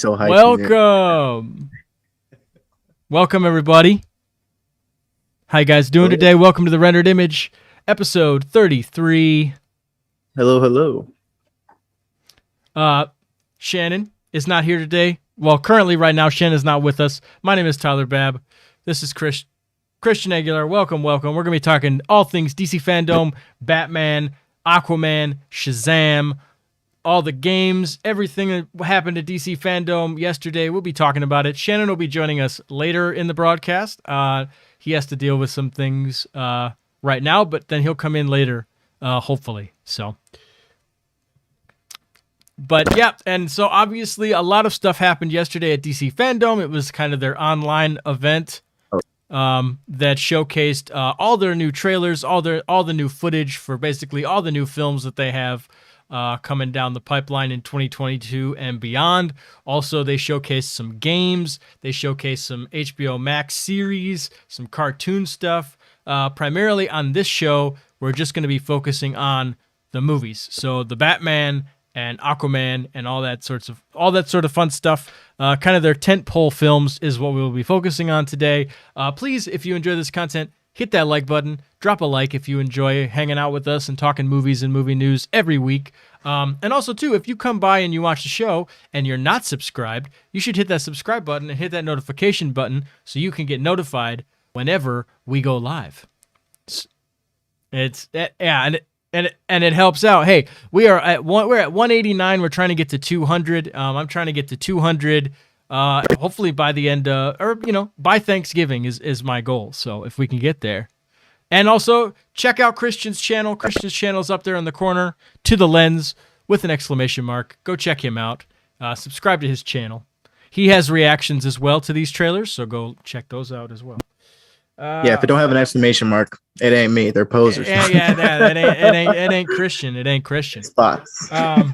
so hyped. Welcome everybody. How you guys doing today? Welcome to the Rendered Image, episode 33. Hello. Shannon is not here today. Well, currently right now, Shannon is not with us. My name is Tyler Babb. This is Christian Aguilar. Welcome. We're going to be talking all things DC Fandome, Batman, Aquaman, Shazam, all the games, everything that happened to DC Fandome yesterday. We'll be talking about it. Shannon will be joining us later in the broadcast. He has to deal with some things right now, but then he'll come in later, hopefully. But yeah, and so obviously a lot of stuff happened yesterday at DC Fandome. It was kind of their online event that showcased all their new trailers, all the new footage for basically all the new films that they have coming down the pipeline in 2022 and beyond. Also, they showcased some games. They showcased some HBO Max series, some cartoon stuff. Primarily on this show, we're just going to be focusing on the movies. So the Batman and Aquaman and all that sort of fun stuff. Kind of their tentpole films is what we will be focusing on today. Please, if you enjoy this content, hit that like button. Drop a like if you enjoy hanging out with us and talking movies and movie news every week. And also, too, if you come by and you watch the show and you're not subscribed, you should hit that subscribe button and hit that notification button so you can get notified whenever we go live. And it helps out. Hey, we're at 189. We're trying to get to 200. I'm trying to get to 200. Hopefully by the end, by Thanksgiving is my goal. So if we can get there. And also check out Christian's channel. Christian's channel is up there in the corner to the lens with an exclamation mark. Go check him out. Subscribe to his channel. He has reactions as well to these trailers, so go check those out as well. If it don't have an exclamation mark, it ain't me. They're posers. It ain't Christian. It ain't Christian. Spots. All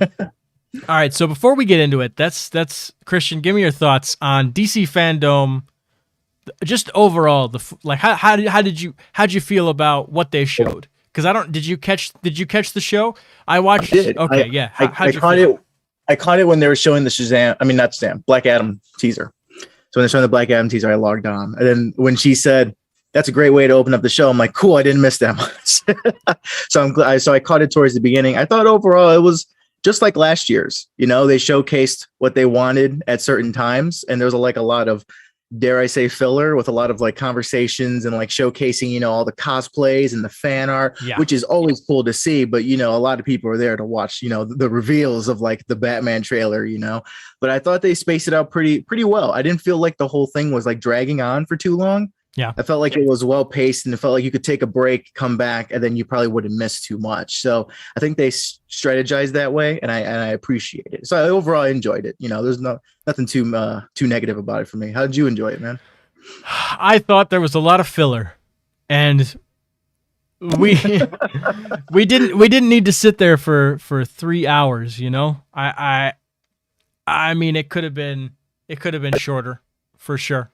right. So before we get into it, that's Christian. Give me your thoughts on DC Fandome. Just overall, how did you feel about what they showed? Because did you catch the show? I watched. I did. Okay, yeah. I caught it. I caught it when they were showing the not Shazam, Black Adam teaser. So when they're showing the Black Adam teaser, I logged on, and then when she said, "That's a great way to open up the show," I'm like, "Cool, I didn't miss that much." So I'm glad. So I caught it towards the beginning. I thought overall it was just like last year's. They showcased what they wanted at certain times, and there was a lot of, dare I say, filler with a lot of conversations and showcasing, all the cosplays and the fan art, which is always cool to see. But, a lot of people are there to watch, the reveals of the Batman trailer, but I thought they spaced it out pretty well. I didn't feel like the whole thing was dragging on for too long. Yeah, I felt like it was well paced, and it felt like you could take a break, come back, and then you probably wouldn't miss too much. So I think they strategized that way, and I appreciate it. So I overall enjoyed it. There's nothing too negative about it for me. How did you enjoy it, man? I thought there was a lot of filler, and we didn't need to sit there for 3 hours. I mean, it could have been shorter for sure.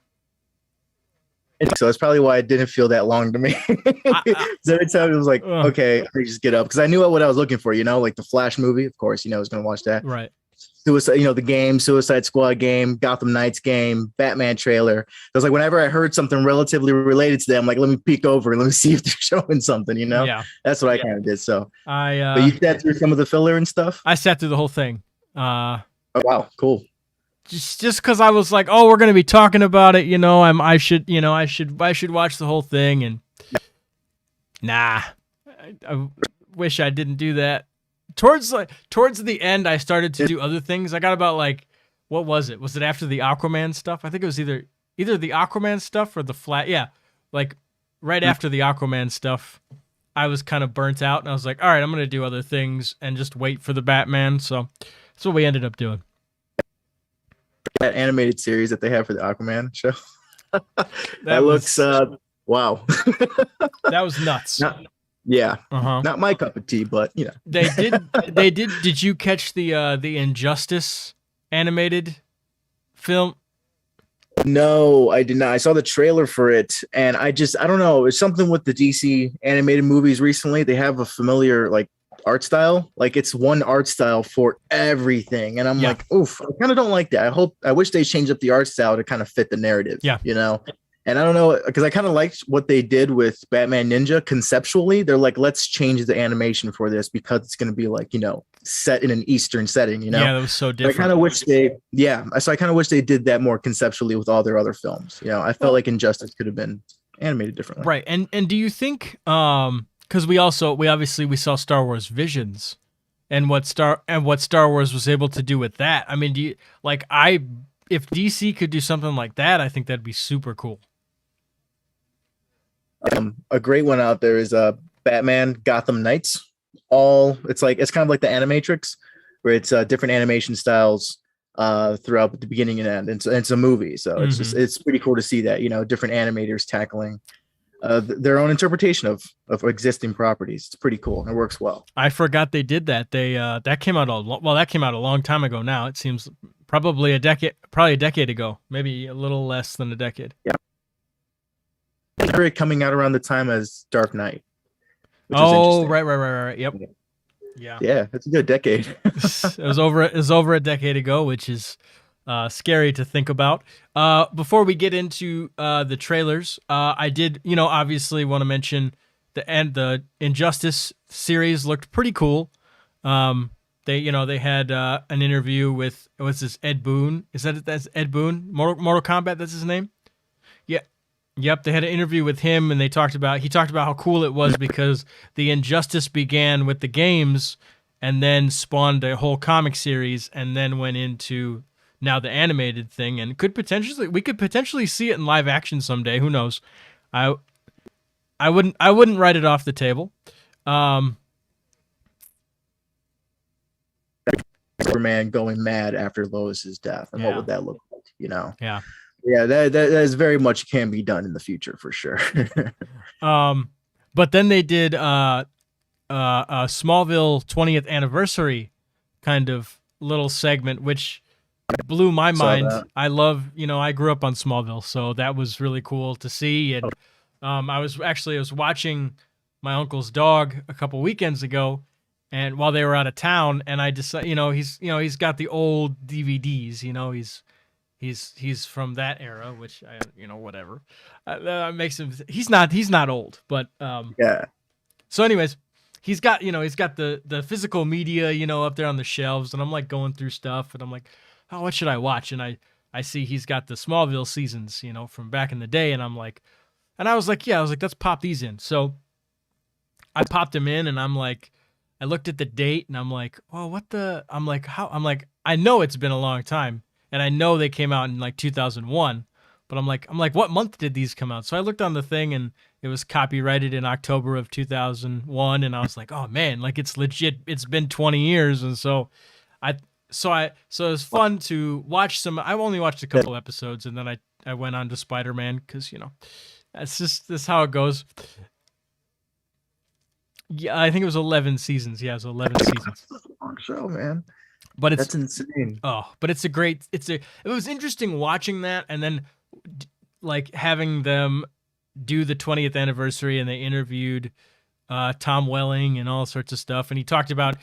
So that's probably why it didn't feel that long to me. Every time it was okay, I just get up, because I knew what I was looking for. The Flash movie, of course. I was going to watch that. Right. Suicide, the game, Suicide Squad game, Gotham Knights game, Batman trailer. It was whenever I heard something relatively related to them, let me peek over and let me see if they're showing something. Yeah. That's what I kind of did. So but you sat through some of the filler and stuff. I sat through the whole thing. Oh, wow, cool. Just because I was like, oh, we're going to be talking about it, I should watch the whole thing, and nah, I wish I didn't do that. Towards the end, I started to do other things. I got about what was it? Was it after the Aquaman stuff? I think it was either the Aquaman stuff or the Flat. Yeah, right after the Aquaman stuff, I was kind of burnt out, and I was like, all right, I'm going to do other things and just wait for the Batman. So that's what we ended up doing. That animated series that they have for the Aquaman show. that looks wow. That was nuts. Not my cup of tea, but they did. Did you catch the Injustice animated film? No, I did not. I saw the trailer for it, and I don't know. It's something with the DC animated movies recently. They have a familiar art style. Like it's one art style for everything. And I'm like, oof, I kind of don't like that. I wish they changed up the art style to kind of fit the narrative, you know? And I don't know, because I kind of liked what they did with Batman Ninja conceptually. They're like, let's change the animation for this because it's going to be like, you know, set in an Eastern setting, you know? Yeah, that was so different. I kind of wish so I kind of wish they did that more conceptually with all their other films. You know, I felt like Injustice could have been animated differently. Right. And do you think, because we obviously saw Star Wars Visions and what Star Wars was able to do with that. I mean, if DC could do something like that, I think that'd be super cool. A great one out there is Batman Gotham Knights. It's kind of like the Animatrix, where it's different animation styles throughout the beginning and end. And it's a movie, so it's pretty cool to see that, you know, different animators tackling their own interpretation of existing properties. It's pretty cool and it works well. I forgot they did that. They that came out a long time ago now. It seems probably a decade ago, maybe a little less than a decade. Yeah. Coming out around the time as Dark Knight. Oh, right. Yep. Yeah, it's a good decade. It was over a decade ago, which is scary to think about. Before we get into the trailers, I did, you know, obviously want to mention the Injustice series looked pretty cool. They had an interview with, what's this, Ed Boon? That's Ed Boon? Mortal Kombat, that's his name? Yeah. Yep, they had an interview with him, and he talked about how cool it was because the Injustice began with the games and then spawned a whole comic series and then went into now the animated thing, and we could potentially see it in live action someday. Who knows? I wouldn't write it off the table. Superman going mad after Lois's death, and what would that look like? You know? Yeah, that is very much can be done in the future for sure. But then they did a Smallville 20th anniversary kind of little segment, which blew my mind. I grew up on Smallville, so that was really cool to see. And I was watching my uncle's dog a couple weekends ago, and while they were out of town, and I decided, he's got the old DVDs, he's from that era, which whatever. That makes him. He's not old, but yeah. So, anyways, he's got the physical media, up there on the shelves, and I'm like going through stuff, and I'm like, oh, what should I watch? And I see he's got the Smallville seasons, from back in the day, and I was like, let's pop these in. So I popped them in, and I looked at the date, and I'm like, oh, I know it's been a long time. And I know they came out in 2001, but I'm like, what month did these come out? So I looked on the thing, and it was copyrighted in October of 2001, and I was like, oh man, it's legit. It's been 20 years, and so it was fun to watch some. I only watched a couple episodes, and then I went on to Spider-Man because that's how it goes. Yeah, I think it was 11 seasons. Yeah, it was 11 seasons. That's a long show, man. But that's insane. Oh, but it was interesting watching that, and then having them do the 20th anniversary, and they interviewed Tom Welling and all sorts of stuff. And he talked about,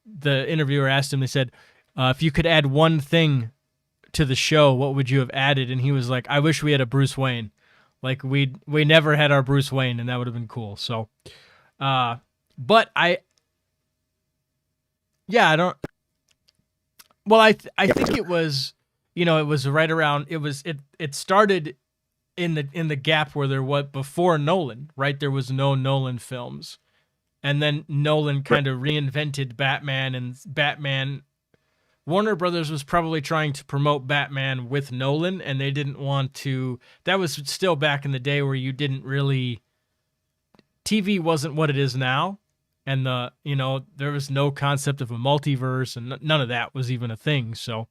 the interviewer asked him, they said, if you could add one thing to the show, what would you have added? And he was like, I wish we had a Bruce Wayne. We never had our Bruce Wayne, and that would have been cool. So, but I don't. Well, I think it was, it was right around. It started in the gap where there was before Nolan, right? There was no Nolan films, and then Nolan kind of reinvented Batman, and Batman. Warner Brothers was probably trying to promote Batman with Nolan, and they didn't want to. That was still back in the day where you didn't really. TV wasn't what it is now. And there was no concept of a multiverse, and none of that was even a thing. So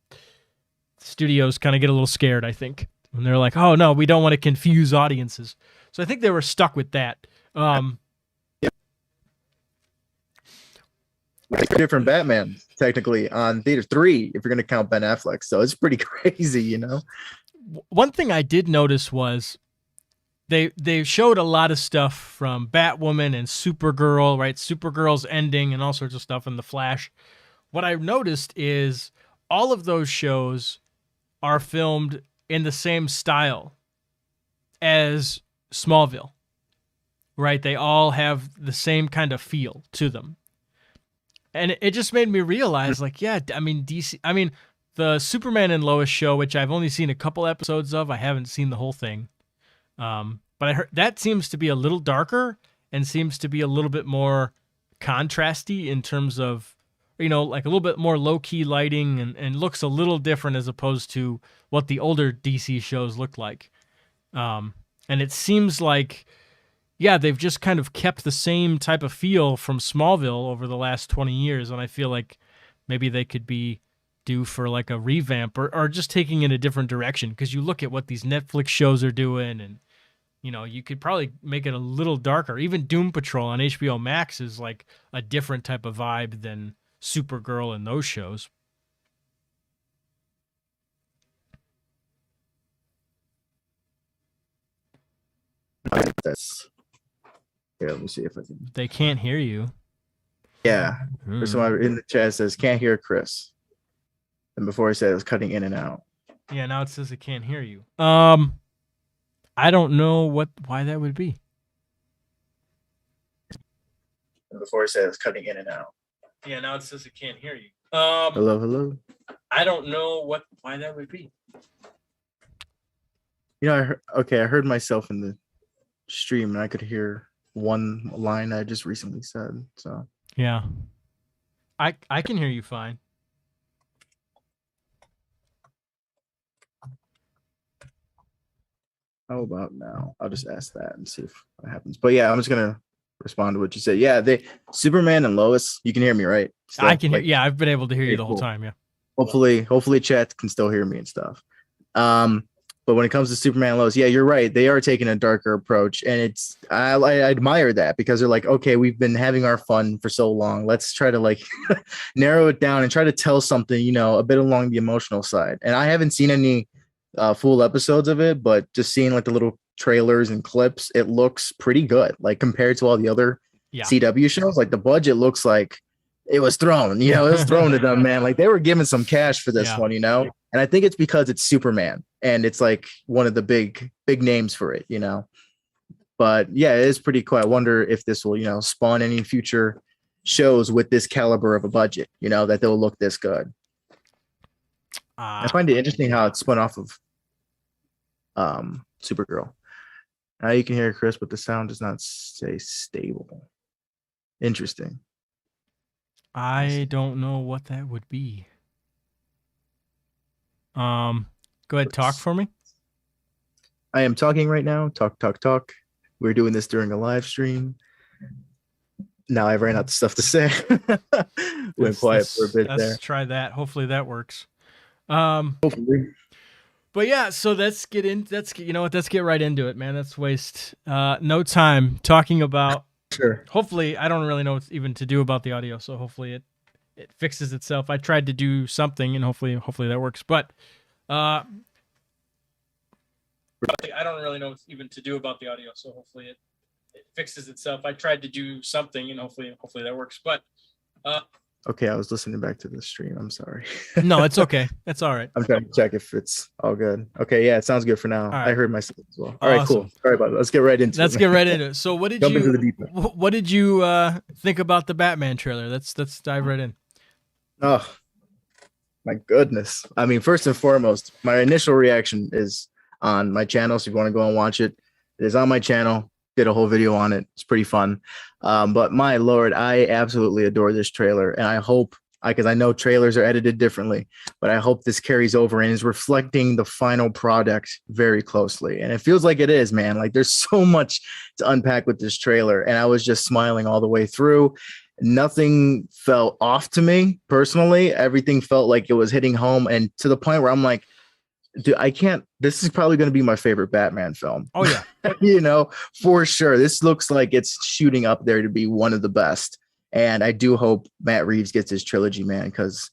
studios kind of get a little scared, I think, when they're like, "Oh no, we don't want to confuse audiences." So I think they were stuck with that. Different Batman, technically, on theater 3, if you're going to count Ben Affleck. So it's pretty crazy, One thing I did notice was they showed a lot of stuff from Batwoman and Supergirl, right? Supergirl's ending and all sorts of stuff in The Flash. What I've noticed is all of those shows are filmed in the same style as Smallville, right? They all have the same kind of feel to them. And it just made me realize, like, yeah, I mean, the Superman and Lois show, which I've only seen a couple episodes of, I haven't seen the whole thing. But I heard that seems to be a little darker and seems to be a little bit more contrasty in terms of, like a little bit more low-key lighting and looks a little different as opposed to what the older DC shows looked like. And it seems like, yeah, they've just kind of kept the same type of feel from Smallville over the last 20 years, and I feel like maybe they could be due for like a revamp or just taking in a different direction, because you look at what these Netflix shows are doing, and you could probably make it a little darker. Even Doom Patrol on HBO Max is like a different type of vibe than Supergirl and those shows. That's here. Let me see if I can. They can't hear you. Yeah. There's someone in the chat says can't hear Chris. And before I said it was cutting in and out. Yeah, now it says it can't hear you. I don't know why that would be. And before I said it was cutting in and out. Yeah, now it says it can't hear you. Hello. I don't know why that would be. I heard myself in the stream and I could hear one line I just recently said. So yeah, I can hear you fine. How about now? I'll just ask that and see if what happens. But yeah, I'm just gonna respond to what you said. Yeah, Superman and Lois. You can hear me, right? Still, I can hear. Yeah, I've been able to hear you the whole time. Yeah. Hopefully, chat can still hear me and stuff. But when it comes to Superman and Lois, yeah, you're right. They are taking a darker approach, and I admire that, because they're like, okay, we've been having our fun for so long. Let's try to like narrow it down and try to tell something, a bit along the emotional side. And I haven't seen any full episodes of it, but just seeing like the little trailers and clips, it looks pretty good. Like compared to all the other CW shows, like the budget looks like it was thrown, it was thrown to them, man. Like they were giving some cash for this one, and I think it's because it's Superman and it's like one of the big names for it, but yeah, it is pretty cool. I wonder if this will, spawn any future shows with this caliber of a budget, that they'll look this good. I find it interesting how it spun off of Supergirl. Now you can hear Chris, but the sound does not stay stable. Interesting. I don't know what that would be. Go ahead, talk for me. I am talking right now. Talk. We're doing this during a live stream. Now I ran out of stuff to say. Went quiet for a bit there. Let's try that. Hopefully that works. Hopefully. But yeah, so let's get right into it, man. Let's waste no time talking about. Sure. Hopefully, I don't really know what's even to do about the audio, so hopefully it fixes itself. I tried to do something, and hopefully that works. But I don't really know what's even to do about the audio, so hopefully it fixes itself. I tried to do something, and hopefully that works. But okay, I was listening back to the stream. I'm sorry. No, it's okay. That's all right. I'm trying to check if it's all good. Okay, yeah, it sounds good for now. Right. I heard myself as well. All right, cool. Sorry about that. Let's get right into it. So what did you think about the Batman trailer? Let's dive right in. Oh, my goodness. I mean, first and foremost, my initial reaction is on my channel. So if you want to go and watch it, it is on my channel. Did a whole video on it. It's pretty fun. But my Lord, I absolutely adore this trailer. And I hope, because I know trailers are edited differently, but I hope this carries over and is reflecting the final product very closely. And it feels like it is, man. Like there's so much to unpack with this trailer. And I was just smiling all the way through. Nothing felt off to me personally. Everything felt like it was hitting home, and to the point where I'm like, dude, this is probably going to be my favorite Batman film. Oh yeah. For sure. This looks like it's shooting up there to be one of the best. And I do hope Matt Reeves gets his trilogy, man, because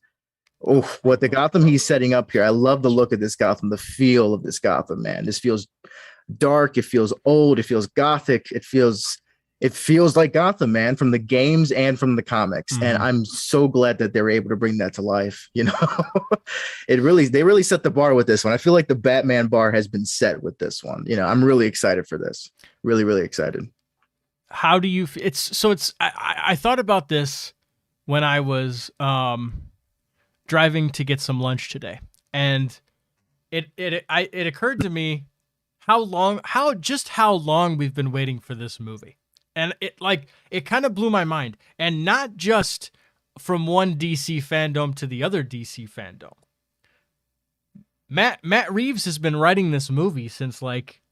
what the Gotham he's setting up here. I love the look of this Gotham, the feel of this Gotham, man. This feels dark. It feels old. It feels gothic. It feels like Gotham, man, from the games and from the comics. Mhm. And I'm so glad that they were able to bring that to life. You know, they really set the bar with this one. I feel like the Batman bar has been set with this one. You know, I'm really excited for this. Really, really excited. How do you? I thought about this when I was driving to get some lunch today, and it occurred to me how long we've been waiting for this movie. And it kind of blew my mind. And not just from one DC fandom to the other DC fandom. Matt Reeves has been writing this movie since like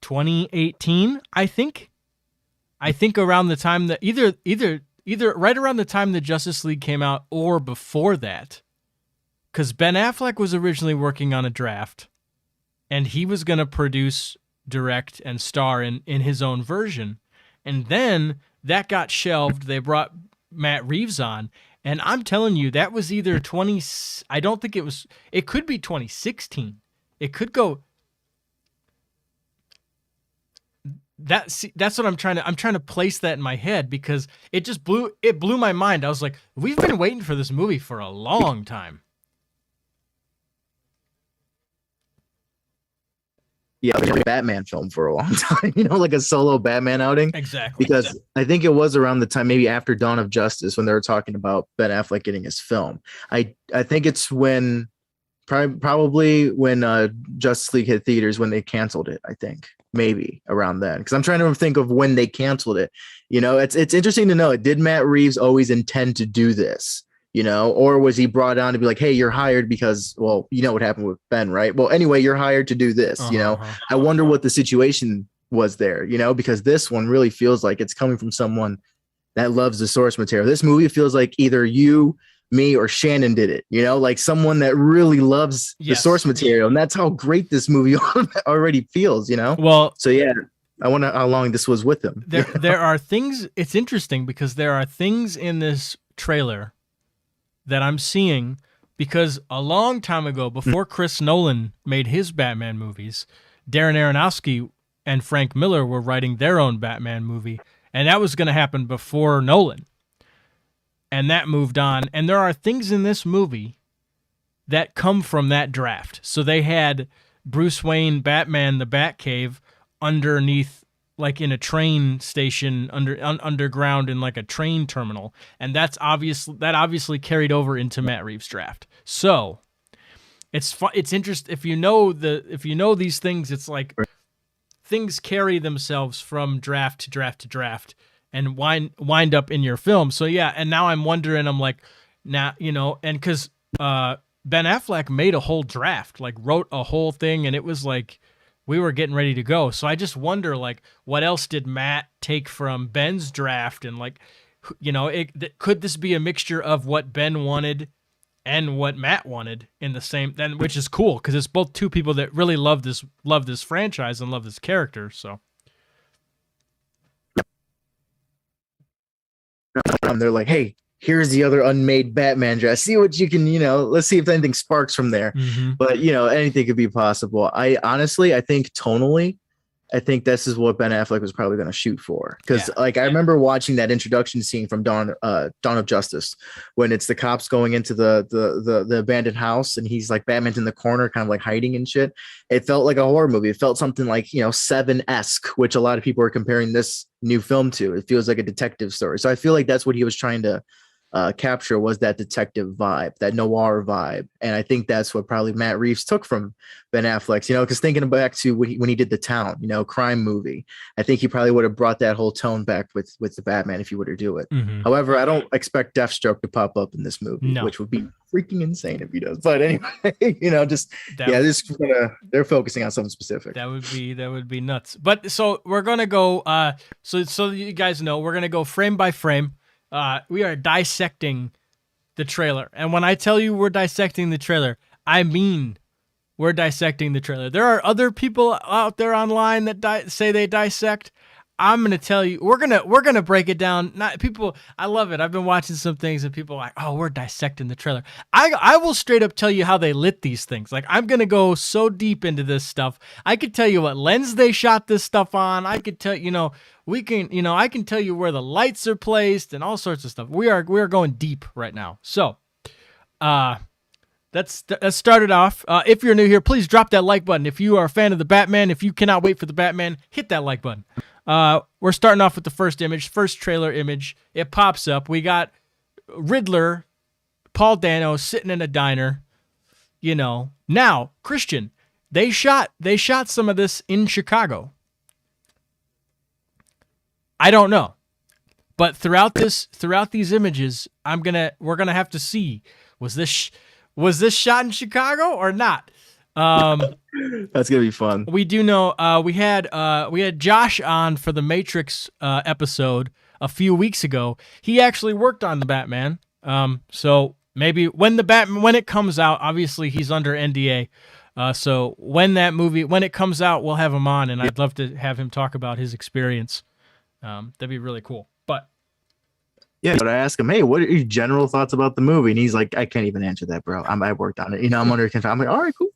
2018, I think. I think around the time that either right around the time the Justice League came out or before that. Because Ben Affleck was originally working on a draft, and he was going to produce, direct, and star in his own version. And then that got shelved. They brought Matt Reeves on. And I'm telling you, that was either I don't think it could be 2016. It could go. That's what I'm trying to place that in my head, because it blew my mind. I was like, we've been waiting for this movie for a long time. Yeah, a Batman film for a long time, you know, like a solo Batman outing. Exactly. Because I think it was around the time, maybe after Dawn of Justice, when they were talking about Ben Affleck getting his film. I think it's when, probably when Justice League hit theaters, when they canceled it, I think. Maybe around then. Because I'm trying to think of when they canceled it. You know, it's interesting to know, did Matt Reeves always intend to do this? You know, or was he brought on to be like, hey, you're hired because, well, you know what happened with Ben, right? Well, anyway, you're hired to do this, you know. I wonder what the situation was there, you know, because this one really feels like it's coming from someone that loves the source material. This movie feels like either you, me, or Shannon did it, you know, like someone that really loves the source material. And that's how great this movie already feels, you know? Well, so yeah, I wonder how long this was with him. There are things, it's interesting because there are things in this trailer that I'm seeing, because a long time ago, before Chris Nolan made his Batman movies, Darren Aronofsky and Frank Miller were writing their own Batman movie, and that was going to happen before Nolan. And that moved on. And there are things in this movie that come from that draft. So they had Bruce Wayne, Batman, the Batcave underneath, like in a train station underground in like a train terminal, and that obviously carried over into Matt Reeves' draft. So it's interesting if you know these things. It's like things carry themselves from draft to draft to draft and wind up in your film. So yeah, and now I'm wondering. I'm like, now, you know, and because Ben Affleck made a whole draft, like wrote a whole thing, and it was like, we were getting ready to go. So I just wonder, like, what else did Matt take from Ben's draft? And, like, you know, could this be a mixture of what Ben wanted and what Matt wanted in the same, then, which is cool, because it's both two people that really love this franchise and love this character. So they're like, hey, here's the other unmade Batman dress. See what you can, you know, let's see if anything sparks from there. But, you know, anything could be possible. I think tonally, I think this is what Ben Affleck was probably going to shoot for. Because, I remember watching that introduction scene from Dawn of Justice, when it's the cops going into the abandoned house, and he's like, Batman's in the corner, kind of like hiding and shit. It felt like a horror movie. It felt something like, you know, Seven-esque, which a lot of people are comparing this new film to. It feels like a detective story. So I feel like that's what he was trying to capture, was that detective vibe, that noir vibe. And I think that's what probably Matt Reeves took from Ben Affleck's, you know, because thinking back to when he did The Town, you know, crime movie, I think he probably would have brought that whole tone back with the Batman if he were to do it. However, I don't expect Deathstroke to pop up in this movie, which would be freaking insane if he does. But anyway, you know, they're focusing on something specific. That would be nuts. But so we're gonna go. So you guys know, we're gonna go frame by frame. We are dissecting the trailer. And when I tell you we're dissecting the trailer, I mean we're dissecting the trailer. There are other people out there online that say they dissect. I'm gonna tell you, we're gonna break it down. Not people, I love it. I've been watching some things and people are like, oh, we're dissecting the trailer. I will straight up tell you how they lit these things. Like, I'm gonna go so deep into this stuff. I could tell you what lens they shot this stuff on. I could tell I can tell you where the lights are placed and all sorts of stuff. We are going deep right now. So, let's start it off. If you're new here, please drop that like button. If you are a fan of the Batman, if you cannot wait for the Batman, hit that like button. We're starting off with the first trailer image. It pops up. We got Riddler, Paul Dano sitting in a diner. Now, Christian, they shot some of this in Chicago. I don't know, but throughout these images, we're gonna have to see, was this shot in Chicago or not? That's gonna be fun. We do know we had Josh on for the Matrix episode a few weeks ago. He actually worked on the Batman. So maybe when it comes out, obviously he's under NDA. So when it comes out, we'll have him on, and I'd love to have him talk about his experience. That'd be really cool. But yeah, but I asked him, hey, what are your general thoughts about the movie? And he's like, I can't even answer that, bro. I worked on it. I'm under control. I'm like, all right, cool.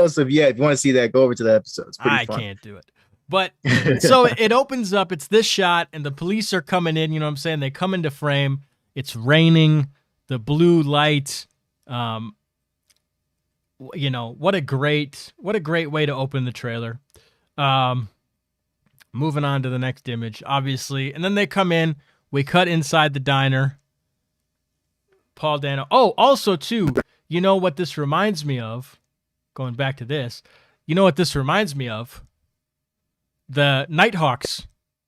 So if you want to see that, go over to that episode. It's pretty fun. Can't do it. But so it opens up. It's this shot, and the police are coming in. You know what I'm saying? They come into frame. It's raining. The blue light. What a great way to open the trailer. Moving on to the next image, obviously. And then they come in. We cut inside the diner. Paul Dano. Oh, also, too, you know what this reminds me of? Going back to this. You know what this reminds me of? The Nighthawks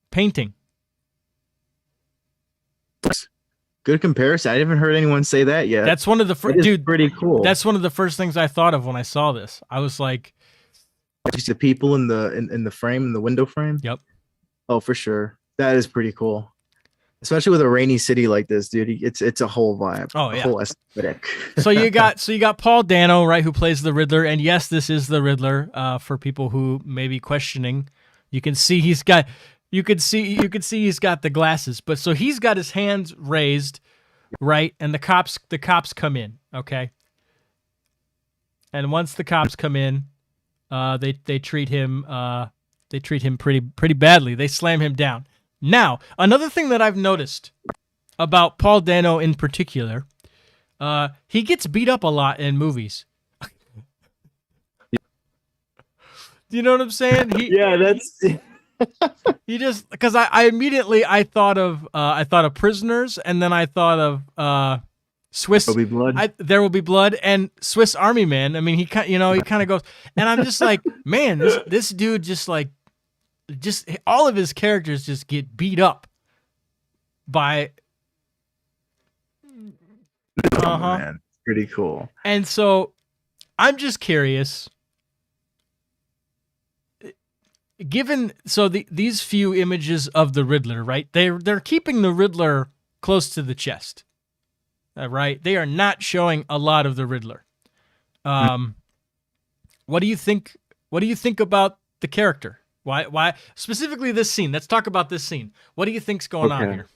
painting. Good comparison. I haven't heard anyone say that yet. That's one of the first. Dude, pretty cool. That's one of the first things I thought of when I saw this. I was like, just the people in the frame, in the window frame. Yep. Oh, for sure. That is pretty cool. Especially with a rainy city like this, dude. It's a whole vibe. Oh, yeah. A whole aesthetic. So you got Paul Dano, right, who plays the Riddler, and yes, this is the Riddler. For people who may be questioning, you can see he's got the glasses, but so he's got his hands raised, right, and the cops come in, okay, and once the cops come in, they treat him pretty badly. They slam him down. Now, another thing that I've noticed about Paul Dano in particular, he gets beat up a lot in movies. Do you know what I'm saying? That's. He just, because I immediately thought of Prisoners, and then I thought of Swiss. There will be blood. There Will Be Blood, and Swiss Army Man. I mean, he kind of goes, and I'm just like, man, this dude just all of his characters just get beat up by. Man, pretty cool. And so, I'm just curious. These few images of the Riddler, right? They're keeping the Riddler close to the chest, right? They are not showing a lot of the Riddler. What do you think? What do you think about the character? Why specifically this scene? Let's talk about this scene. What do you think's going on here?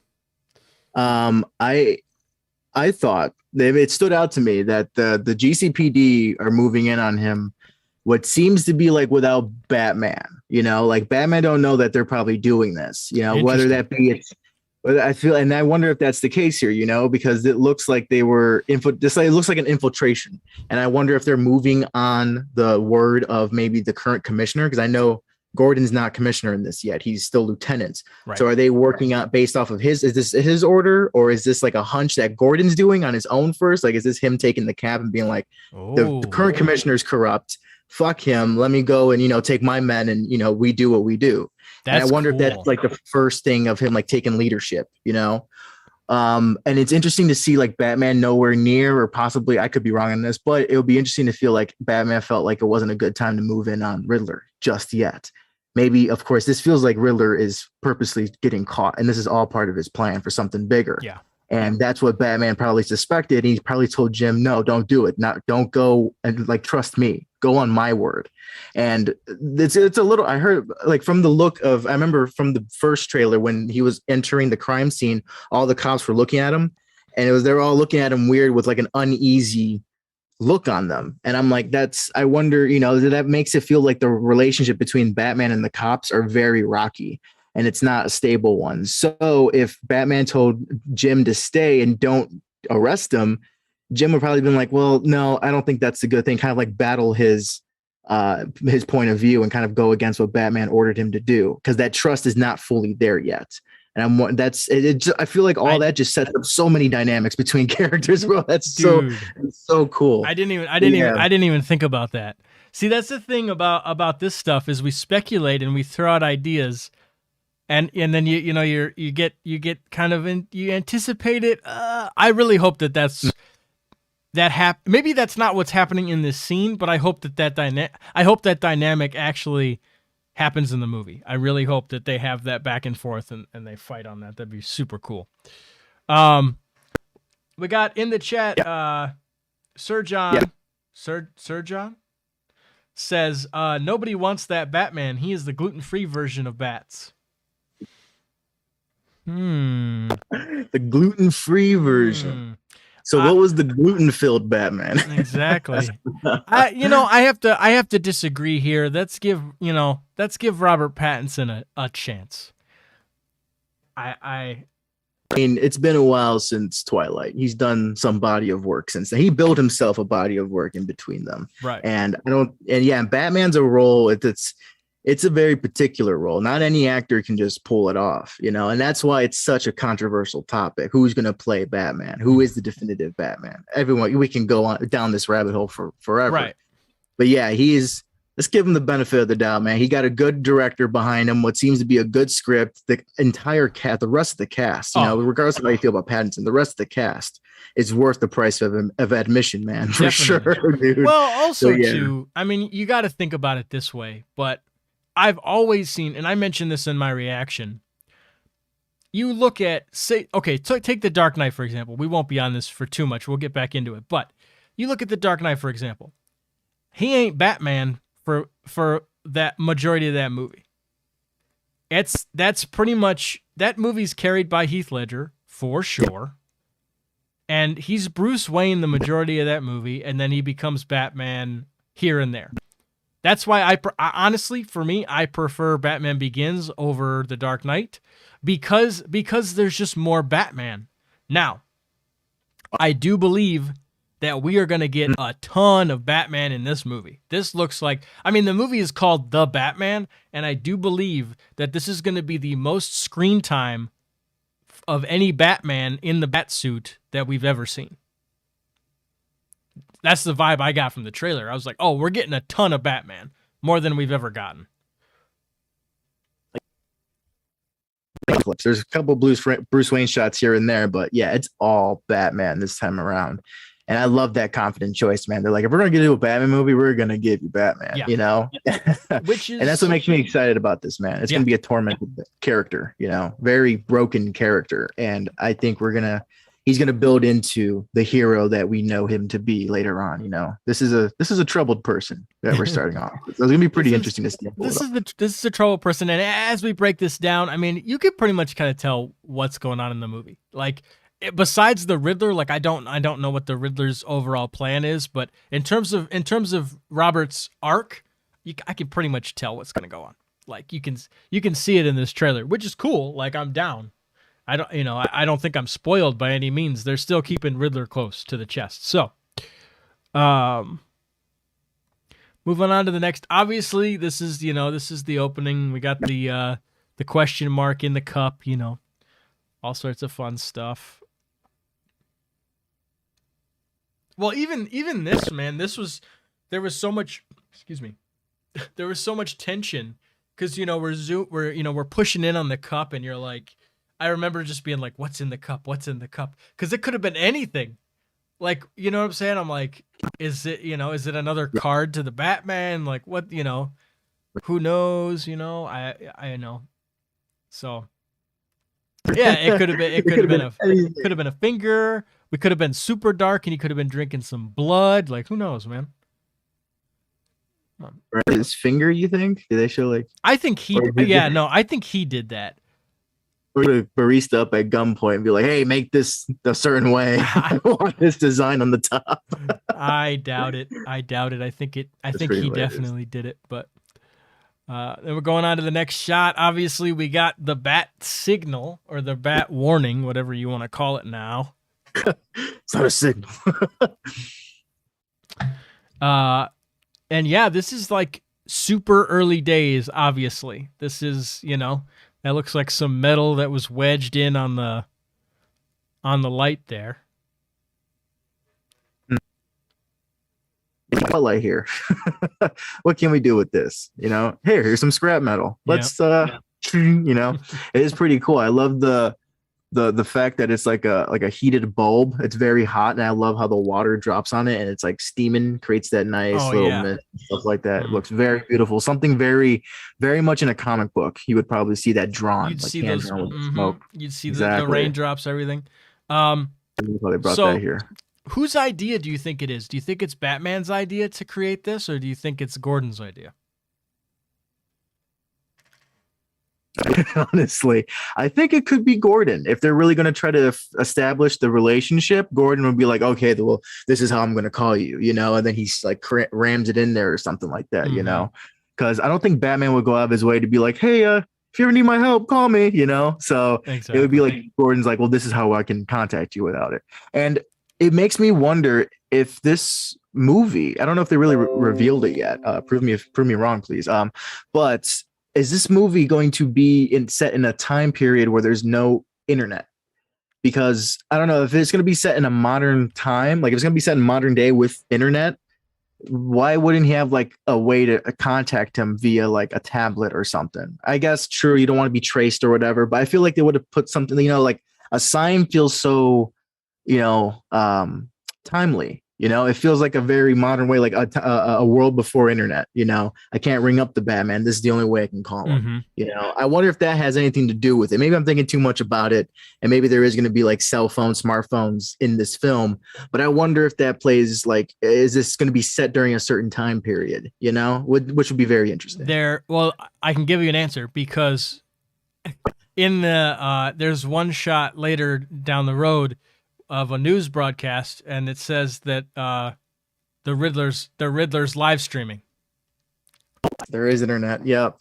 I thought it stood out to me that the GCPD are moving in on him. What seems to be like without Batman, like Batman don't know that they're probably doing this, whether that be I feel, and I wonder if that's the case here, because it looks like they were it looks like an infiltration, and I wonder if they're moving on the word of maybe the current commissioner, because I know Gordon's not commissioner in this yet; he's still lieutenant. Right. So are they working out based off of is this his order, or is this like a hunch that Gordon's doing on his own first? Like, is this him taking the cab and being like, the current commissioner is corrupt? Fuck him. Let me go and, take my men and, we do what we do. And I wonder if that's like the first thing of him, like taking leadership, and it's interesting to see like Batman nowhere near, or possibly I could be wrong on this, but it would be interesting to feel like Batman felt like it wasn't a good time to move in on Riddler just yet. Maybe, of course, this feels like Riddler is purposely getting caught, and this is all part of his plan for something bigger. Yeah. And that's what Batman probably suspected. He probably told Jim, no, don't do it. Don't go and like, trust me, go on my word. And it's a little, I heard like from the look of, I remember from the first trailer when he was entering the crime scene, all the cops were looking at him and they were all looking at him weird with like an uneasy look on them. And I'm like, I wonder, that makes it feel like the relationship between Batman and the cops are very rocky. And it's not a stable one. So if Batman told Jim to stay and don't arrest him, Jim would probably been like, well, no, I don't think that's a good thing. Kind of like battle his point of view and kind of go against what Batman ordered him to do, because that trust is not fully there yet. And I feel like that just sets up so many dynamics between characters, bro. That's so cool. I didn't even think about that. See, that's the thing about this stuff is we speculate and we throw out ideas. And then you get kind of you anticipate it. I really hope that maybe that's not what's happening in this scene, but I hope that dynamic actually happens in the movie. I really hope that they have that back and forth and they fight on that. That'd be super cool. We got in the chat, Sir John says, nobody wants that Batman. He is the gluten-free version of bats. The gluten-free version. So what was the gluten-filled Batman? Exactly. I have to disagree here. Let's give Robert Pattinson a chance. I mean, it's been a while since Twilight. He's done some body of work since then. He built himself a body of work in between them. Right. And Batman's a role. It's a very particular role. Not any actor can just pull it off, and that's why it's such a controversial topic. Who's going to play Batman? Who is the definitive Batman? We can go on down this rabbit hole for forever. Right. But yeah, let's give him the benefit of the doubt, man. He got a good director behind him, what seems to be a good script. The rest of the cast, regardless of how you feel about Pattinson, the rest of the cast is worth the price of admission, man, for Definitely. Sure, dude. Well, also too, I mean, you got to think about it this way, but I've always seen, and I mentioned this in my reaction, you look at, take The Dark Knight, for example. We won't be on this for too much. We'll get back into it. But you look at The Dark Knight, for example. He ain't Batman for that majority of that movie. That's pretty much, that movie's carried by Heath Ledger, for sure. And he's Bruce Wayne the majority of that movie, and then he becomes Batman here and there. That's why I honestly, for me, I prefer Batman Begins over The Dark Knight because there's just more Batman. Now, I do believe that we are going to get a ton of Batman in this movie. This looks like, the movie is called The Batman, and I do believe that this is going to be the most screen time of any Batman in the Batsuit that we've ever seen. That's the vibe I got from the trailer. I was like, oh, we're getting a ton of Batman. More than we've ever gotten. There's a couple Bruce Wayne shots here and there, but yeah, it's all Batman this time around. And I love that confident choice, man. They're like, if we're going to do a Batman movie, we're going to give you Batman, Which is, and that's what makes me excited about this, man. It's going to be a tormented character, very broken character. And I think he's going to build into the hero that we know him to be later on. This is a troubled person that we're starting off with. So it's going to be pretty interesting to see. This is a troubled person. And as we break this down, you could pretty much kind of tell what's going on in the movie. Like, besides the Riddler, like I don't know what the Riddler's overall plan is, but in terms of Robert's arc, I can pretty much tell what's going to go on. Like you can see it in this trailer, which is cool. Like I'm down. I don't think I'm spoiled by any means. They're still keeping Riddler close to the chest. So, moving on to the next. Obviously, this is the opening. We got the question mark in the cup. All sorts of fun stuff. Well, even this, man. There was so much. Excuse me. There was so much tension because we're pushing in on the cup, and you're like. I remember just being like, what's in the cup? What's in the cup? Because it could have been anything. Like, you know what I'm saying? I'm like, is it another card to the Batman? Like, what, who knows? I know. So Yeah, it could have been. It could have been a. anything. Could have been a finger. We could have been super dark, and he could have been drinking some blood. Like, who knows, man? Right, his finger, you think? Did they show like? I think he. Or did Yeah, they- no, I think he did that. Or the barista up at gunpoint and be like, "Hey, make this a certain way. I want this design on the top." I doubt it. I doubt it. I think it. I think pretty he hilarious. definitely did it. But then we're going on to the next shot. Obviously, we got the bat signal or the bat warning, whatever you want to call it now. It's not a signal. And yeah, this is like super early days. Obviously, this is that looks like some metal that was wedged in on the light there. Spotlight here. What can we do with this? Here's some scrap metal. Let's it is pretty cool. I love the fact that it's like a heated bulb. It's very hot, and I love how the water drops on it and it's like steaming, creates that nice mist and stuff like that. It looks very beautiful. Something very, very much in a comic book. You would probably see that drawn. You'd like see those. smoke. You'd see the Exactly. raindrops, everything. They brought So- that here. Whose idea do you think it is? Do you think it's Batman's idea to create this, or do you think it's Gordon's idea? Honestly, I think it could be Gordon. If they're really going to try to establish the relationship, Gordon would be like, "Okay, well, this is how I'm going to call you," and then he's like rams it in there or something like that, because I don't think Batman would go out of his way to be like, "Hey, if you ever need my help, call me," So Exactly. it would be like Gordon's like, "Well, this is how I can contact you without it," and it makes me wonder if this movie, I don't know if they really revealed it yet. Prove me wrong, please. But is this movie going to be set in a time period where there's no internet? Because I don't know if it's going to be set in a modern time, like if it's going to be set in modern day with internet, why wouldn't he have like a way to contact him via like a tablet or something? I guess true, you don't want to be traced or whatever, but I feel like they would have put something, like a sign feels so timely. It feels like a very modern way, like a world before internet. I can't ring up the Batman. This is the only way I can call him. I wonder if that has anything to do with it. Maybe I'm thinking too much about it, and maybe there is going to be like cell phones, smartphones in this film. But I wonder if that plays like, is this going to be set during a certain time period? Which would be very interesting. Well, I can give you an answer because in the there's one shot later down the road of a news broadcast, and it says that the Riddler's live streaming. There is internet. Yep,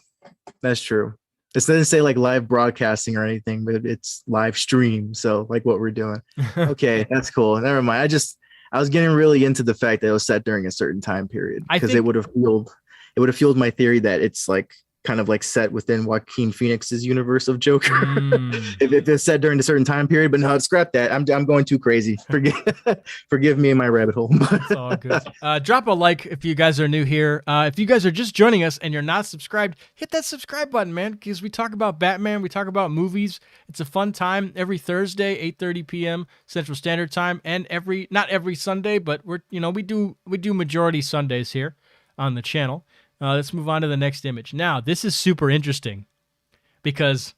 that's true. It doesn't say like live broadcasting or anything, but it's live stream. So like what we're doing. Okay, that's cool. Never mind. I was getting really into the fact that it was set during a certain time period because it would have fueled my theory that it's like kind of like set within Joaquin Phoenix's universe of Joker. If it's set during a certain time period, but no, scrap that. I'm going too crazy. Forgive me in my rabbit hole. It's all good. Drop a like if you guys are new here. If you guys are just joining us and you're not subscribed, hit that subscribe button, man, because we talk about Batman, we talk about movies. It's a fun time every Thursday, 8:30 p.m. Central Standard Time, and not every Sunday, but we do majority Sundays here on the channel. Let's move on to the next image. Now, this is super interesting because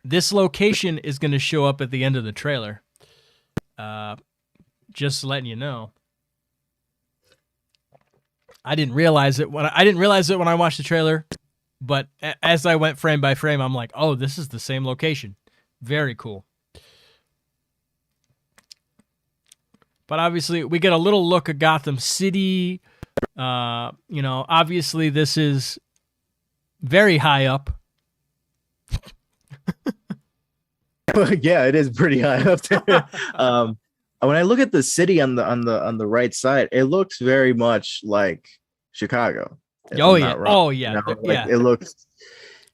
this location is going to show up at the end of the trailer. Just letting you know. I didn't realize it when I watched the trailer, but as I went frame by frame, I'm like, "Oh, this is the same location." Very cool. But obviously, we get a little look at Gotham City. Obviously this is very high up. Yeah, it is pretty high up there. When I look at the city on the right side, it looks very much like Chicago. Oh yeah. It looks.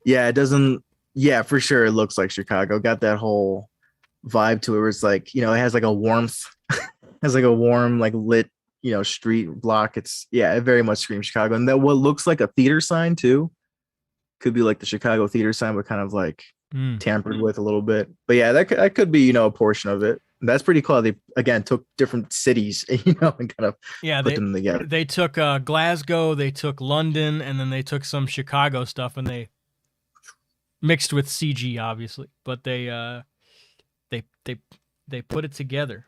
Yeah, it doesn't. Yeah, for sure, it looks like Chicago. Got that whole vibe to it. Where it's like it has like a warmth, has like a warm like lit street block. It very much screams Chicago. And that what looks like a theater sign too could be like the Chicago theater sign, but kind of like tampered with a little bit. But yeah, that could be a portion of it. And that's pretty cool. They again took different cities and kind of put them together. They took Glasgow, they took London, and then they took some Chicago stuff, and they mixed with CG, obviously, but they put it together.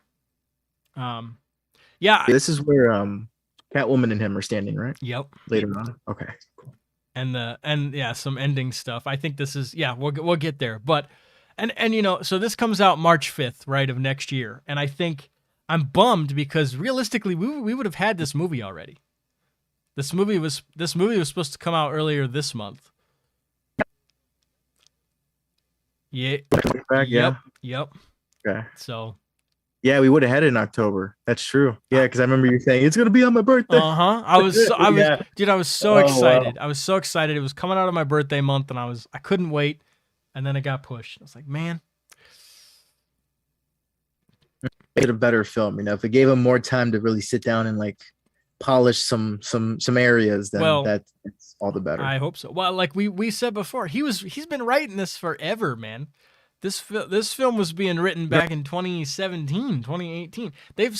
Yeah. This is where Catwoman and him are standing, right? Yep. Later on. Okay. And yeah, some ending stuff. I think this is we'll get there. But and you know, so this comes out March 5th, right, of next year. And I think I'm bummed because realistically we would have had this movie already. This movie was supposed to come out earlier this month. Yeah. Yep. Okay. So yeah, we would have had it in October. That's true. Yeah, because I remember you saying it's gonna be on my birthday. I was so excited. Wow. I was so excited. It was coming out of my birthday month, and I couldn't wait. And then it got pushed. I was like, man, Made a better film. You know, if it gave him more time to really sit down and like polish some areas, then that's all the better. I hope so. Well, like we said before, he's been writing this forever, man. This film was being written back in 2017, 2018. They've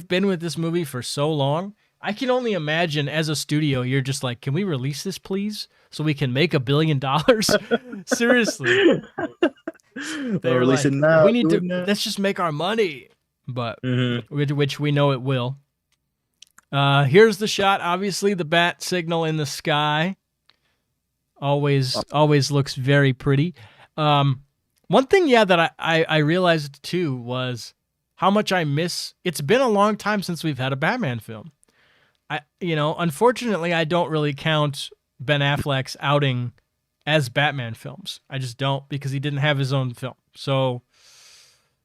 been with this movie for so long. I can only imagine as a studio, you're just like, can we release this, please, so we can make $1 billion? Seriously, they're release it now. We need to. Let's just make our money, but which we know it will. Here's the shot. Obviously, the bat signal in the sky. Always looks very pretty. One thing, that I realized too was how much I miss. It's been a long time since we've had a Batman film. Unfortunately, I don't really count Ben Affleck's outing as Batman films. I just don't, because he didn't have his own film. So,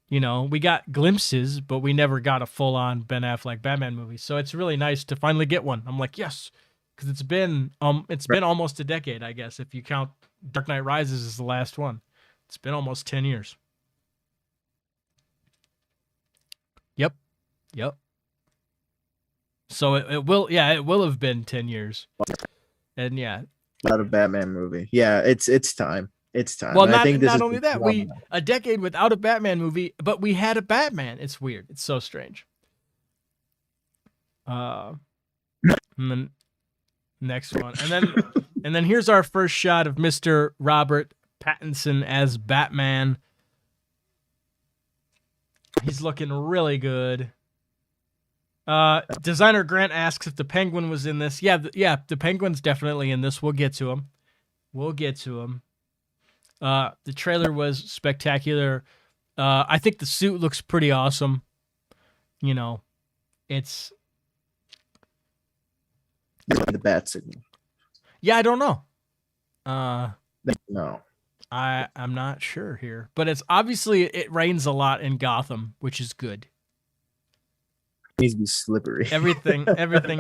we got glimpses, but we never got a full-on Ben Affleck Batman movie. So it's really nice to finally get one. I'm like, yes. Because it's been almost a decade, I guess, if you count Dark Knight Rises as the last one. It's been almost 10 years. Yep. So it will have been 10 years. And yeah. Not a Batman movie. Yeah, it's time. It's time. Well, not only that, a decade without a Batman movie, but we had a Batman. It's weird. It's so strange. And then next one. And then here's our first shot of Mr. Robert Pattinson as Batman. He's looking really good. Designer Grant asks if the Penguin was in this. Yeah, the Penguin's definitely in this. We'll get to him. The trailer was spectacular. I think the suit looks pretty awesome. It's the bat signal. Yeah, I don't know. No. I'm not sure here, but it's obviously it rains a lot in Gotham, which is good. It needs to be slippery. Everything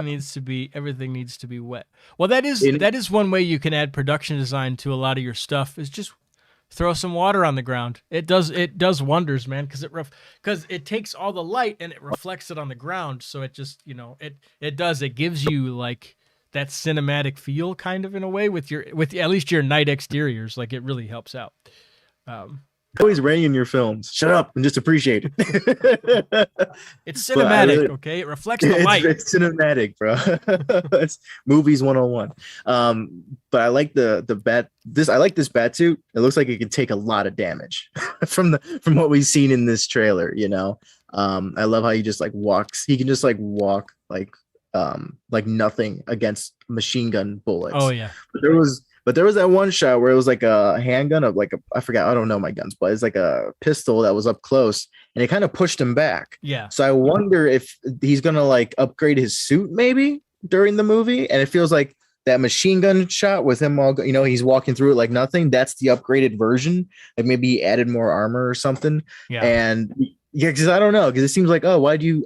needs to be wet. Well, that is one way you can add production design to a lot of your stuff, is just throw some water on the ground. It does wonders, man, because it takes all the light and it reflects it on the ground, so it just, it gives you like that cinematic feel kind of in a way with at least your night exteriors. Like, it really helps out. Always rain in your films. Shut up and just appreciate it. It's cinematic, okay? It reflects the light. It's cinematic, bro. It's movies 101. But I like the bat. I like this bat suit. It looks like it could take a lot of damage from what we've seen in this trailer. I love how he just like walks. He can just like walk like nothing against machine gun bullets. Oh yeah. But there was that one shot where it was like a handgun of I forgot, I don't know my guns, but it's like a pistol that was up close and it kind of pushed him back. Yeah. So I wonder if he's going to like upgrade his suit maybe during the movie. And it feels like that machine gun shot with him all, he's walking through it like nothing. That's the upgraded version. Like maybe he added more armor or something. Yeah. And yeah, because I don't know, because it seems like, why do you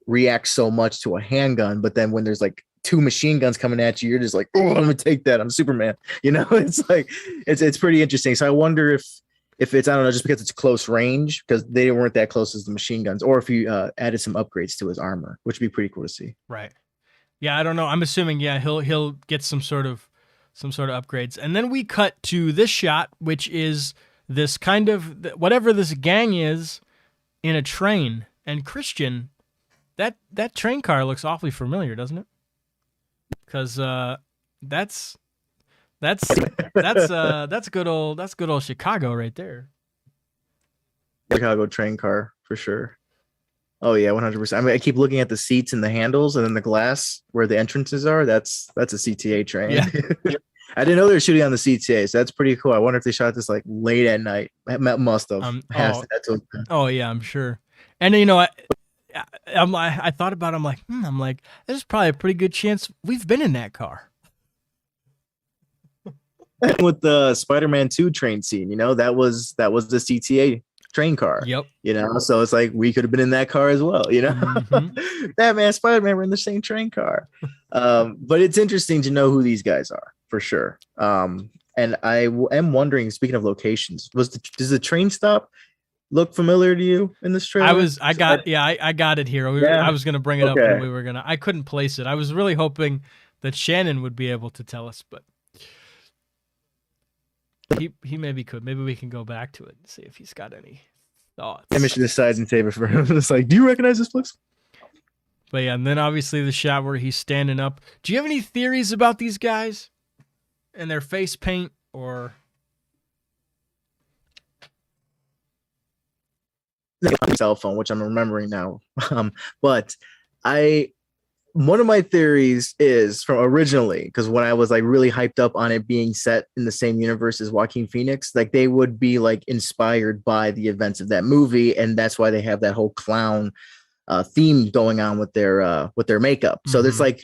react so much to a handgun? But then when there's like 2 machine guns coming at you, you're just like, oh, I'm gonna take that. I'm Superman. It's like it's pretty interesting. So I wonder if it's, I don't know, just because it's close range, because they weren't that close as the machine guns, or if you added some upgrades to his armor, which would be pretty cool to see. Right. Yeah, I don't know. I'm assuming he'll get some sort of upgrades. And then we cut to this shot, which is this kind of whatever this gang is in a train. And Christian, that train car looks awfully familiar, doesn't it? Because that's That's good old Chicago right there. Chicago train car for sure. Oh yeah, 100%. I mean, I keep looking at the seats and the handles, and then the glass where the entrances are. That's a CTA train. Yeah. I didn't know they were shooting on the CTA, so that's pretty cool. I wonder if they shot this like late at night. Must have. Oh yeah, I'm sure. And I thought about it, I'm like, there's probably a pretty good chance we've been in that car. With the Spider-Man 2 train scene, that was the CTA train car. Yep. So it's like we could have been in that car as well. Mm-hmm. Batman, Spider-Man were in the same train car. But it's interesting to know who these guys are for sure. And I am wondering, speaking of locations, does the train stop look familiar to you in this trailer? I got it here. I was gonna bring it up, and I couldn't place it. I was really hoping that Shannon would be able to tell us, but he maybe could. Maybe we can go back to it and see if he's got any thoughts. I should decide and save it for him. It's like, do you recognize this place? But yeah, and then obviously the shot where he's standing up. Do you have any theories about these guys and their face paint or? Cell phone, which I'm remembering now. But one of my theories is from originally, because when I was like really hyped up on it being set in the same universe as Joaquin Phoenix, like they would be like inspired by the events of that movie, and that's why they have that whole clown theme going on with their makeup. So there's like,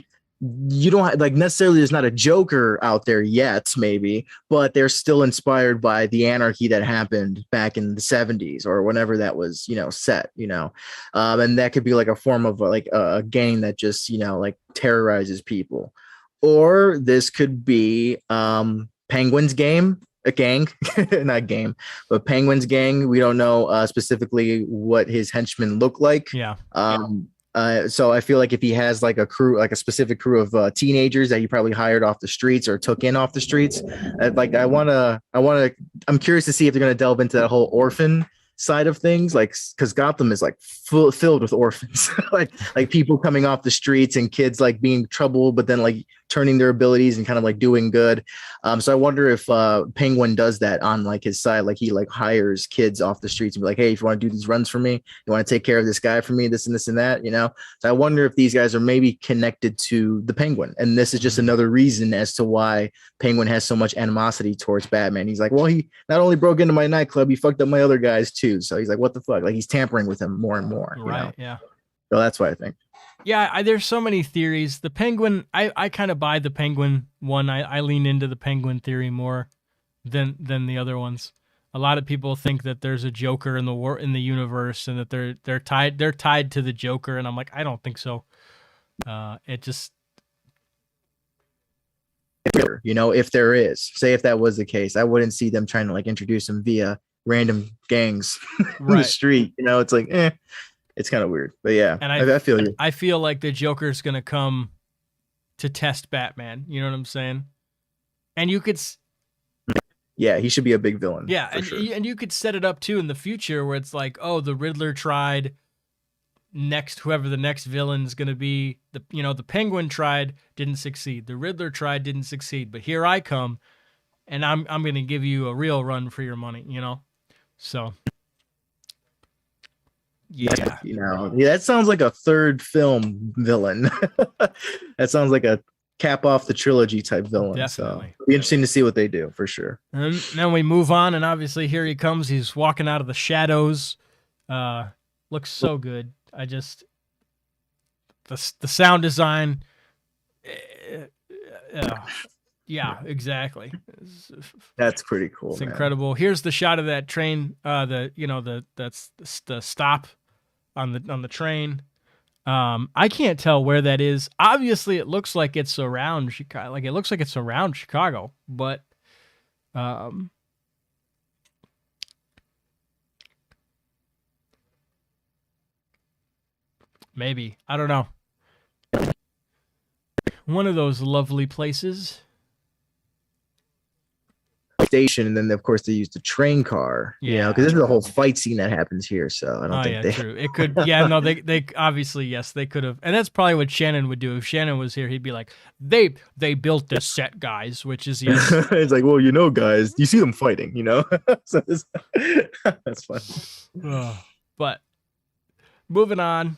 you don't like necessarily, there's not a Joker out there yet, maybe, but they're still inspired by the anarchy that happened back in the 70s or whenever that was, set, and that could be like a form of like a gang that just, like terrorizes people. Or this could be Penguin's gang, not game, but Penguin's gang. We don't know specifically what his henchmen look like. Yeah. So I feel like if he has like a crew, like a specific crew of teenagers that he probably hired off the streets or took in off the streets, I'm curious to see if they're going to delve into that whole orphan side of things, like, because Gotham is like filled with orphans, like people coming off the streets and kids like being in trouble, but then like turning their abilities and kind of like doing good. So I wonder if Penguin does that on like his side, like he like hires kids off the streets and be like, hey, if you want to do these runs for me, you want to take care of this guy for me, this and this and that, So I wonder if these guys are maybe connected to the Penguin, and this is just another reason as to why Penguin has so much animosity towards Batman. He's like, well, he not only broke into my nightclub, he fucked up my other guys too. So he's like, what the fuck? Like he's tampering with him more and more. Right. Yeah. So that's what I think. Yeah, there's so many theories. The Penguin, I kind of buy the Penguin one. I lean into the Penguin theory more than the other ones. A lot of people think that there's a Joker in the universe, and that they're tied to the Joker, and I'm like, I don't think so. It just, if there is, say if that was the case, I wouldn't see them trying to like introduce him via random gangs in the street. It's like, it's kind of weird, but yeah, and I feel you. I feel like the Joker's gonna come to test Batman. You know what I'm saying? And you could, yeah, he should be a big villain. Yeah, and you could set it up too in the future where it's like, oh, the Riddler tried. Whoever the next villain's gonna be, the Penguin tried, didn't succeed. The Riddler tried, didn't succeed. But here I come, and I'm gonna give you a real run for your money. So. Yeah, that sounds like a third film villain. That sounds like a cap off the trilogy type villain. Definitely. So it'll be interesting to see what they do for sure. And then we move on, and obviously here he comes. He's walking out of the shadows. Looks so good. The sound design. Yeah, exactly. That's pretty cool. It's incredible. Here's the shot of that train. That's the stop on the train. I can't tell where that is. Obviously, it looks like it's around Chicago. Like it looks like it's around Chicago, but maybe, I don't know. One of those lovely places. station, and then of course they used the train car. You know, because this is the whole fight scene that happens here. So I don't think they. True. It could. Yeah, no, they obviously yes they could have, and that's probably what Shannon would do if Shannon was here. He'd be like, they built this set, guys, which is yes. It's like, well, you know, guys, you see them fighting, you know. So that's fun. But moving on.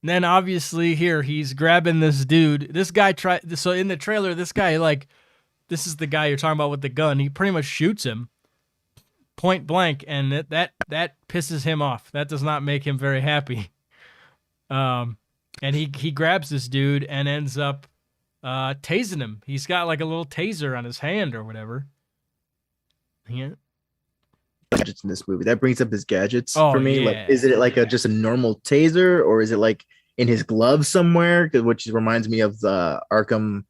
And then obviously here he's grabbing this dude. This guy so in the trailer, this guy this is the guy you're talking about with the gun. He pretty much shoots him point blank, and that pisses him off. That does not make him very happy. And he grabs this dude and ends up tasing him. He's got like a little taser on his hand or whatever. Yeah. Gadgets in this movie. That brings up his gadgets for me. Yeah. Like, is it like just a normal taser, or is it like in his glove somewhere? Which reminds me of the Arkham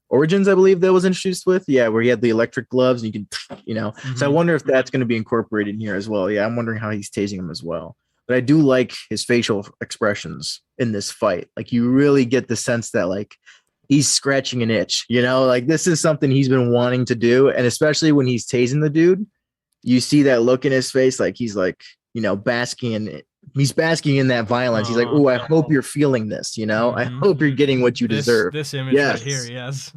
Origins, I believe, that was introduced with. Yeah, where he had the electric gloves and you can, you know. Mm-hmm. So I wonder if that's going to be incorporated in here as well. Yeah, I'm wondering how he's tasing him as well. But I do like his facial expressions in this fight. Like, you really get the sense that like he's scratching an itch, you know, like this is something he's been wanting to do. And especially when he's tasing the dude, you see that look in his face, like he's like, you know, basking in it. He's basking in that violence. He's like, "Oh, I hope you're feeling this. You know, I hope you're getting what you deserve." This image right here, yes,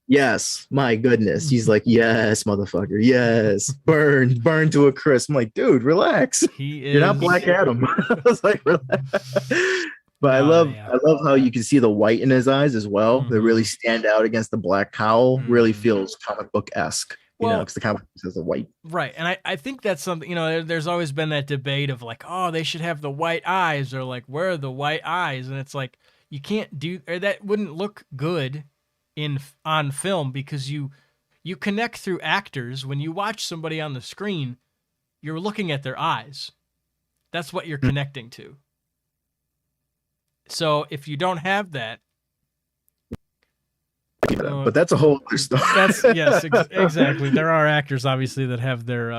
yes. My goodness, he's like, "Yes, motherfucker, yes, burn to a crisp." I'm like, "Dude, relax. You're not Black Adam." I was like, "Relax." But I love how you can see the white in his eyes as well. They really stand out against the black cowl. Really feels comic book-esque. You know, because the comic says the white. Right. And I think that's something, you know, there's always been that debate of like, oh, they should have the white eyes, or like, where are the white eyes? And it's like, you can't do, or that wouldn't look good on film, because you connect through actors. When you watch somebody on the screen, you're looking at their eyes. That's what you're connecting to. So if you don't have that, but that's a whole other story. Exactly. There are actors obviously that have their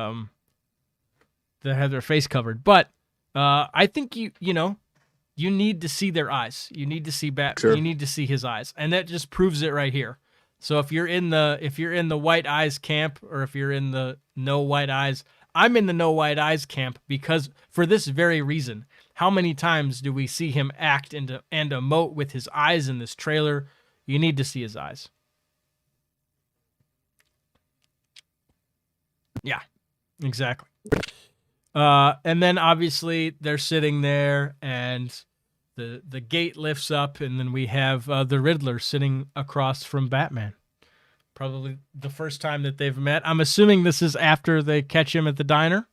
face covered, but I think you need to see their eyes. You need to see Batman. Sure. You need to see his eyes, and that just proves it right here. So if you're in the white eyes camp, or if you're in the no white eyes, I'm in the no white eyes camp, because for this very reason. How many times do we see him act and emote with his eyes in this trailer? You need to see his eyes. Yeah, exactly. And then obviously they're sitting there, and the gate lifts up, and then we have the Riddler sitting across from Batman. Probably the first time that they've met. I'm assuming this is after they catch him at the diner.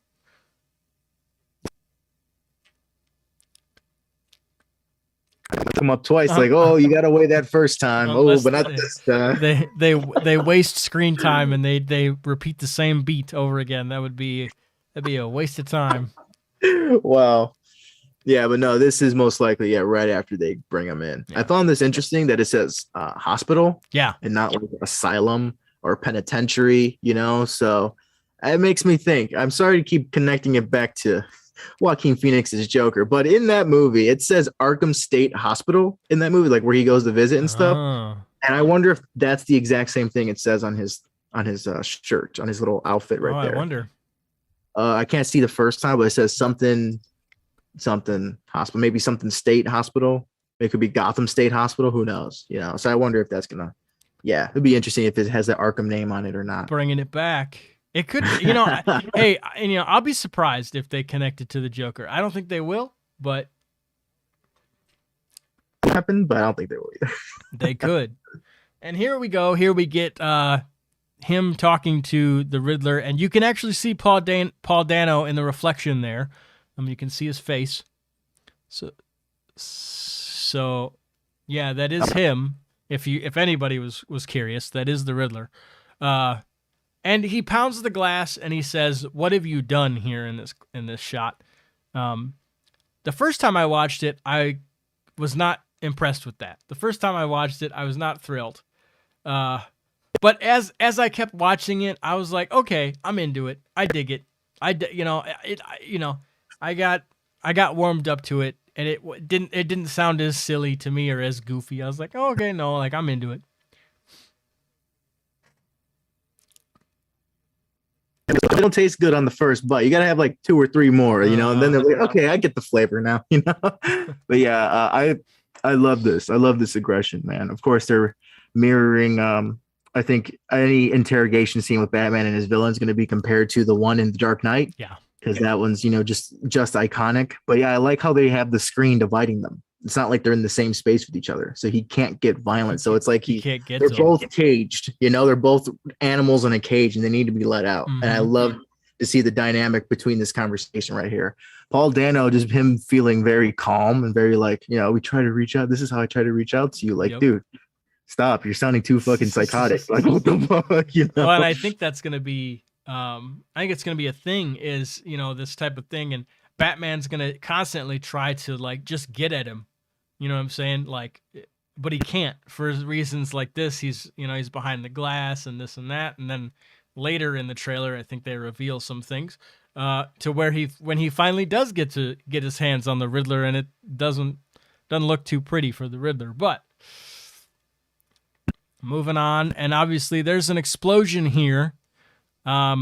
Come up twice, like, oh, you got away that first time. But not this time. They waste screen time, and they repeat the same beat over again. That'd be a waste of time. Wow. Yeah, but no, this is most likely right after they bring him in. Yeah. I found this interesting that it says hospital, and not like asylum or penitentiary. You know, so it makes me think. I'm sorry to keep connecting it back to Joaquin Phoenix's Joker, but in that movie it says Arkham State Hospital in that movie, like where he goes to visit and stuff. And I wonder if that's the exact same thing it says on his shirt, on his little outfit right there. I wonder. I can't see the first time, but it says something hospital, maybe something state hospital. It could be Gotham State Hospital, who knows, you know. So I wonder if that's gonna it'd be interesting if it has the Arkham name on it or not. Bringing it back. It could, you know, hey, you know, I'll be surprised if they connect it to the Joker. I don't think they will, but happen, but I don't think they will either. They could. And here we go. Here we get him talking to the Riddler, and you can actually see Paul Dano in the reflection there. You can see his face. So yeah, that is him. If anybody was curious, that is the Riddler. And he pounds the glass and he says, "What have you done here in this shot?" The first time I watched it, I was not impressed with that. The first time I watched it, I was not thrilled. But as I kept watching it, I was like, okay, I'm into it. I dig it. I got warmed up to it, and it didn't sound as silly to me or as goofy. I was like, oh, okay, no, like I'm into it. they don't taste good on the first bite. You gotta have like 2 or 3 more, you know, and then they're like, okay, I get the flavor now, you know. But yeah, I love this. I love this aggression, man. Of course, they're mirroring. I think any interrogation scene with Batman and his villain is going to be compared to the one in The Dark Knight. Yeah, because that one's just iconic. But yeah, I like how they have the screen dividing them. It's not like they're in the same space with each other, so he can't get violent. So it's like they're both caged. They're both animals in a cage, and they need to be let out. And I love to see the dynamic between this conversation right here. Paul Dano, just him feeling very calm and very like, we try to reach out. This is how I try to reach out to you. Like, dude, stop. You're sounding too fucking psychotic. Like, what the fuck? Well, and I think that's gonna be. I think it's gonna be a thing. Is this type of thing, and Batman's gonna constantly try to like just get at him. You know what I'm saying? Like, but he can't for reasons like this. He's he's behind the glass and this and that, and then later in the trailer, I think they reveal some things to where when he finally does get his hands on the Riddler, and it doesn't look too pretty for the Riddler. But moving on, and obviously there's an explosion here. I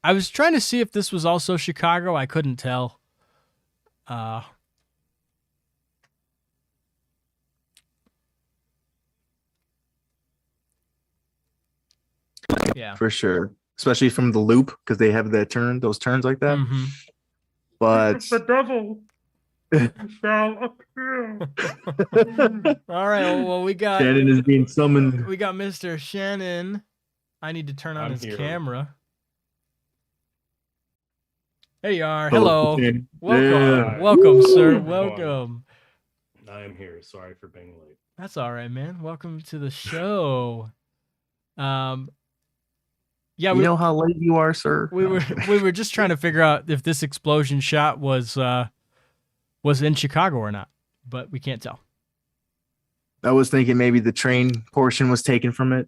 was trying to see if this was also Chicago. I couldn't tell. Yeah, for sure. Especially from the loop, because they have those turns like that. Mm-hmm. But the devil shall appear. All right. Well, we got Shannon is being summoned. We got Mr. Shannon. I need to turn on his camera. There you are. Hello. Welcome, welcome, sir. Welcome. I am here. Sorry for being late. That's all right, man. Welcome to the show. Yeah, you know how late you are, sir. We were just trying to figure out if this explosion shot was in Chicago or not, but we can't tell. I was thinking maybe the train portion was taken from it,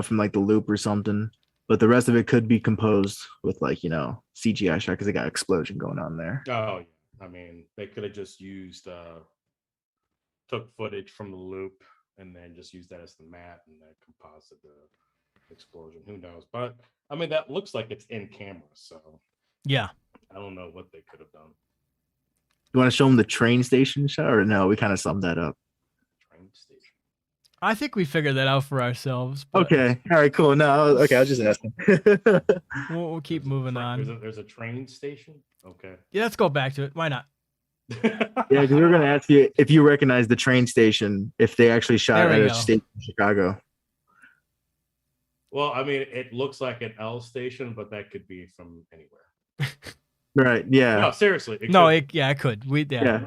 from like the loop or something. But the rest of it could be composed with like CGI shot because they got explosion going on there. Oh, I mean, they could have just used took footage from the loop and then just used that as the mat and then composite the explosion. Who knows? But I mean, that looks like it's in camera, so yeah, I don't know what they could have done. You want to show them the train station shot, or no? We kind of summed that up. Train station. I think we figured that out for ourselves. Okay. All right. Cool. No. Okay. I was just asking. We'll keep moving on. There's a train station. Okay. Yeah, let's go back to it. Why not? Yeah, because we were going to ask you if you recognize the train station, if they actually shot at a station in Chicago. Well, I mean, it looks like an L station, but that could be from anywhere. Right. Yeah. No, seriously. It could. Yeah.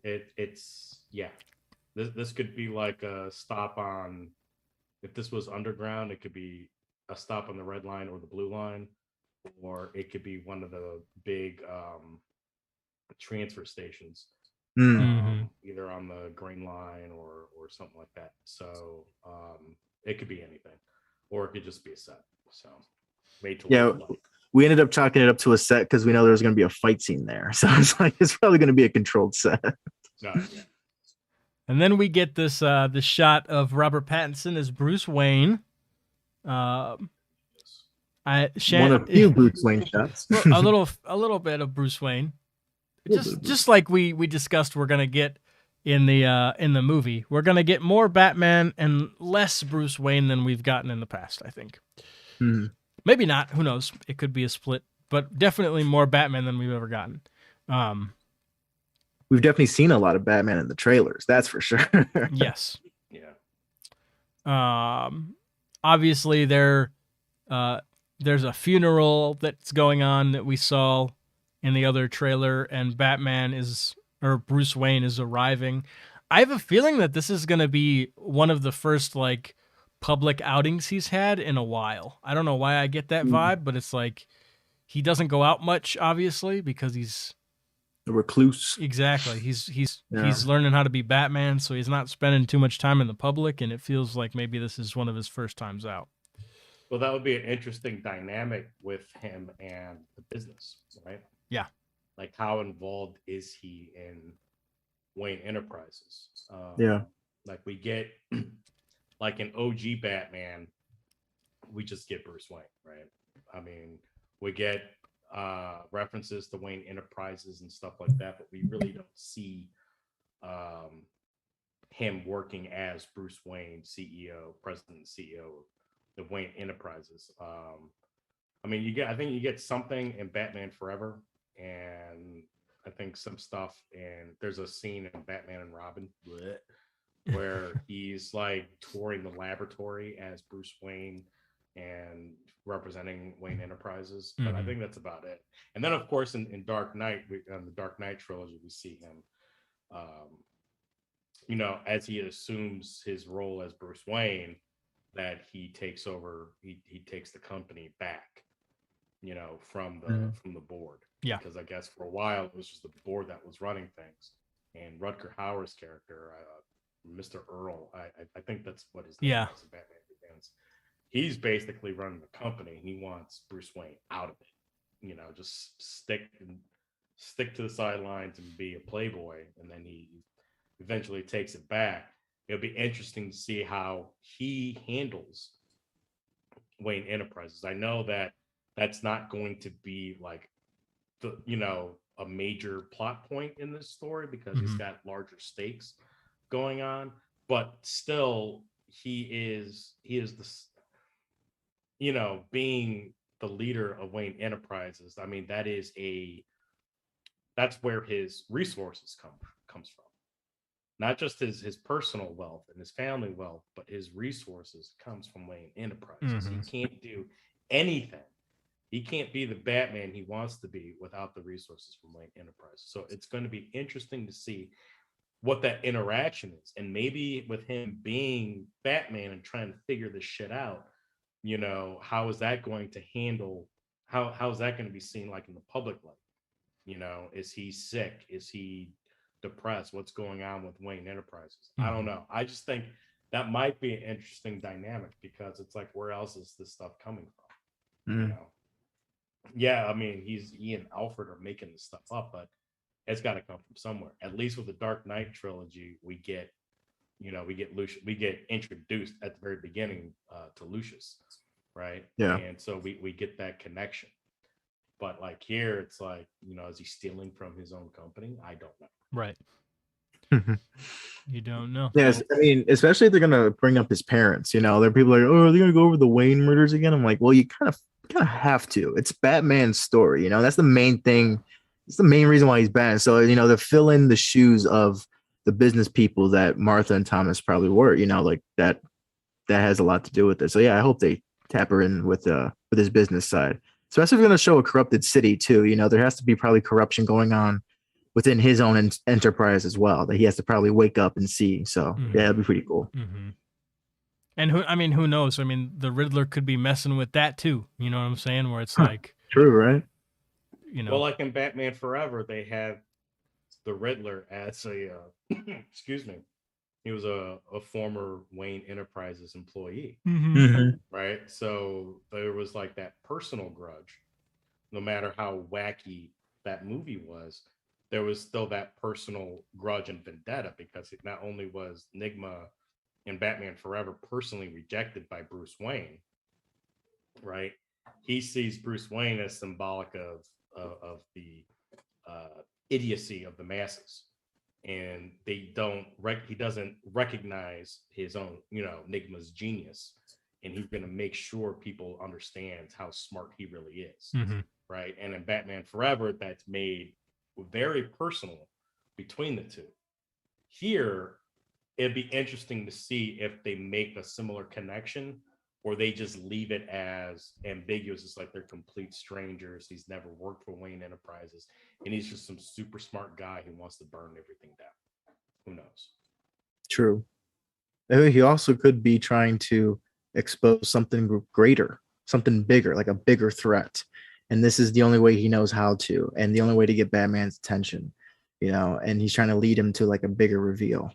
It's This could be like a stop on. If this was underground, it could be a stop on the red line or the blue line, or it could be one of the big transfer stations, either on the green line or something like that. So it could be anything, or it could just be a set. So we ended up chalking it up to a set because we know there was going to be a fight scene there. So it's probably going to be a controlled set. No, yeah. And then we get this the shot of Robert Pattinson as Bruce Wayne. One of few Bruce Wayne shots. a little bit of Bruce Wayne. Just like we discussed, we're gonna get in the movie. We're gonna get more Batman and less Bruce Wayne than we've gotten in the past, I think. Mm-hmm. Maybe not. Who knows? It could be a split, but definitely more Batman than we've ever gotten. We've definitely seen a lot of Batman in the trailers. That's for sure. Yes. Yeah. Obviously there's a funeral that's going on that we saw in the other trailer, and Bruce Wayne is arriving. I have a feeling that this is going to be one of the first like public outings he's had in a while. I don't know why I get that vibe, but it's like he doesn't go out much, obviously, because he's a recluse. Exactly. He's learning how to be Batman, so he's not spending too much time in the public, and it feels like maybe this is one of his first times out. Well, that would be an interesting dynamic with him and the business, right? Yeah. Like, how involved is he in Wayne Enterprises? Yeah. Like, we get like an OG Batman we just get Bruce Wayne, right? I mean, we get references to Wayne Enterprises and stuff like that, but we really don't see him working as Bruce Wayne, president and CEO of Wayne Enterprises. I mean, I think you get something in Batman Forever, and I think some stuff, and there's a scene in Batman and Robin where he's like touring the laboratory as Bruce Wayne and representing Wayne Enterprises, but I think that's about it. And then, of course, in Dark Knight, on the Dark Knight trilogy, we see him, you know, as he assumes his role as Bruce Wayne, that he takes over, he takes the company back, you know, from the board. Yeah. Because I guess for a while it was just the board that was running things, and Rutger Hauer's character, Mr. Earl, I think that's what his name is in Batman Begins. He's basically running the company. He wants Bruce Wayne out of it, you know, just stick to the sidelines and be a playboy, and then he eventually takes it back. It'll be interesting to see how he handles Wayne Enterprises. I know that that's not going to be like a major plot point in this story because he's got larger stakes going on, but still he is this, you know, being the leader of Wayne Enterprises. I mean, that's where his resources comes from. Not just his personal wealth and his family wealth, but his resources comes from Wayne Enterprises. He can't do anything. He can't be the Batman he wants to be without the resources from Wayne Enterprises. So it's going to be interesting to see what that interaction is. And maybe with him being Batman and trying to figure this shit out, you know, how is that going to handle, how is that going to be seen like in the public light? You know, is he sick? Is he depressed? What's going on with Wayne Enterprises? I don't know. I just think that might be an interesting dynamic because it's like, where else is this stuff coming from? You know? Yeah, I mean, he and Alfred are making this stuff up, but it's got to come from somewhere. At least with the Dark Knight trilogy, we get introduced at the very beginning to Lucius, right? Yeah. And so we get that connection. But like here, it's like, you know, is he stealing from his own company? I don't know. Right. You don't know. Yes, I mean, especially if they're gonna bring up his parents. You know, there are people like, oh, are they gonna go over the Wayne murders again? I'm like, well, you kind of have to. It's Batman's story. You know, that's the main thing. It's the main reason why he's Batman. So, you know, to fill in the shoes of the business people that Martha and Thomas probably were. You know, like that has a lot to do with it. So yeah, I hope they tap her in with his business side. Especially if they're gonna show a corrupted city too. You know, there has to be probably corruption going on within his own enterprise as well that he has to probably wake up and see. So yeah, that'd be pretty cool. And who knows? I mean, the Riddler could be messing with that too. You know what I'm saying? Where it's like, true, right? You know, well, like in Batman Forever, they have the Riddler as a excuse me, he was a former Wayne Enterprises employee, right? So there was like that personal grudge. No matter how wacky that movie was, there was still that personal grudge and vendetta because it not only was Nigma in Batman Forever personally rejected by Bruce Wayne, right? He sees Bruce Wayne as symbolic of the idiocy of the masses, and he doesn't recognize his own, you know, Nigma's genius, and he's going to make sure people understand how smart he really is, right? And in Batman Forever, that's made very personal between the two. Here, it'd be interesting to see if they make a similar connection or they just leave it as ambiguous. It's like they're complete strangers. He's never worked for Wayne Enterprises, and he's just some super smart guy who wants to burn everything down. Who knows? True. Maybe he also could be trying to expose something greater, something bigger, like a bigger threat. And this is the only way he knows how to, and the only way to get Batman's attention, you know, and he's trying to lead him to like a bigger reveal.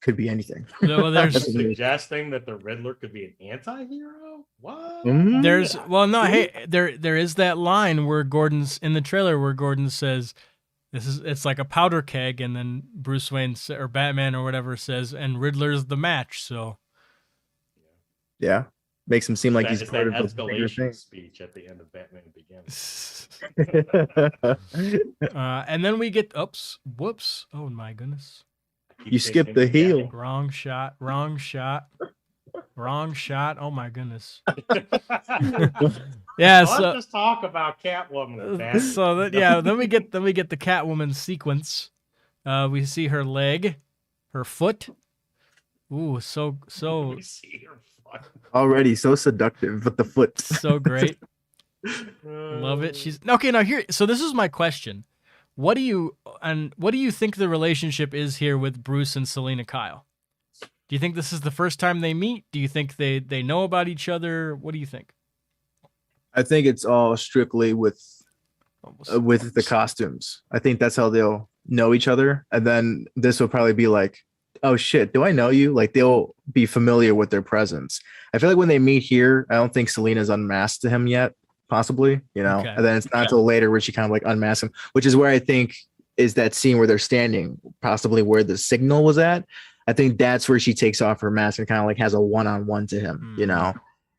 Could be anything. Well, there's suggesting that the Riddler could be an anti-hero. What? There's hey, there is that line where Gordon's in the trailer where Gordon says it's like a powder keg, and then Bruce Wayne or Batman or whatever says, and Riddler's the match. So yeah, Makes him seem like he's It's part that of a bigger escalation thing. speech at the end of Batman Begins. And then we get whoops. Oh my goodness. Keep You taking skipped the it down. heel. Wrong shot. Oh my goodness. Yeah, Let's so just talk about Catwoman. Bat. then we get the Catwoman sequence. We see her leg, her foot. Ooh, so We see her fuck. Already so seductive, but the foot. so great. Love it. She's okay. Now here, so this is my question. What do you think the relationship is here with Bruce and Selena Kyle? Do you think this is the first time they meet? Do you think they know about each other? What do you think? I think it's all strictly with the costumes. I think that's how they'll know each other, and then this will probably be like, oh shit, do I know you? Like they'll be familiar with their presence. I feel like when they meet here, I don't think Selena's unmasked to him yet, possibly, Okay. and then it's not until later where she kind of like unmasks him, which is where I think is that scene where they're standing, possibly where the signal was at. I think that's where she takes off her mask and kind of like has a one-on-one to him,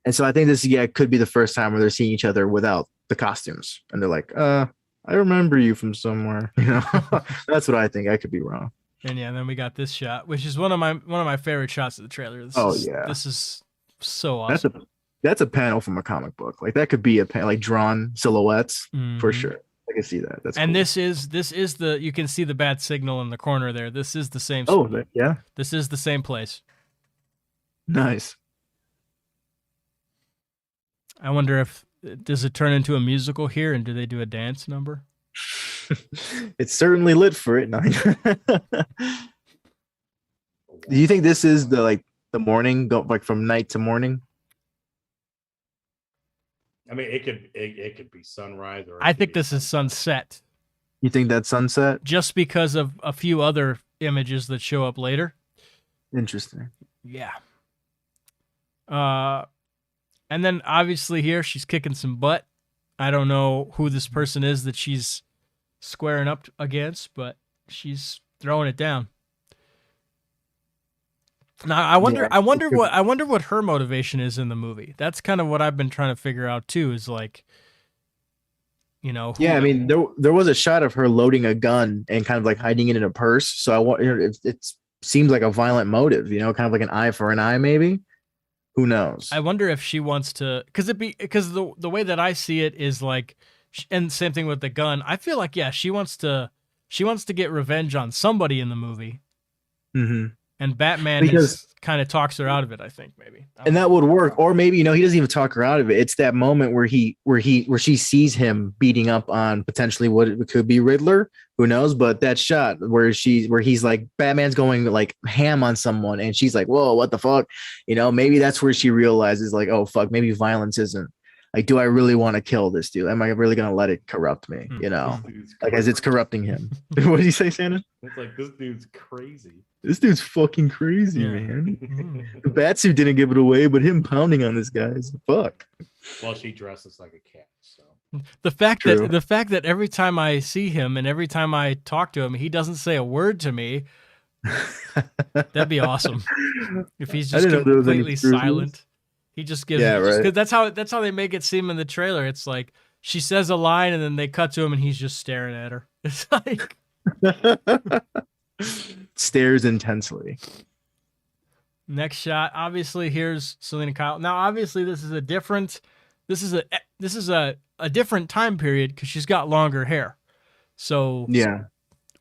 And so I think this, could be the first time where they're seeing each other without the costumes. And they're like, I remember you from somewhere. That's what I think. I could be wrong. And then we got this shot, which is one of my favorite shots of the trailer. This is so awesome. That's a panel from a comic book. Like that could be a panel, like drawn silhouettes for sure. I can see that. That's and cool. this is the, you can see the bat signal in the corner there. This is the same. Oh, yeah. This is the same place. Nice. I wonder if does it turn into a musical here, and do they do a dance number? It's certainly lit for it. Do you think this is the morning, like from night to morning? I mean, it could be sunrise, or I think this is sunset. You think that's sunset? Just because of a few other images that show up later. Interesting. Yeah. And then obviously here she's kicking some butt. I don't know who this person is that she's squaring up against, but she's throwing it down. Now I wonder what her motivation is in the movie. That's kind of what I've been trying to figure out too. Is like, I mean, there was a shot of her loading a gun and kind of like hiding it in a purse. So I want it seems like a violent motive, kind of like an eye for an eye, maybe. Who knows? I wonder if she wants to, because the way that I see it is like, and same thing with the gun. I feel like she wants to get revenge on somebody in the movie. Mm-hmm. And Batman kind of talks her out of it, I think, maybe. And that would work. Or maybe, he doesn't even talk her out of it. It's that moment where she sees him beating up on potentially what it could be Riddler. Who knows? But that shot where he's like, Batman's going like ham on someone, and she's like, whoa, what the fuck? Maybe that's where she realizes like, oh fuck, maybe violence isn't like, do I really want to kill this dude? Am I really gonna let it corrupt me? Like as it's corrupting him. What did you say, Shannon? It's like, this dude's crazy. This dude's fucking crazy, man. The Batsuit didn't give it away, but him pounding on this guy is fuck. Well, she dresses like a cat, so the fact that every time I see him and every time I talk to him, he doesn't say a word to me. That'd be awesome if he's just completely silent. He just gives, because that's how they make it seem in the trailer. It's like she says a line and then they cut to him and he's just staring at her. It's like stares intensely. Next shot, obviously here's Selena Kyle. Now, obviously this is a different time period because she's got longer hair. So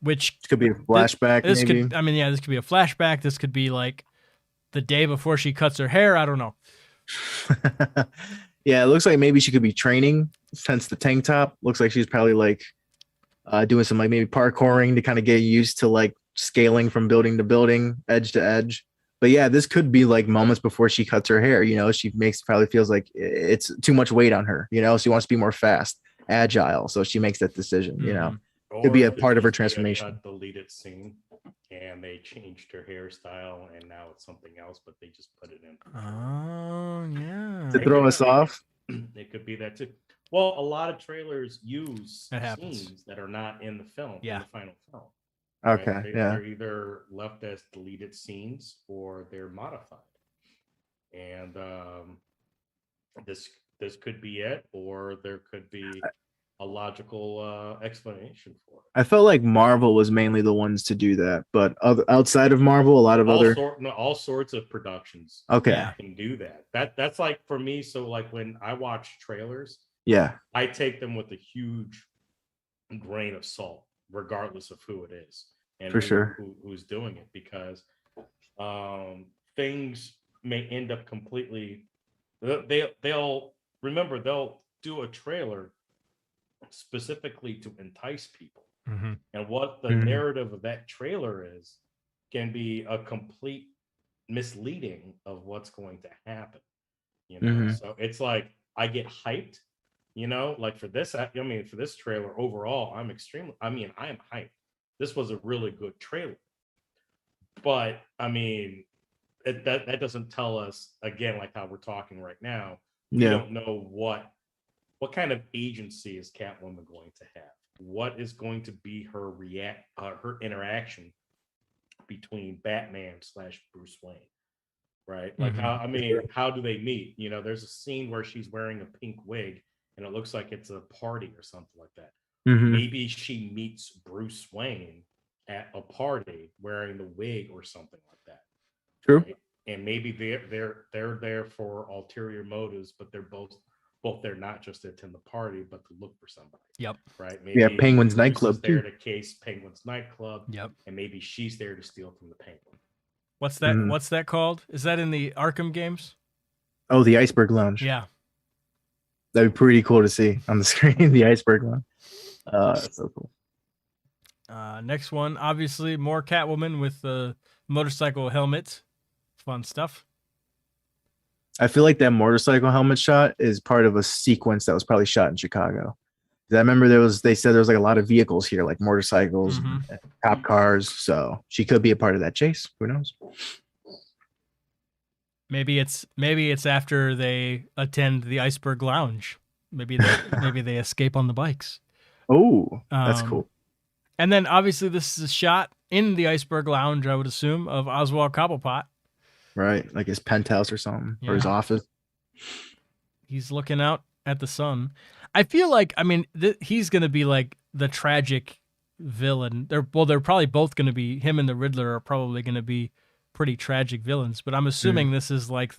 which could be a flashback. This could be a flashback. This could be like the day before she cuts her hair. I don't know. It looks like maybe she could be training, hence the tank top. Looks like she's probably like doing some like maybe parkouring to kind of get used to like scaling from building to building, edge to edge. But this could be like moments before she cuts her hair. She probably feels like it's too much weight on her. She wants to be more fast, agile. So she makes that decision. Or could be a part of her transformation. Deleted scene, and they changed her hairstyle, and now it's something else, but they just put it in. Oh yeah. To throw us off. It could be that too. Well, a lot of trailers use scenes that are not in the film. In the final film. Okay. Right? They're either left as deleted scenes or they're modified. And this could be it, or there could be a logical explanation for it. I felt like Marvel was mainly the ones to do that, but outside of Marvel, a lot of All sorts of productions Okay. can do that. That's like for me. So like when I watch trailers, Yeah. I take them with a huge grain of salt, regardless of who it is and who's doing it, because things may end up completely. They'll do a trailer specifically to entice people, and what the narrative of that trailer is can be a complete misleading of what's going to happen. So it's like I get hyped. Like for this, for this trailer overall, I am hyped. This was a really good trailer. But that doesn't tell us, again, like how we're talking right now. We don't know what kind of agency is Catwoman going to have. What is going to be her her interaction between Batman / Bruce Wayne, right? Like how do they meet? There's a scene where she's wearing a pink wig and it looks like it's a party or something like that. Maybe she meets Bruce Wayne at a party wearing the wig or something like that. True. Right? And maybe they're there for ulterior motives, but they're both there not just to attend the party, but to look for somebody. Yep. Right. Maybe Penguin's Bruce nightclub is there too. to case Penguin's nightclub. Yep. And maybe she's there to steal from the Penguin. What's that? What's that called? Is that in the Arkham games? Oh, the Iceberg Lounge. Yeah. That'd be pretty cool to see on the screen. The Iceberg Lounge. That's so cool. Next one, obviously more Catwoman with the motorcycle helmet. Fun stuff. I feel like that motorcycle helmet shot is part of a sequence that was probably shot in Chicago. I remember they said there was like a lot of vehicles here, like motorcycles, and cop cars. So she could be a part of that chase. Who knows? Maybe it's after they attend the Iceberg Lounge. Maybe they escape on the bikes. Oh, that's cool. And then obviously this is a shot in the Iceberg Lounge, I would assume, of Oswald Cobblepot. Right, like his penthouse or something, or his office. He's looking out at the sun. I feel like, he's going to be like the tragic villain. They're probably both going to be, him and the Riddler are probably going to be pretty tragic villains, but I'm assuming this is like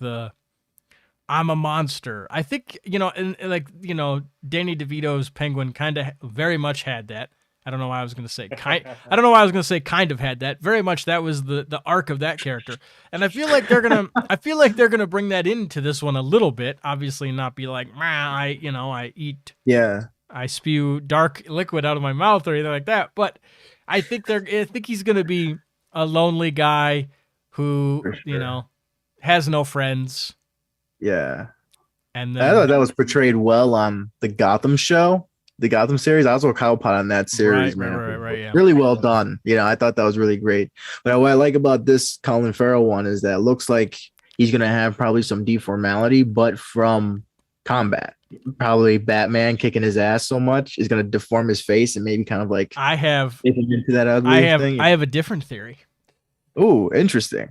I'm a monster. I think, and Danny DeVito's Penguin kind of very much had that. I don't know why I was going to say kind of had that. Very much that was the arc of that character. And I feel like they're going to bring that into this one a little bit. Obviously not be like, I eat. Yeah. I spew dark liquid out of my mouth or anything like that. But I think he's going to be a lonely guy who, has no friends. Yeah. And then, I thought that was portrayed well on the Gotham show. The Gotham series, I was with Cobblepot on that series, man. Right, yeah. Really well done. I thought that was really great. But what I like about this Colin Farrell one is that it looks like he's going to have probably some deformality, but from combat. Probably Batman kicking his ass so much is going to deform his face and maybe kind of like into that ugly thing. I have a different theory. Oh, interesting.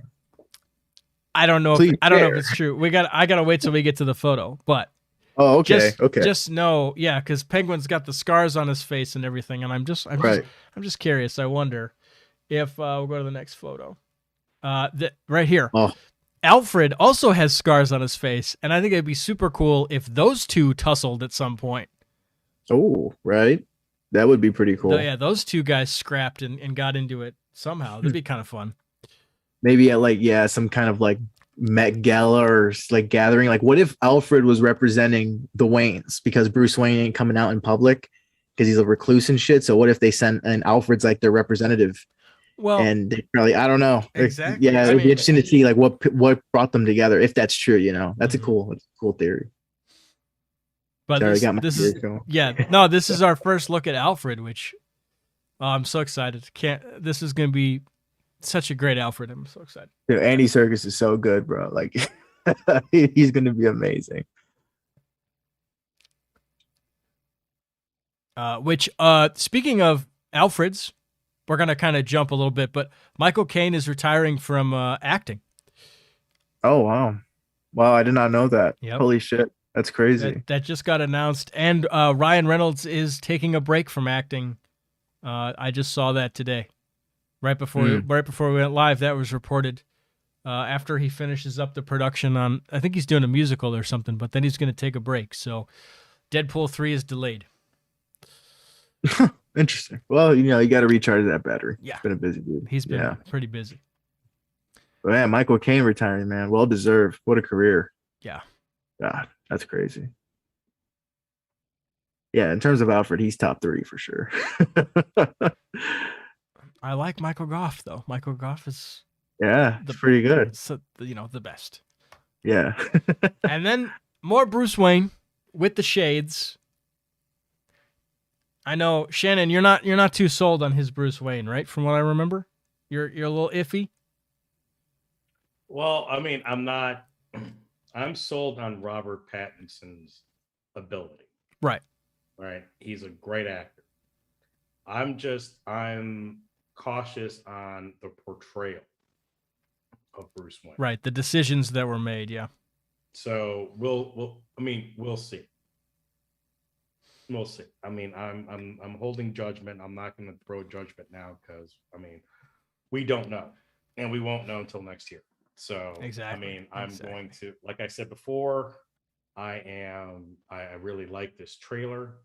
I don't know. I don't know if it's true. I gotta wait till we get to the photo, but. Oh, okay. Just know, because Penguin's got the scars on his face and everything, and I'm just curious. I wonder if we'll go to the next photo. Right here. Oh. Alfred also has scars on his face, and I think it'd be super cool if those two tussled at some point. Oh, right. That would be pretty cool. Those two guys scrapped and got into it somehow. That'd be kind of fun. Maybe at some kind of like Met Gala or like gathering. Like, what if Alfred was representing the Waynes because Bruce Wayne ain't coming out in public because he's a recluse and shit? So what if they sent and Alfred's like their representative? Well, and they probably, I don't know. Exactly. Yeah, it'd be interesting to see like what brought them together if that's true. That's a cool theory. But this is our first look at Alfred, which I'm so excited. This is going to be such a great Alfred. I'm so excited. Dude, Andy Serkis is so good, bro. Like he's going to be amazing. Speaking of Alfreds, we're going to kind of jump a little bit, but Michael Caine is retiring from acting. Oh, wow. Wow, I did not know that. Yep. Holy shit. That's crazy. That just got announced, and Ryan Reynolds is taking a break from acting. I just saw that today, right before we went live. That was reported after he finishes up the production on. I think he's doing a musical or something, but then he's going to take a break. So, Deadpool 3 is delayed. Interesting. Well, you got to recharge that battery. Yeah, it's been a busy dude. He's been pretty busy. But yeah, Michael Caine retiring, man. Well deserved. What a career. Yeah. God, that's crazy. Yeah, in terms of Alfred, he's top 3 for sure. I like Michael Goff though. Michael Goff is it's pretty good. The best. Yeah. And then more Bruce Wayne with the shades. I know, Shannon, you're not too sold on his Bruce Wayne, right? From what I remember, you're a little iffy. Well, I mean, I'm not. I'm sold on Robert Pattinson's ability. Right. Right. He's a great actor. I'm cautious on the portrayal of Bruce Wayne. Right. The decisions that were made. Yeah. So we'll see. We'll see. I mean, I'm holding judgment. I'm not going to throw judgment now because we don't know, and we won't know until next year. So exactly. I'm going to, like I said before, I really like this trailer.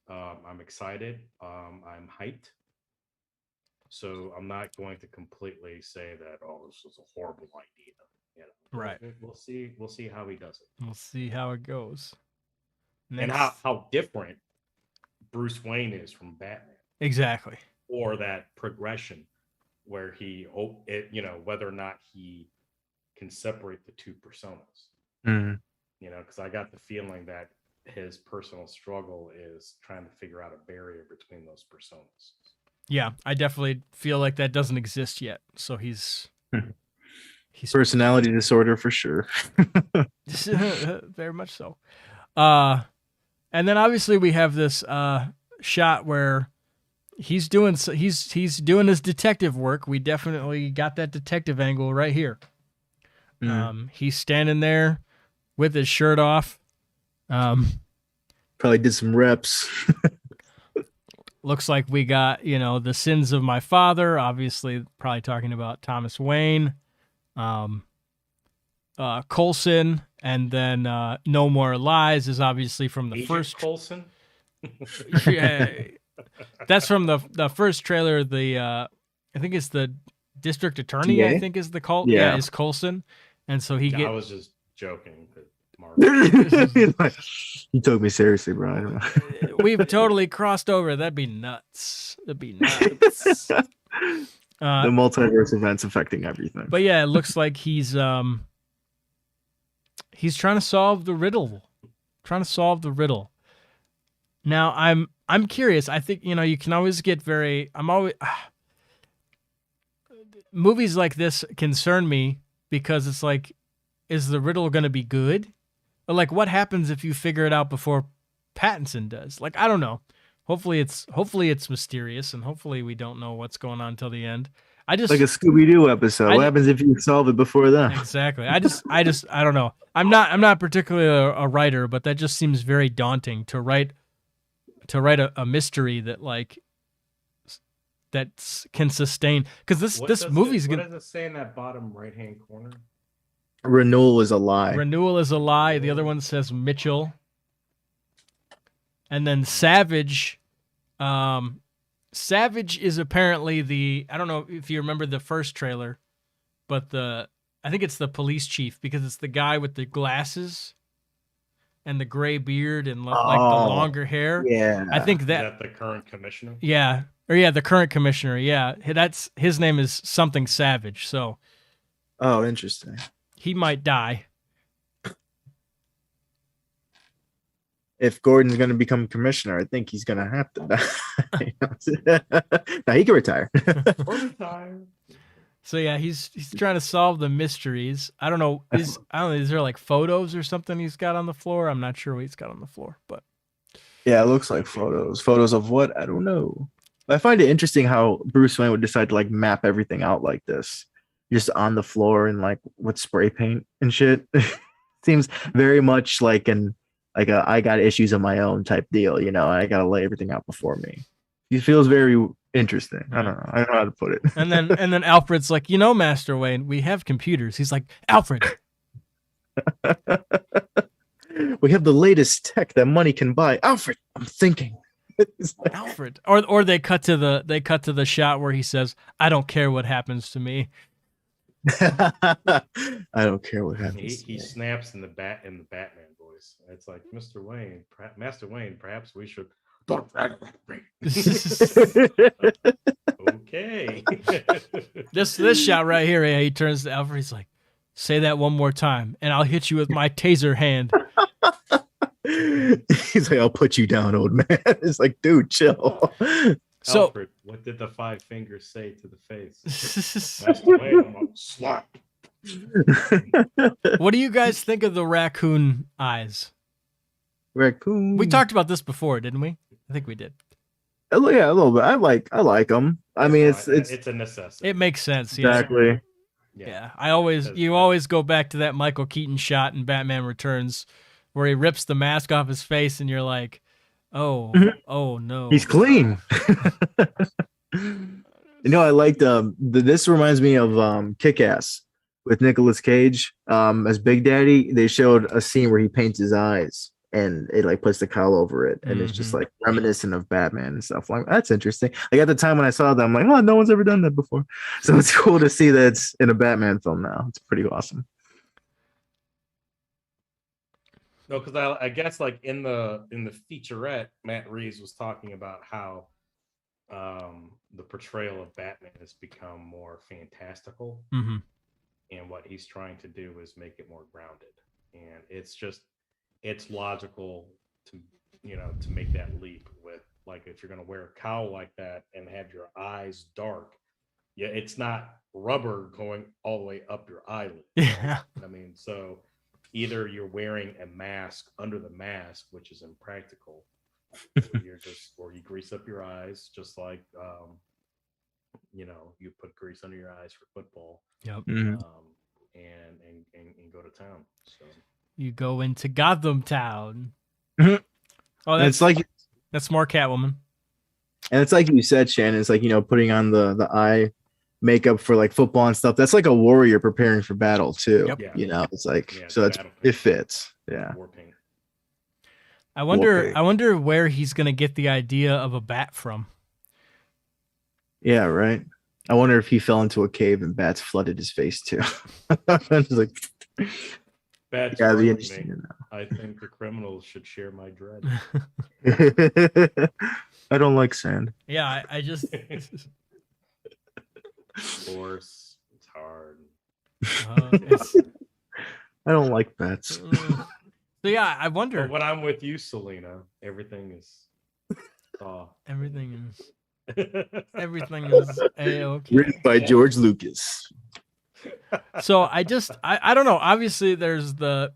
I'm excited. I'm hyped. So I'm not going to completely say that, this is a horrible idea. Right. We'll see how he does it. We'll see how it goes. And how different Bruce Wayne is from Batman. Exactly. Or that progression where whether or not he can separate the two personas. Mm-hmm. Because I got the feeling that his personal struggle is trying to figure out a barrier between those personas. Yeah, I definitely feel like that doesn't exist yet. So he's personality disorder for sure. Very much so. And then obviously we have this shot where he's doing his detective work. We definitely got that detective angle right here. He's standing there with his shirt off. Probably did some reps. Looks like we got, the sins of my father, obviously probably talking about Thomas Wayne, Coulson, and then No More Lies is obviously from the first Coulson. Yeah, that's from the first trailer. I think it's the district attorney. DA? I think is the cult. Yeah, is Coulson, and so I was just joking. You took me seriously, bro. I don't know. We've totally crossed over. That'd be nuts. The multiverse events affecting everything. But yeah, it looks like he's trying to solve the riddle. Now I'm curious. I think you can always get movies like this concern me because it's like, is the riddle going to be good? Or like, what happens if you figure it out before Pattinson does? Like, I don't know. Hopefully it's mysterious, and hopefully we don't know what's going on till the end. Like a Scooby-Doo episode. What happens if you solve it before that? Exactly. I don't know. I'm not particularly a writer, but that just seems very daunting to write a mystery that can sustain, because this movie's gonna. What does it say in that bottom right hand corner? Renewal is a lie. The other one says Mitchell. And then Savage. Savage is apparently I don't know if you remember the first trailer, but I think it's the police chief, because it's the guy with the glasses and the gray beard and the longer hair. Yeah. I think is that the current commissioner? Yeah. Or yeah, the current commissioner. Yeah. His name is something Savage. So. Oh, interesting. He might die. If Gordon's going to become commissioner, I think he's going to have to die. Now he can retire. So yeah, he's trying to solve the mysteries. I don't know. Is there like photos or something he's got on the floor? I'm not sure what he's got on the floor, but yeah, it looks like photos. Photos of what? I don't know. I find it interesting how Bruce Wayne would decide to map everything out like this, just on the floor and with spray paint and shit. Seems very much like a I got issues of my own type deal. You know, I got to lay everything out before me. He feels very interesting. I don't know. I don't know how to put it. And then Alfred's like, Master Wayne, we have computers. He's like, Alfred. We have the latest tech that money can buy. Alfred, I'm thinking. Like, Alfred. Or they cut to the shot where he says, I don't care what happens to me. I don't care what happens. He snaps in the Batman voice. It's like, Master Wayne, perhaps we should. Okay. This shot right here, he turns to Alfred. He's like, say that one more time, and I'll hit you with my taser hand. He's like, I'll put you down, old man. It's like, dude, chill. So, Alfred, what did the 5 fingers say to the face? Master Wayne, I'm gonna slap. What do you guys think of the raccoon eyes? Raccoon. We talked about this before, didn't we? I think we did. Yeah, a little bit. I like them. I mean, it's a necessity. It makes sense. Yeah. Exactly. Yeah. You always go back to that Michael Keaton shot in Batman Returns where he rips the mask off his face and you're like, oh no. He's clean. I liked this reminds me of Kick-Ass with Nicolas Cage as Big Daddy. They showed a scene where he paints his eyes and it like puts the cowl over it, and it's just like reminiscent of Batman and stuff. Like, that's interesting. Like at the time when I saw that, I'm like, oh, no one's ever done that before. So it's cool to see that it's in a Batman film now. It's pretty awesome. No, because I guess like in the featurette, Matt Reeves was talking about how the portrayal of Batman has become more fantastical, and what he's trying to do is make it more grounded. And it's logical to make that leap with, like, if you're going to wear a cowl like that and have your eyes dark, it's not rubber going all the way up your eyelid. Yeah. I mean, so either you're wearing a mask under the mask, which is impractical, or you grease up your eyes, just like you put grease under your eyes for football. Yep. And go to town. So you go into Gotham town. Oh, that's more Catwoman. And it's like you said, Shannon. It's like, putting on the eye makeup for like football and stuff. That's like a warrior preparing for battle too. Yep. Yeah. It's like it fits. Yeah. War paint. I wonder where he's gonna get the idea of a bat from. Yeah, right. I wonder if he fell into a cave and bats flooded his face too. It's like, bats. Yeah, be interesting to know. I think the criminals should share my dread. I don't like sand. Yeah, I just. Of course, it's hard. I don't like bats. So yeah, I wonder. But when I'm with you, Selena, everything is. Everything is A-okay. Written by George Lucas. So I don't know. Obviously, there's the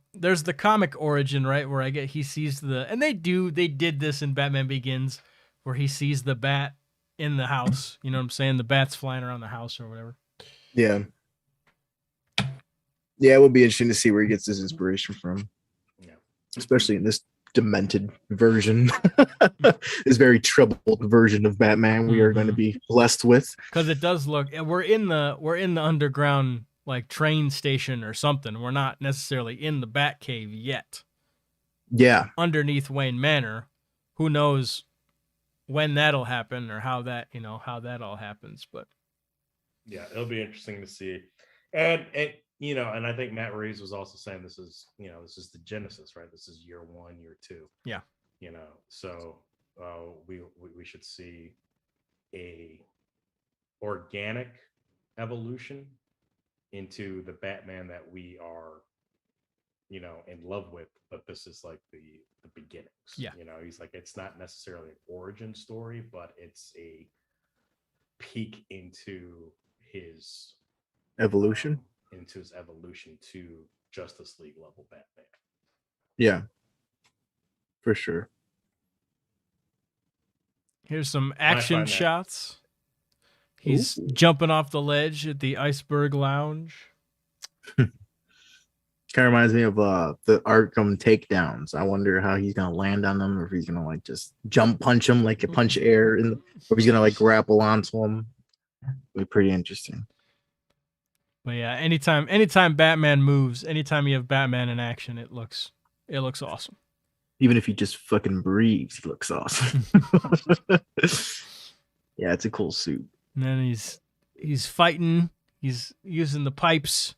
comic origin, right? Where he sees and they did this in Batman Begins, where he sees the bat in the house. You know what I'm saying? The bat's flying around the house or whatever. Yeah. Yeah, it would be interesting to see where he gets his inspiration from. Yeah. Especially in this demented version. This very troubled version of Batman we are going to be blessed with. Because it does look, we're in the underground like train station or something. We're not necessarily in the Batcave yet. Yeah. Underneath Wayne Manor. Who knows when that'll happen or how that all happens, but yeah, it'll be interesting to see. And and I think Matt Reeves was also saying this is the genesis, right? This is year 1, year 2. Yeah. So we should see a organic evolution into the Batman that we are, in love with, but this is like the beginnings. Yeah. He's like, it's not necessarily an origin story, but it's a peek into his evolution. To Justice League level Batman. Yeah. For sure. Here's some action shots. He's jumping off the ledge at the Iceberg Lounge. Kind of reminds me of the Arkham takedowns. I wonder how he's gonna land on them, or if he's gonna like just jump punch him like a punch air, or if he's gonna like grapple onto him. It'd be pretty interesting. But yeah, anytime Batman moves, anytime you have Batman in action, it looks awesome. Even if he just fucking breathes, he looks awesome. Yeah, it's a cool suit. And then he's fighting. He's using the pipes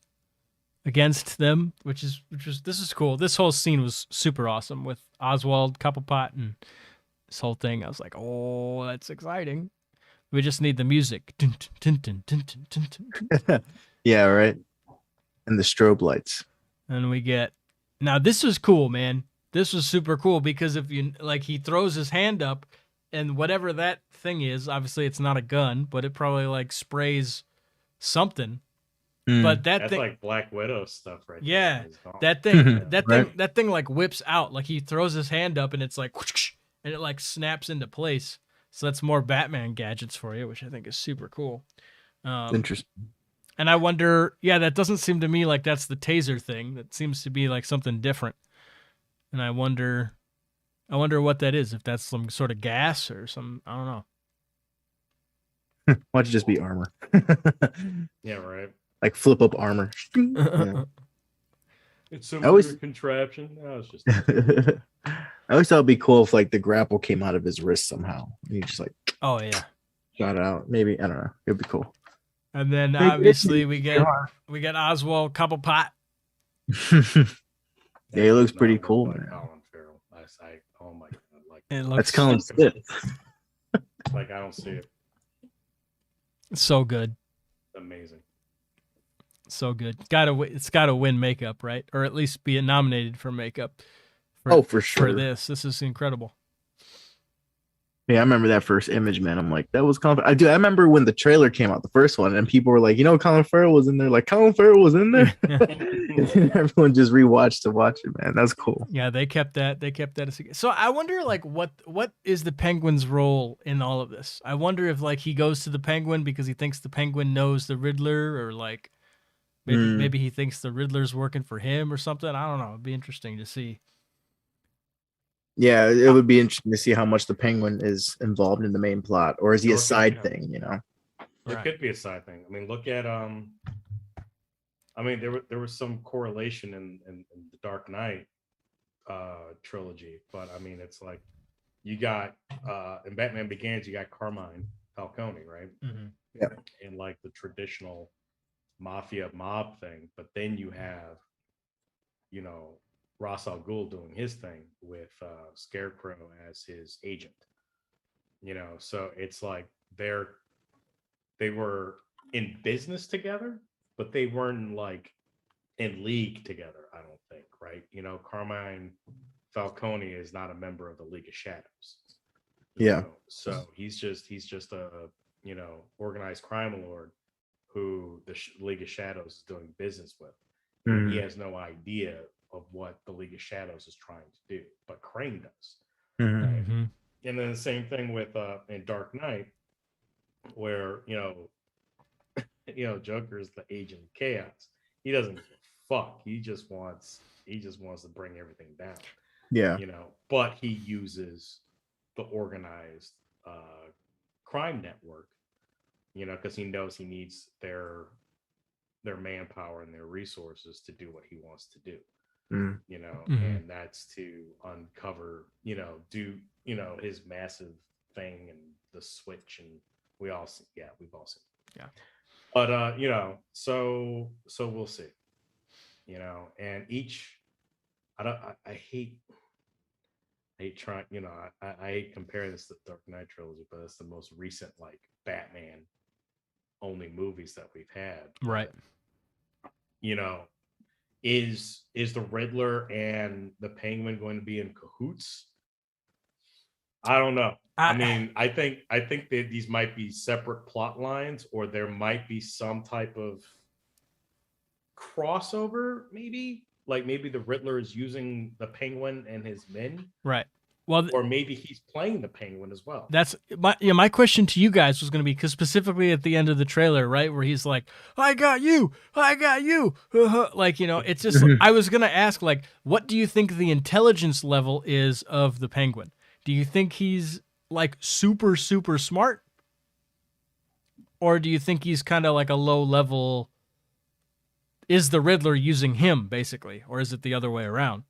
against them, which is this is cool. This whole scene was super awesome with Oswald Cobblepot and this whole thing. I was like, oh, that's exciting. We just need the music. Yeah, right. And the strobe lights. And we get now. This was cool, man. This was super cool because if you like, he throws his hand up, and whatever that thing is, obviously it's not a gun, but it probably like sprays something. But that's like Black Widow stuff, right? Yeah, there. that thing like whips out. Like he throws his hand up, and it's like, whoosh, and it like snaps into place. So that's more Batman gadgets for you, which I think is super cool. Interesting. And I wonder, yeah, that doesn't seem to me like that's the taser thing. That seems to be like something different. And I wonder what that is. If that's some sort of gas or some, I don't know. Why don't you just be armor? Yeah, right. Like flip up armor. Yeah. It's some weird contraption. No, it's just. I always thought it'd be cool if like the grapple came out of his wrist somehow. You just like, oh yeah, shot it out. Maybe, I don't know. It'd be cool. And then obviously we get Oswald Cobblepot. Yeah, he looks pretty cool, man. Colin Farrell. Oh my god, like that's Colin Smith. Like I don't see it. So good. Amazing. So good. It's gotta win makeup, right? Or at least be nominated for makeup. For sure. For this is incredible. Yeah, I remember that first image, man. I'm like, that was Colin. I remember when the trailer came out, the first one, and people were like, Colin Farrell was in there. Like, Colin Farrell was in there. Everyone just rewatched to watch it, man. That's cool. Yeah, they kept that. So I wonder, like, what is the Penguin's role in all of this? I wonder if like he goes to the Penguin because he thinks the Penguin knows the Riddler, or like maybe he thinks the Riddler's working for him or something. I don't know. It'd be interesting to see. Yeah, it would be interesting to see how much the Penguin is involved in the main plot, or is he a side thing? It could be a side thing. I mean, look at there was some correlation in the Dark Knight trilogy, but I mean, it's like you got in Batman Begins, you got Carmine Falcone, right? Mm-hmm. Yeah, in like the traditional mafia mob thing, but then you have, Ra's al Ghul doing his thing with Scarecrow as his agent. So it's like they were in business together, but they weren't like in league together, I don't think, right? Carmine Falcone is not a member of the League of Shadows. Yeah. So he's just a organized crime lord who the League of Shadows is doing business with. Mm-hmm. He has no idea of what the League of Shadows is trying to do, but Crane does. Mm-hmm. Right? And then the same thing with in Dark Knight, where Joker is the agent of chaos. He doesn't give a fuck. He just wants to bring everything down. Yeah. But he uses the organized crime network, because he knows he needs their manpower and their resources to do what he wants to do. And that's to uncover, do his massive thing and the switch, and we've all seen. Yeah. But so we'll see. And each, I hate trying. I hate comparing this to the Dark Knight trilogy, but it's the most recent like Batman only movies that we've had. Right. Is the Riddler and the Penguin going to be in cahoots? I don't know. I think that these might be separate plot lines, or there might be some type of crossover, maybe. Like maybe the Riddler is using the Penguin and his men. Right. Well, or maybe he's playing the Penguin as well. that's my question to you guys was going to be, because specifically at the end of the trailer, right, where he's like, I got you, like, it's just, I was going to ask, like, what do you think the intelligence level is of the Penguin? Do you think he's like super, super smart? Or do you think he's kind of like a low level? Is the Riddler using him, basically? Or is it the other way around?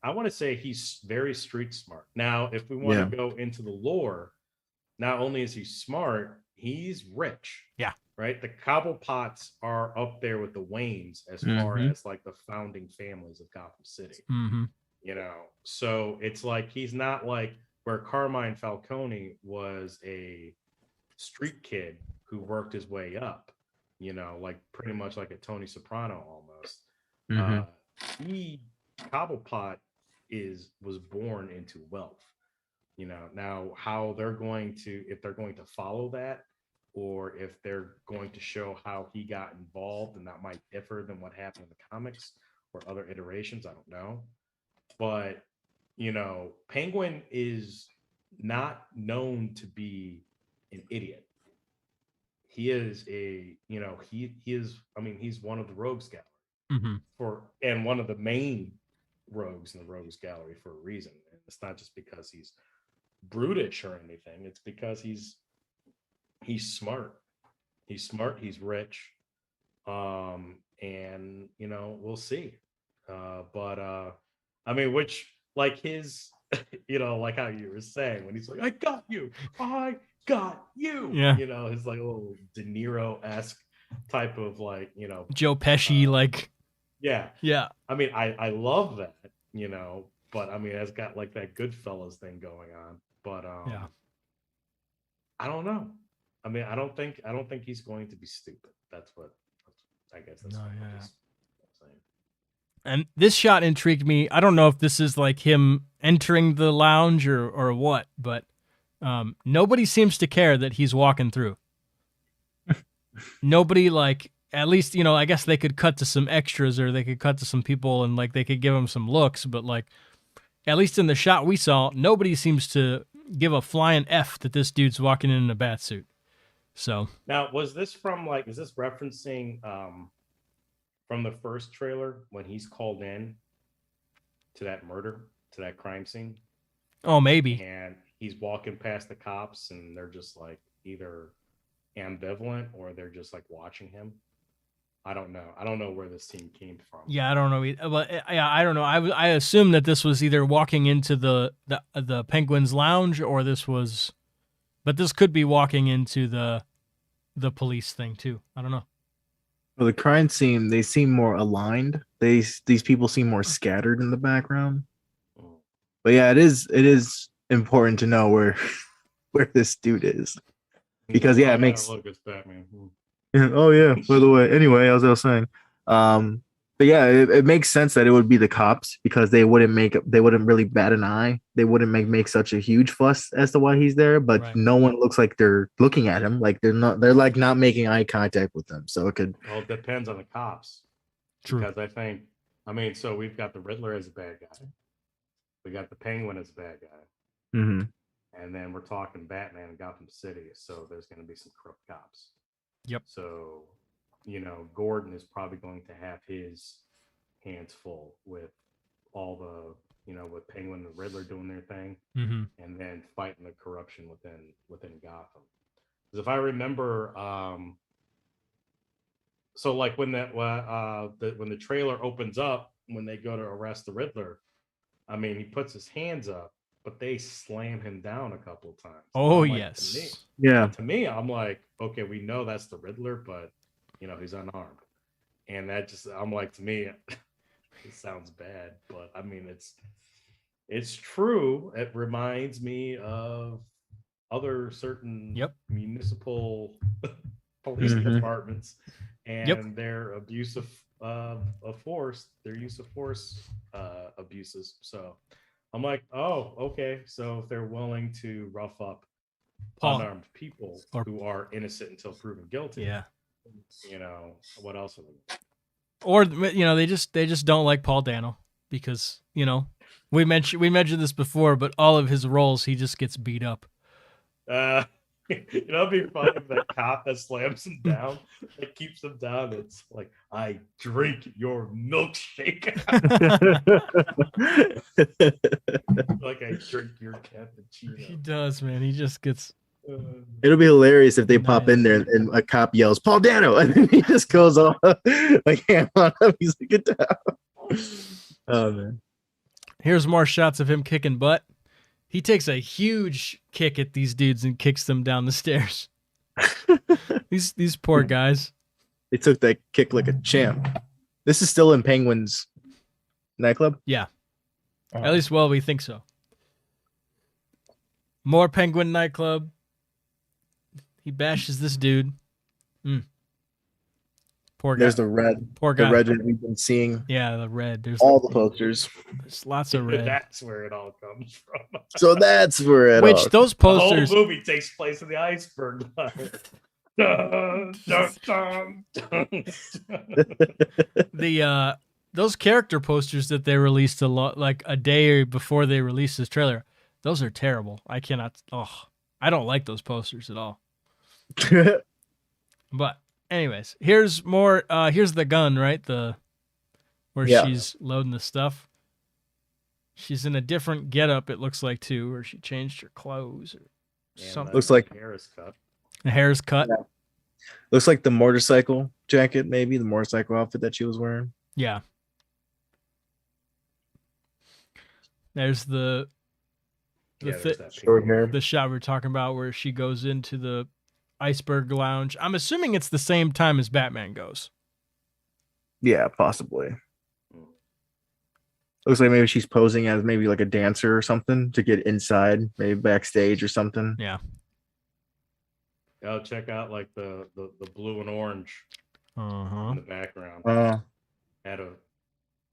I want to say he's very street smart. Now, if we want to go into the lore, not only is he smart, he's rich. Yeah. Right? The Cobblepots are up there with the Waynes as far as like the founding families of Gotham City. Mm-hmm. So it's like he's not like where Carmine Falcone was a street kid who worked his way up, like pretty much like a Tony Soprano almost. Cobblepot was born into wealth. Now how they're going to, if they're going to follow that, or if they're going to show how he got involved, and that might differ than what happened in the comics or other iterations, I don't know. But Penguin is not known to be an idiot. He is he's one of the rogues gallery and one of the main rogues in the rogues gallery for a reason. And it's not just because he's brutish or anything. It's because he's smart. He's smart. He's rich. And we'll see. Which like his, like how you were saying when he's like, I got you. Yeah. His like little De Niro-esque type of like, Joe Pesci, like. Yeah. Yeah. I love that, but it's got like that Goodfellas thing going on. But yeah. I don't know. I don't think he's going to be stupid. That's what I guess that's what I'm saying. And this shot intrigued me. I don't know if this is like him entering the lounge or what, but nobody seems to care that he's walking through. Nobody, like, at least, I guess they could cut to some extras, or they could cut to some people and like they could give him some looks, but like, at least in the shot we saw, nobody seems to give a flying F that this dude's walking in a bat suit. So now, was this from like, is this referencing from the first trailer when he's called in to that murder, to that crime scene? Oh, maybe. And he's walking past the cops and they're just like either ambivalent or they're just like watching him. I don't know. I don't know where this scene came from. Yeah, I don't know. But yeah, I don't know. I assume that this was either walking into the Penguin's lounge, or this was, but this could be walking into the police thing too. I don't know. Well, the crime scene, they seem more aligned. These people seem more scattered in the background. But yeah, it is important to know where this dude is, because it makes. Look, it's Batman. Oh yeah. By the way, anyway, as I was saying, but yeah, it makes sense that it would be the cops, because they wouldn't really bat an eye. They wouldn't make such a huge fuss as to why he's there. But right. No one looks like they're looking at him. Like they're like not making eye contact with them. So it could. Well, it depends on the cops. True. Because I think, so we've got the Riddler as a bad guy. We got the Penguin as a bad guy. Mm-hmm. And then we're talking Batman and Gotham City. So there's going to be some corrupt cops. Yep. So, Gordon is probably going to have his hands full with all the, with Penguin and Riddler doing their thing, and then fighting the corruption within Gotham. Because if I remember, so like when when the trailer opens up, when they go to arrest the Riddler, he puts his hands up, but they slam him down a couple of times. Oh, like, yes. To me, I'm like, okay, we know that's the Riddler, but he's unarmed. And that just, I'm like, to me, it sounds bad, but it's true. It reminds me of other certain municipal police departments and their abuse of force, their use of force abuses. So I'm like, oh, okay. So if they're willing to rough up unarmed people who are innocent until proven guilty, what else are they? Or they just don't like Paul Dano, because We mentioned this before, but all of his roles, he just gets beat up. It'd be funny if that cop that slams him down, that keeps him down. It's like, I drink your milkshake. Like I drink your cappuccino. He does, man. He just gets. It'll be hilarious if they pop in there and a cop yells Paul Dano, and then he just goes off like ham on him. He's like, get down. Oh man. Here's more shots of him kicking butt. He takes a huge kick at these dudes and kicks them down the stairs. These poor guys. They took that kick like a champ. This is still in Penguin's nightclub? Yeah. At least, well, we think so. More Penguin nightclub. He bashes this dude. Poor guy. There's the red. Poor guy. The red that we've been seeing. Yeah, the red. There's all the posters. There's lots of red. That's where it all comes from. So that's where it Which those posters. The whole movie takes place in the iceberg line. Dun, dun, dun, dun. The those character posters that they released like a day before they released this trailer, those are terrible. I cannot. I don't like those posters at all. But anyways, here's more. Here's the gun, right? Where she's loading the stuff. She's in a different getup. It looks like too, or she changed her clothes or something. Looks like hair is cut. The hair is cut. Yeah. Looks like the motorcycle jacket, maybe the motorcycle outfit that she was wearing. Yeah. There's the shot we were talking about where she goes into the iceberg lounge. I'm assuming it's the same time as Batman goes. Yeah, possibly. Looks like maybe she's posing as maybe like a dancer or something to get inside, maybe backstage or something. Yeah. I'll check out like the blue and orange in the background.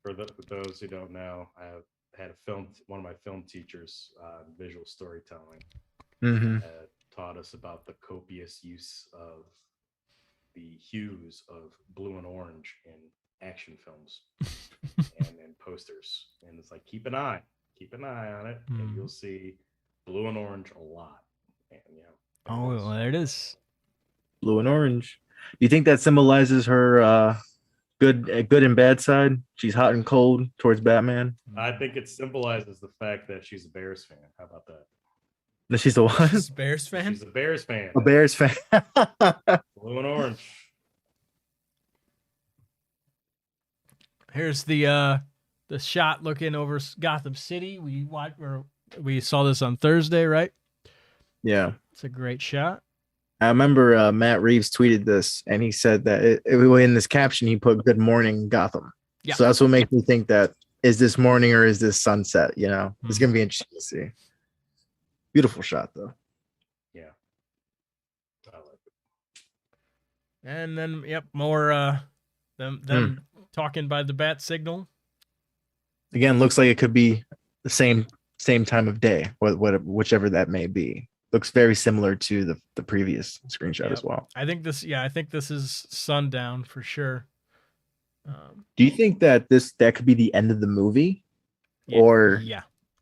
For those who don't know, I had one of my film teachers, visual storytelling, taught us about the copious use of the hues of blue and orange in action films and in posters. And it's like, keep an eye on it, and you'll see blue and orange a lot. And well, there it is. Blue and orange. Do you think that symbolizes her good and bad side? She's hot and cold towards Batman. I think it symbolizes the fact that she's a Bears fan. How about that? That she's a what? She's a Bears fan? She's a Bears fan. A Bears fan. Blue and orange. Here's the shot looking over Gotham City. We saw this on Thursday, right? Yeah. It's a great shot. I remember Matt Reeves tweeted this, and he said that in this caption he put "Good morning, Gotham." Yeah. So that's what makes me think that is this morning or is this sunset? It's gonna be interesting to see. Beautiful shot though. Yeah, I like it. And then more them talking by the bat signal. Again, looks like it could be the same time of day, whichever that may be. Looks very similar to the previous screenshot as well. I think this is sundown for sure. Do you think that that could be the end of the movie? Yeah, or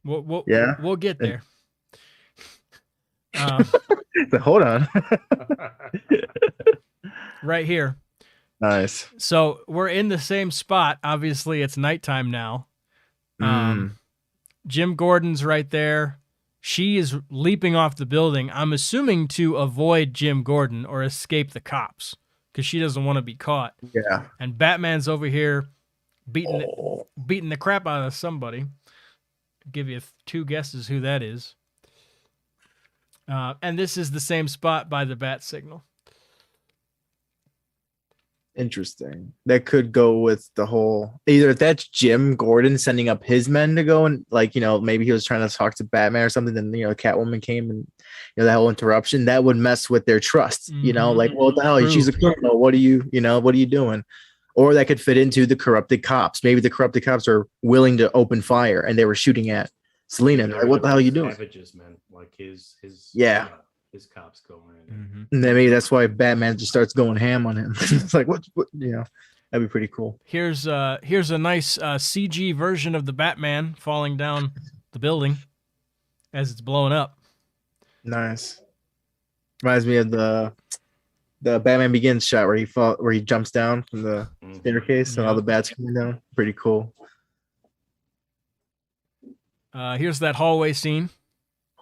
we'll get there. So hold on. Right here. Nice. So we're in the same spot. Obviously, it's nighttime now. Jim Gordon's right there. She is leaping off the building, I'm assuming to avoid Jim Gordon or escape the cops because she doesn't want to be caught. Yeah. And Batman's over here beating the crap out of somebody. I'll give you 2 guesses who that is. And this is the same spot by the bat signal. Interesting. That could go with the whole, either if that's Jim Gordon sending up his men to go and maybe he was trying to talk to Batman or something, then Catwoman came and that whole interruption that would mess with their trust. Like, well, what the hell? True. She's a criminal. What are you doing? Or that could fit into the corrupted cops. Maybe the corrupted cops are willing to open fire and they were shooting at Selena. Like, what the hell are you doing? Savages, man. Like his his cops go in. And then maybe that's why Batman just starts going ham on him. It's like, what? That'd be pretty cool. Here's a nice CG version of the Batman falling down the building as it's blowing up. Nice. Reminds me of the Batman Begins shot where he jumps down from the staircase and all the bats coming down. Pretty cool. Here's that hallway scene.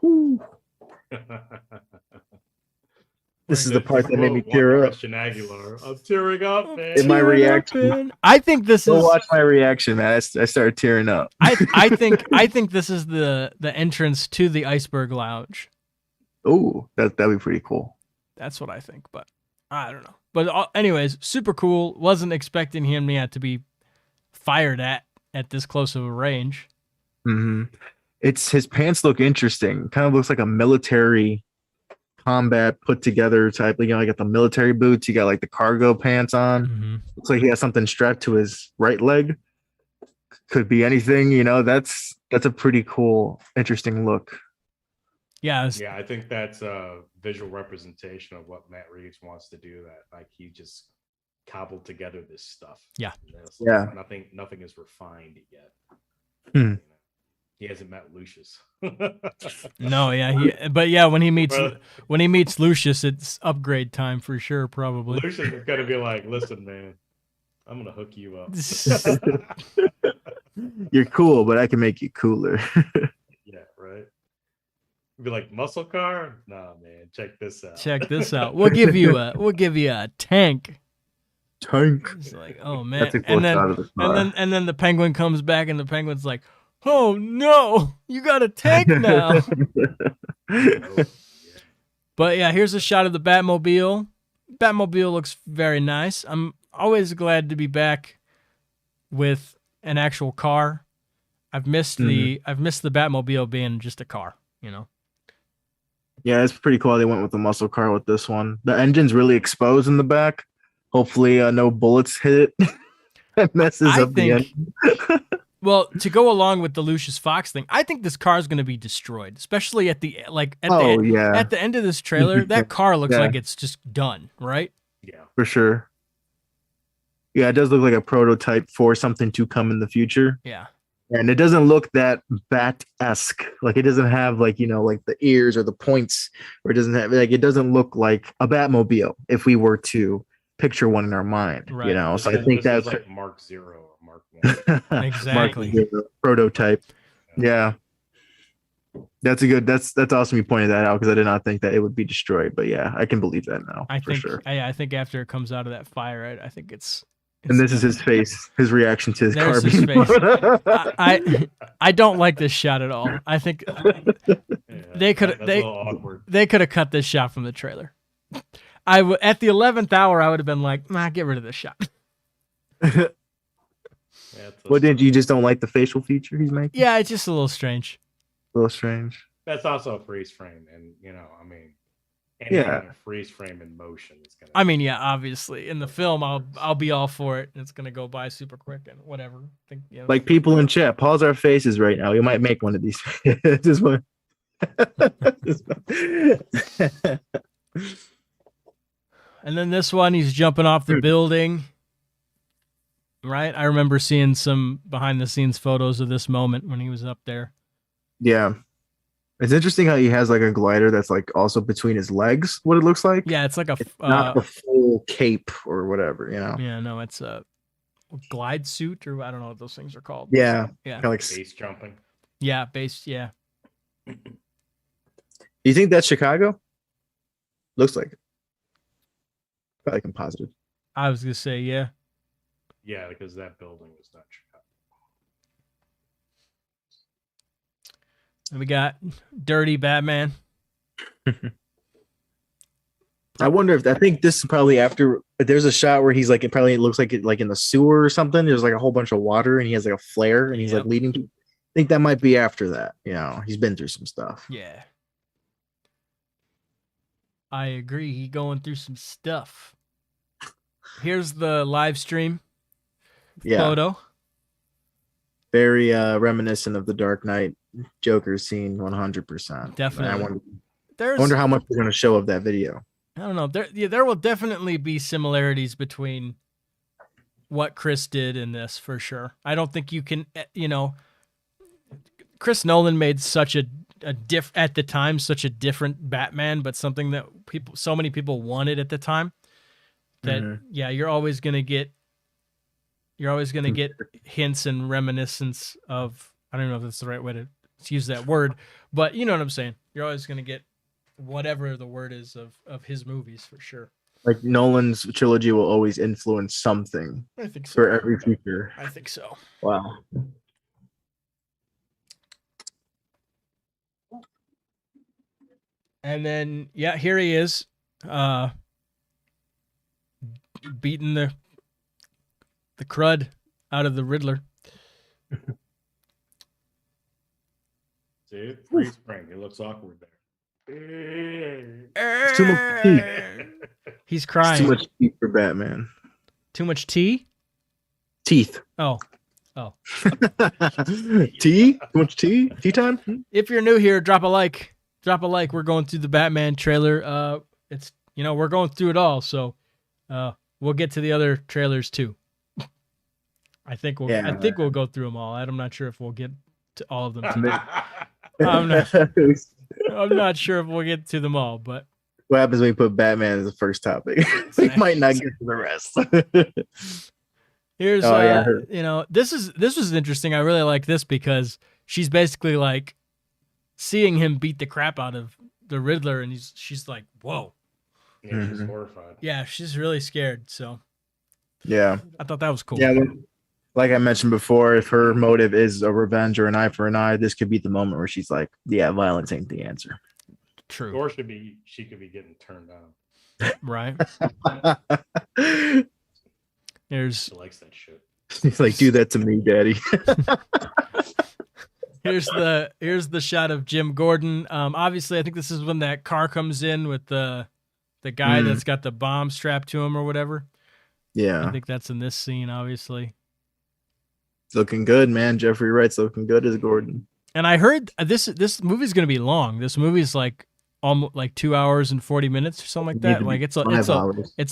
Whew. This is the part that made me tear up. Christian Aguilar. I'm tearing up, man. In my reaction, I think this is. watch my reaction, man. I started tearing up. I think this is the entrance to the Iceberg Lounge. Oh, that'd be pretty cool. That's what I think, but I don't know. But anyways, super cool. Wasn't expecting him to be fired at this close of a range. Mm-hmm. His pants look interesting. Kind of looks like a military combat put together type. You know, I got the military boots. You got like the cargo pants on. Mm-hmm. Looks like he has something strapped to his right leg. Could be anything. You know, that's a pretty cool, interesting look. Yeah, yeah, I think that's a visual representation of what Matt Reeves wants to do. That like he just cobbled together this stuff. Yeah, yeah. Nothing is refined yet. Hmm. He hasn't met Lucius. No, yeah, when he meets Lucius, it's upgrade time for sure. Probably Lucius is gonna be like, "Listen, man, I'm gonna hook you up. You're cool, but I can make you cooler." Yeah, right. Be like, muscle car? Nah, man, check this out. Check this out. We'll give you a tank. Tank. It's like, oh man, and then the Penguin comes back, and the Penguin's like, oh no, you got a tank now. But yeah, here's a shot of the Batmobile. Batmobile looks very nice. I'm always glad to be back with an actual car. I've missed the Batmobile being just a car, you know. Yeah, it's pretty cool. They went with the muscle car with this one. The engine's really exposed in the back. Hopefully, no bullets hit it. That messes up the engine. Well, to go along with the Lucius Fox thing, I think this car is going to be destroyed, especially at the end of this trailer. That car looks like it's just done, right? Yeah, for sure. Yeah, it does look like a prototype for something to come in the future. Yeah. And it doesn't look that Bat-esque. Like it doesn't have like the ears or the points, or it doesn't have it doesn't look like a Batmobile if we were to picture one in our mind, right. So I think that's like Mark 0 or Mark 1. Exactly. Mark 0 prototype. Yeah. That's awesome you pointed that out because I did not think that it would be destroyed, but yeah, I can believe that now. I think after it comes out of that fire, I think it's and this is his face, his reaction to his car. His face. I don't like this shot at all. I think they could have cut this shot from the trailer. At the 11th hour, I would have been like, get rid of this shot. What did you just don't like the facial feature he's making? Yeah, it's just a little strange. That's also a freeze frame, and anything in a freeze frame in motion is gonna. Obviously, in the film, I'll be all for it. It's gonna go by super quick and whatever. Like people in chat, pause our faces right now. You might make one of these. Just one. And then this one, he's jumping off the building. Right? I remember seeing some behind the scenes photos of this moment when he was up there. Yeah. It's interesting how he has like a glider that's like also between his legs, what it looks like. Yeah, it's like it's not a full cape or whatever, Yeah, no, it's a glide suit or I don't know what those things are called. Yeah. Yeah. Kind of like base jumping. Yeah, base, yeah. Do you think that's Chicago? Looks like it. Probably composited. I was gonna say, yeah. Yeah, because that building was not Chicago. And we got Dirty Batman. I wonder I think this is probably after there's a shot where he's like, it probably looks like it like in the sewer or something. There's like a whole bunch of water and he has like a flare and he's like leading to. I think that might be after that. He's been through some stuff. Yeah. I agree. He going through some stuff. Here's the live stream photo. Very reminiscent of the Dark Knight Joker scene, 100%. Definitely. I wonder how much they're going to show of that video. I don't know. There will definitely be similarities between what Chris did in this for sure. I don't think you can, Chris Nolan made such at the time, such a different Batman, but something that so many people wanted at the time that, you're always going to get hints and reminiscence of, I don't know if that's the right way to use that word, but you know what I'm saying? You're always going to get whatever the word is of his movies for sure. Like Nolan's trilogy will always influence something. I think so. For every future. I think so. Wow. And then, here he is, beating the crud out of the Riddler. See, freeze frame. He looks awkward there. It's too much tea. He's crying. It's too much tea for Batman. Too much tea? Teeth. Oh. Tea? Too much tea? Tea time? If you're new here, drop a like. We're going through the Batman trailer. It's we're going through it all, so we'll get to the other trailers too. I think we'll go through them all. I'm not sure if we'll get to all of them today. I'm not sure if we'll get to them all, but what happens when we put Batman as the first topic? We might not get to the rest. Here's this was interesting. I really like this because she's basically like seeing him beat the crap out of the Riddler, and she's like, whoa. Yeah, she's horrified. Yeah, she's really scared. So yeah, I thought that was cool. Yeah, like I mentioned before, if her motive is a revenge or an eye for an eye, this could be the moment where she's like, yeah, violence ain't the answer. True. Or she could be getting turned down. Right. She likes that shit. He's like, do that to me, daddy. Here's the shot of Jim Gordon. Obviously, I think this is when that car comes in with the guy that's got the bomb strapped to him or whatever. Yeah. I think that's in this scene, obviously. It's looking good, man. Jeffrey Wright's looking good as Gordon. And I heard this movie's going to be long. This movie's like almost like 2 hours and 40 minutes or something like that. Like it's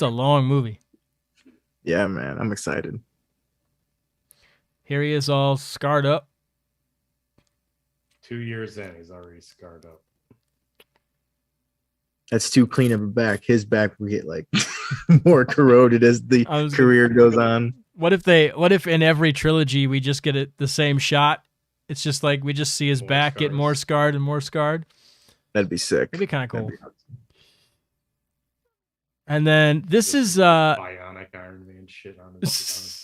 a long movie. Yeah, man. I'm excited. Here he is all scarred up. 2 years in, he's already scarred up. That's too clean of a back. His back will get like more corroded as the career goes on. What if in every trilogy we just get the same shot? It's just like we just see his back get more scarred and more scarred. That'd be sick. That'd be kind of cool. And then this is bionic Iron Man shit on his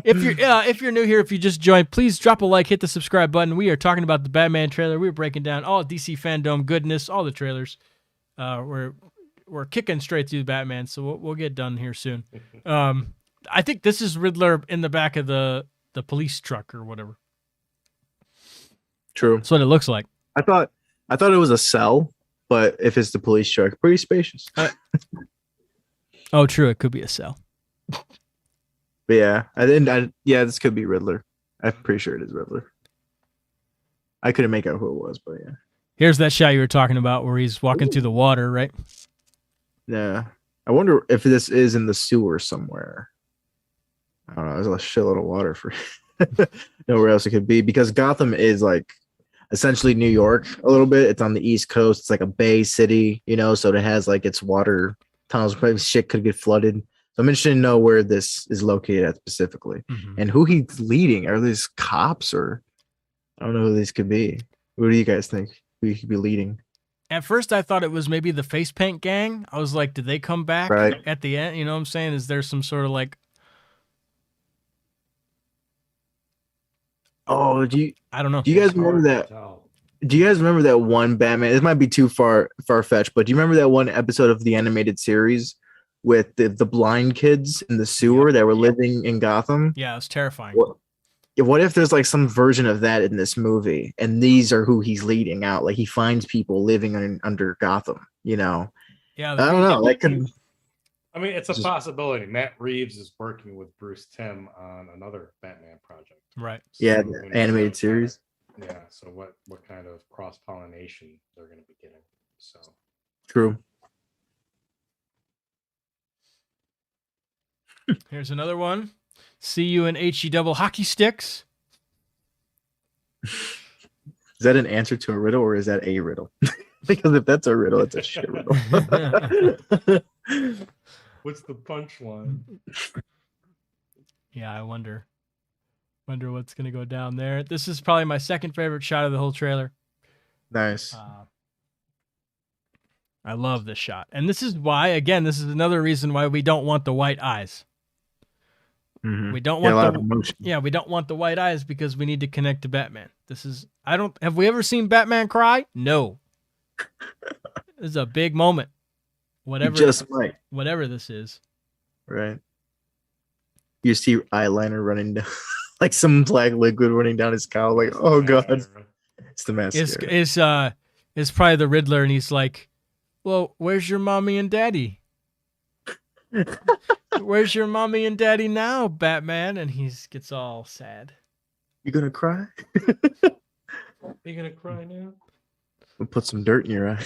if you're new here, if you just joined, please drop a like, hit the subscribe button. We are talking about the Batman trailer. We're breaking down all DC Fandome goodness, all the trailers. We're kicking straight through Batman, so we'll get done here soon. I think this is Riddler in the back of the police truck or whatever. True. That's what it looks like. I thought it was a cell, but if it's the police truck, pretty spacious. Oh, true. It could be a cell. But yeah, this could be Riddler. I'm pretty sure it is Riddler. I couldn't make out who it was, but yeah. Here's that shot you were talking about where he's walking through the water, right? Yeah. I wonder if this is in the sewer somewhere. I don't know. There's a shitload of water for nowhere else it could be, because Gotham is like essentially New York a little bit. It's on the East Coast. It's like a bay city, so it has like its water tunnels. Probably shit could get flooded. So I'm interested to know where this is located at specifically and who he's leading. Are these cops or I don't know who these could be. Who do you guys think who he could be leading? At first, I thought it was maybe the face paint gang. I was like, did they come back at the end? You know what I'm saying? Is there some sort of like... Oh, I don't know. Do you guys remember that? Do you guys remember that one Batman? This might be too far-fetched, but do you remember that one episode of the animated series with the blind kids in the sewer that were living in Gotham? Yeah, it was terrifying. What if there's like some version of that in this movie, and these are who he's leading out? Like he finds people living under Gotham, Yeah, I don't know. That could. I mean, it's a possibility. Matt Reeves is working with Bruce Timm on another Batman project. Right. So yeah, the animated series. Yeah. So what kind of cross pollination they're going to be getting? So true. Here's another one. See you in HE double hockey sticks. Is that an answer to a riddle or is that a riddle? Because if that's a riddle, it's a shit riddle. What's the punchline? Yeah, I wonder what's gonna go down there. This is probably my second favorite shot of the whole trailer. Nice. I love this shot, and this is why. Again, this is another reason why we don't want the white eyes. Mhm. We don't Yeah, a lot want of emotion. we don't want the white eyes because we need to connect to Batman. Have we ever seen Batman cry? No. This is a big moment. You just might. Whatever this is. Right. You see eyeliner running down, like some black liquid running down his cowl. Like, oh god, it's the mascara. It's probably the Riddler, and he's like, "Well, where's your mommy and daddy? Where's your mommy and daddy now, Batman?" And he gets all sad. You gonna cry? You gonna cry now? We'll put some dirt in your eye.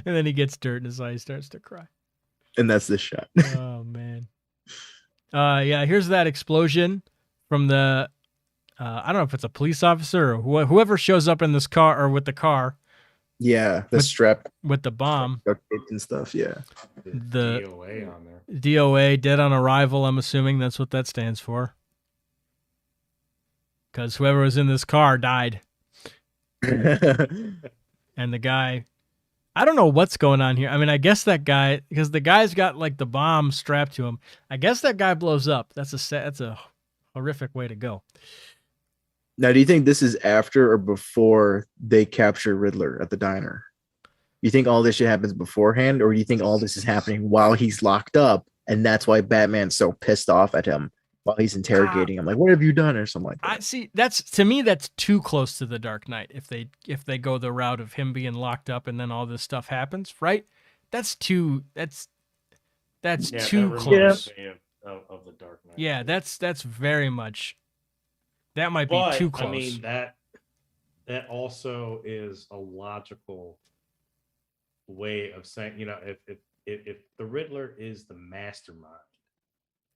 And then he gets dirt in his eye. He starts to cry. And that's this shot. Oh man. Yeah. Here's that explosion from the. I don't know if it's a police officer or whoever shows up in this car or with the car. Yeah, the strap with the bomb and stuff. Yeah, the DOA on there. DOA, dead on arrival. I'm assuming that's what that stands for. Because whoever was in this car died. And the guy, I don't know what's going on here. I mean, I guess that guy, because the guy's got like the bomb strapped to him. I guess that guy blows up. That's a horrific way to go. Now, do you think this is after or before they capture Riddler at the diner? You think all this shit happens beforehand, or do you think all this is happening while he's locked up, and that's why Batman's so pissed off at him while he's interrogating him? Like, what have you done, or something like that? I see. To me, that's too close to the Dark Knight. If they go the route of him being locked up and then all this stuff happens, right? That's too close. Of the Dark Knight. Yeah, that's very much. That might be too close. I mean, that also is a logical way of saying, if the Riddler is the mastermind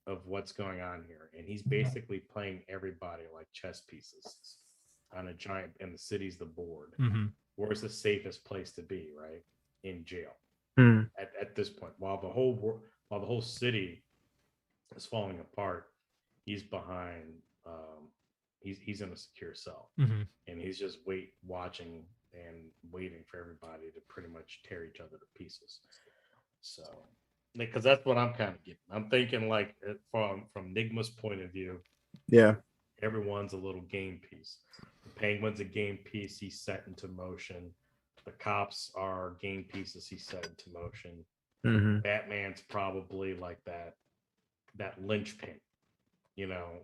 of what's going on here, and he's basically playing everybody like chess pieces on a giant, and the city's the board. Mm-hmm. Where's the safest place to be, right? In jail. Mm. At this point, while the whole city is falling apart, he's behind. He's in a secure cell, mm-hmm. and he's just watching and waiting for everybody to pretty much tear each other to pieces. So, because that's what I'm kind of getting. I'm thinking like from Nigma's point of view. Yeah, everyone's a little game piece. The Penguin's a game piece. He's set into motion. The cops are game pieces. He's set into motion. Mm-hmm. Batman's probably like that linchpin.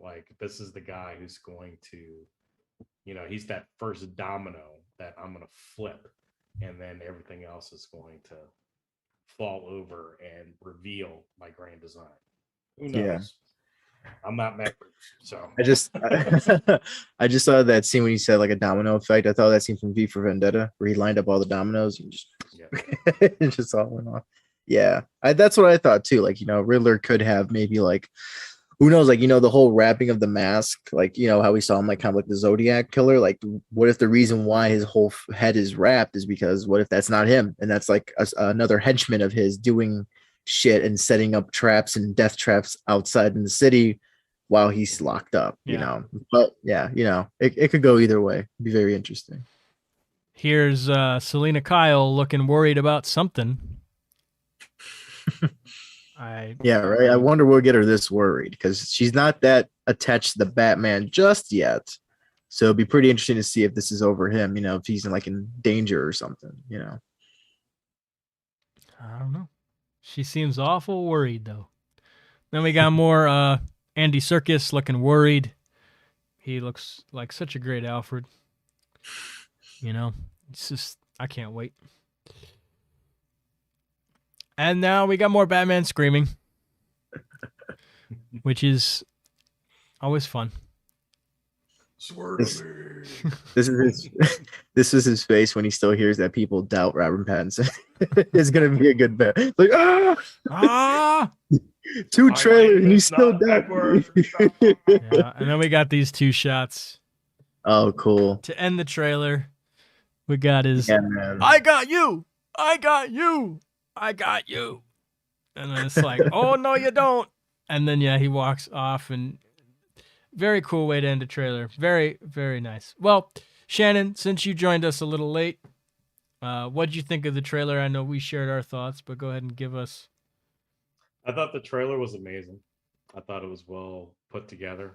Like this is the guy who's going to, he's that first domino that I'm going to flip, and then everything else is going to fall over and reveal my grand design. Who knows? Yeah. I'm not mad. So I just saw that scene when he said like a domino effect. I thought that scene from V for Vendetta where he lined up all the dominoes and just it just all went off. Yeah, that's what I thought too. Like, Riddler could have maybe like, who knows, like, the whole wrapping of the mask, like, how we saw him like kind of like the Zodiac killer. Like, what if the reason why his whole head is wrapped is because what if that's not him? And that's like another henchman of his doing shit and setting up traps and death traps outside in the city while he's locked up, But yeah, it could go either way. It'd be very interesting. Here's Selena Kyle looking worried about something. Yeah, right. I wonder we'll get her this worried because she's not that attached to the Batman just yet. So it'd be pretty interesting to see if this is over him, if he's in danger or something, I don't know. She seems awful worried though. Then we got more Andy Serkis looking worried. He looks like such a great Alfred. It's just, I can't wait. And now we got more Batman screaming, which is always fun. Swear This- to me. This is his, this is his face when he still hears that people doubt Robert Pattinson. It's gonna be a good bet. Like Ah, two My trailers name and you is still not doubt me. Edward. yeah. And then we got these two shots Oh, cool. to end the trailer. We got his Yeah, man. I got you. I got you. I got you. And then it's like, oh no, you don't. And then yeah, he walks off, and very cool way to end a trailer. Very, very nice. Well, Shannon, since you joined us a little late, what'd you think of the trailer? I know we shared our thoughts, but go ahead and give us. I thought the trailer was amazing. I thought it was well put together.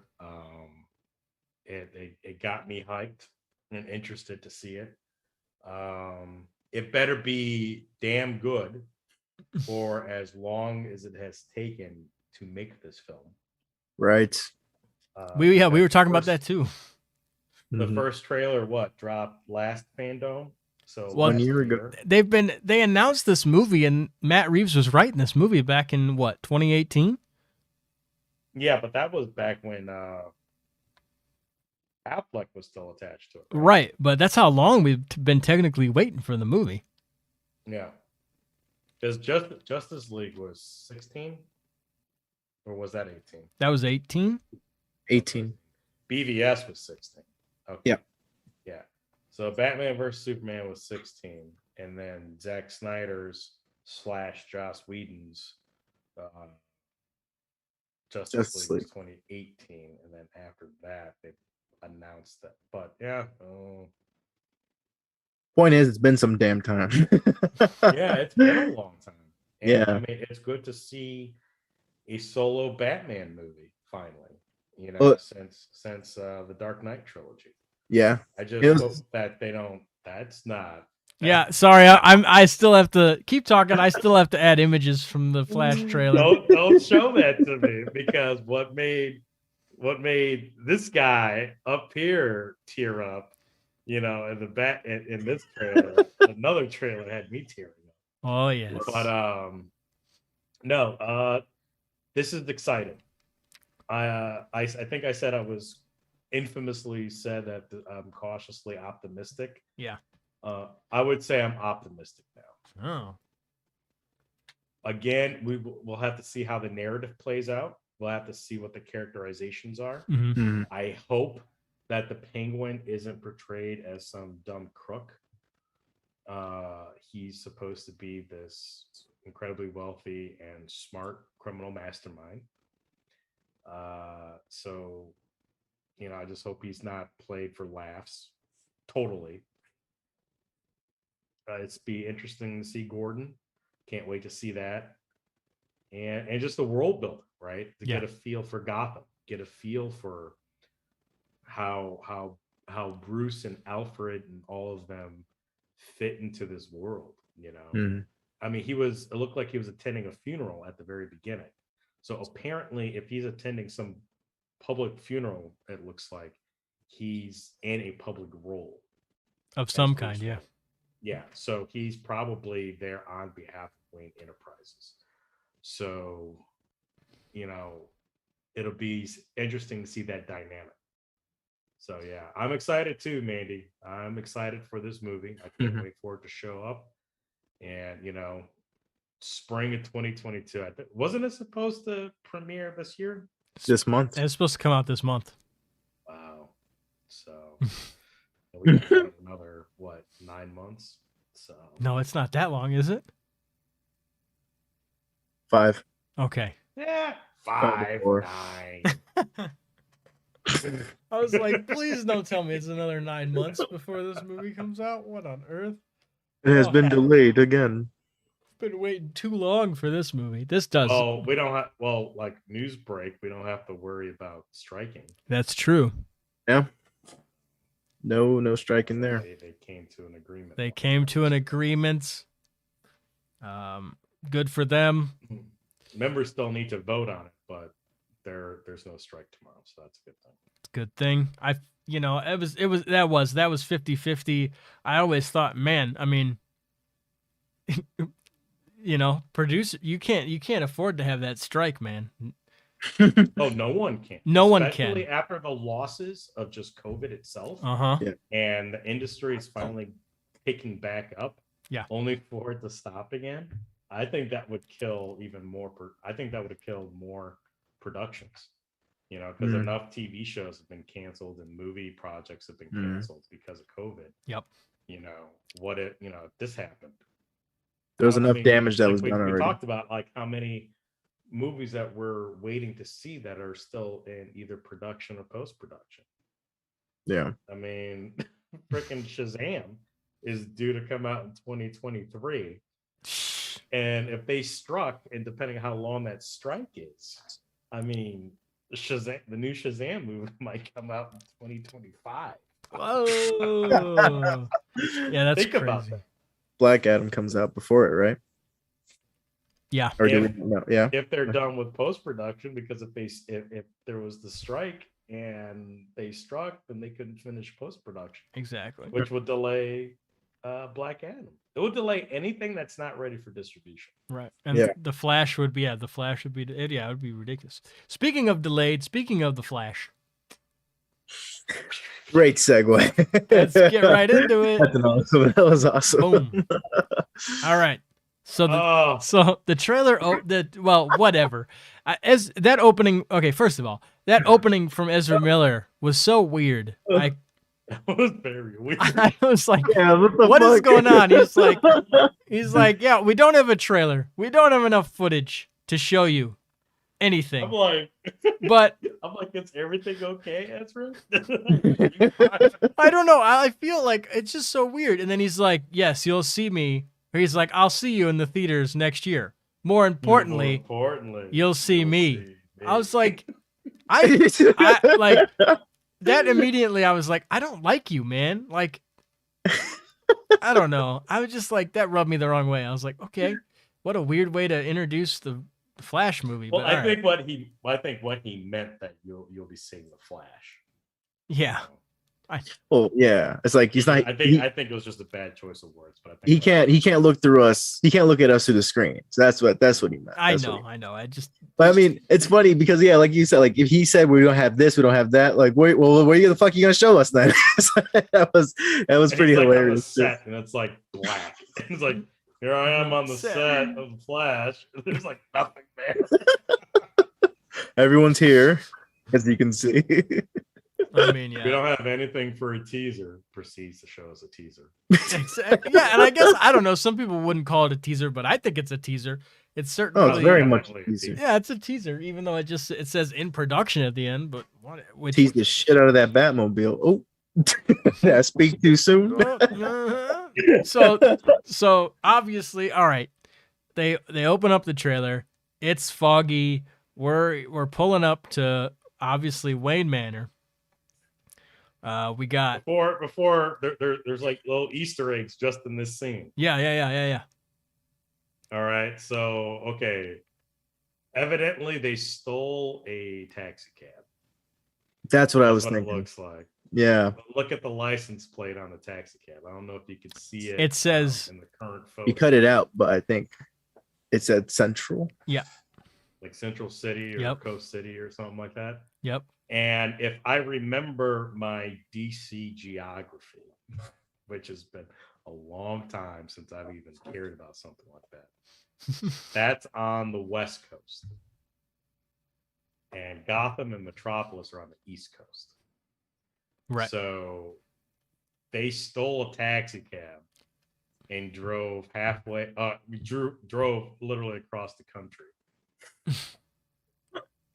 It got me hyped and interested to see it. It better be damn good for as long as it has taken to make this film. Right. We The were talking about first- that too. The Mhm. first trailer, dropped last Fandome? So Well, 1 year ago. They announced this movie, and Matt Reeves was writing this movie back in what, 2018? Yeah, but that was back when Affleck was still attached to it. Right, but that's how long we've been technically waiting for the movie. Yeah. Because Justice League was 16? Or was that 18? That was 18. 18. BVS was 16. Okay. Yeah. Yeah. So Batman vs. Superman was 16. And then Zack Snyder's / Joss Whedon's Justice League was 2018. And then after that, they announced that. But yeah. Point is, it's been some damn time. Yeah, it's been a long time. And, Yeah. I mean, it's good to see a solo Batman movie finally. You know, Well- since the Dark Knight trilogy. Yeah. I just It was- hope that they don't. That's not. Yeah, sorry, I still have to keep talking. I still have to add images from the Flash trailer. Don't show that to me, because what made this guy up here tear up, you know, in this trailer, another trailer had me tearing up. Oh yes. But no, this is exciting. I think I said I was infamously said that I'm cautiously optimistic. Yeah. I would say I'm optimistic now. Oh. Again, we'll have to see how the narrative plays out. We'll have to see what the characterizations are. Hmm. Mhm. I hope that the Penguin isn't portrayed as some dumb crook. He's supposed to be this incredibly wealthy and smart criminal mastermind. So, you know, I just hope he's not played for laughs. Totally. It's be interesting to see Gordon. Can't wait to see that. And just the world building, right? To Yeah. get a feel for Gotham, get a feel for how Bruce and Alfred and all of them fit into this world, you know. Mhm. I mean, it looked like he was attending a funeral at the very beginning. So apparently, if he's attending some public funeral, it looks like he's in a public role Of some as kind, Bruce yeah. Wayne. Yeah, so he's probably there on behalf of Wayne Enterprises. So, you know, it'll be interesting to see that dynamic. So yeah, I'm excited too, Mandy. I'm excited for this movie. I can't Mhm. wait for it to show up. And you know, spring of 2022. Wasn't it supposed to premiere this year? This month. It's supposed to come out this month. Wow. So we got another 9 months. So No, it's not that long, is it? 5. Okay. yeah, Probably 5, more. 9. I was like, please don't tell me it's another 9 months before this movie comes out. What on earth? It has Oh, been heck. delayed again. Been waiting too long for this movie. This does. Oh, we don't have like news break. We don't have to worry about striking. That's true. Yeah. No striking there. They came to an agreement. They came to an agreement. Good for them. Members still need to vote on it, but there's no strike tomorrow, so that's a good thing. Good thing. That was 50-50. I always thought, man, I mean, you know, producer, you can't afford to have that strike, man. Oh, no one can. No one can. Especially after the losses of just COVID itself. Uh-huh. And the industry is finally picking back up. Yeah. Only for it to stop again. I think that would kill even more. I think that would have killed more productions. You know, because enough TV shows have been canceled and movie projects have been canceled because of COVID. Yep. You know, if this happened. There was enough damage that was done already. We talked about like how many movies that we're waiting to see that are still in either production or post-production. Yeah. I mean, freaking Shazam is due to come out in 2023. And if they struck, and depending on how long that strike is, I mean, the new Shazam movie might come out in 2025. Whoa. Yeah, that's Think crazy. about that. Black Adam comes out before it, right? Yeah. Or do we know? Yeah. If they're done with post-production, because if there was the strike and they struck, then they couldn't finish post-production. Exactly. Which would delay Black Adam. It would delay anything that's not ready for distribution. Right. And the Flash would be it would be ridiculous. Speaking of delayed, speaking of the Flash. Great segue. Let's get right into it. That was awesome. Boom. All right. So the trailer, whatever. As that opening, okay, first of all, that opening from Ezra Miller was so weird. That was very weird. I was like, what what is going on? He's like, yeah, we don't have a trailer. We don't have enough footage to show you anything. I'm like, is everything okay, Ezra? I don't know. I feel like it's just so weird. And then he's like, yes, you'll see me. Or he's like, I'll see you in the theaters next year. More importantly, you'll see me. I was like, I like that immediately. I was like, I don't like you, man. Like, I don't know. I was just like, that rubbed me the wrong way. I was like, okay, what a weird way to introduce the Flash movie. Well, but I think what he meant that you'll be seeing the Flash. Yeah. It's like he's not. I think it was just a bad choice of words, but I think he can't look through us. He can't look at us through the screen. So that's what he meant. I know. But I mean, it's funny because like you said, like if he said we don't have this, we don't have that, like where the fuck are you gonna show us then? that was pretty hilarious. And it's like black. It's like, here I am on the set of the Flash. There's like nothing there. Everyone's here, as you can see. I mean, yeah. We don't have anything for a teaser. Proceeds to show us a teaser. Yeah, and I guess I don't know. Some people wouldn't call it a teaser, but I think it's a teaser. It's certainly it's very much a teaser. Yeah, it's a teaser, even though it says in production at the end. But tease the shit out of that Batmobile. Oh, did I speak too soon? So obviously, all right. They open up the trailer. It's foggy. We're pulling up to obviously Wayne Manor. We got before there's like little Easter eggs just in this scene. Yeah. All right, so okay, evidently they stole a taxi cab. That's what I was thinking. It looks like. Yeah. But look at the license plate on the taxi cab. I don't know if you could see it. It says in the current photo. You cut it out, but I think it said Central. Yeah. Like Central City or Coast City or something like that. Yep. And if I remember my DC geography, which has been a long time since I've even cared about something like that, that's on the West Coast. And Gotham and Metropolis are on the East Coast. Right. So they stole a taxi cab and drove halfway. Drove literally across the country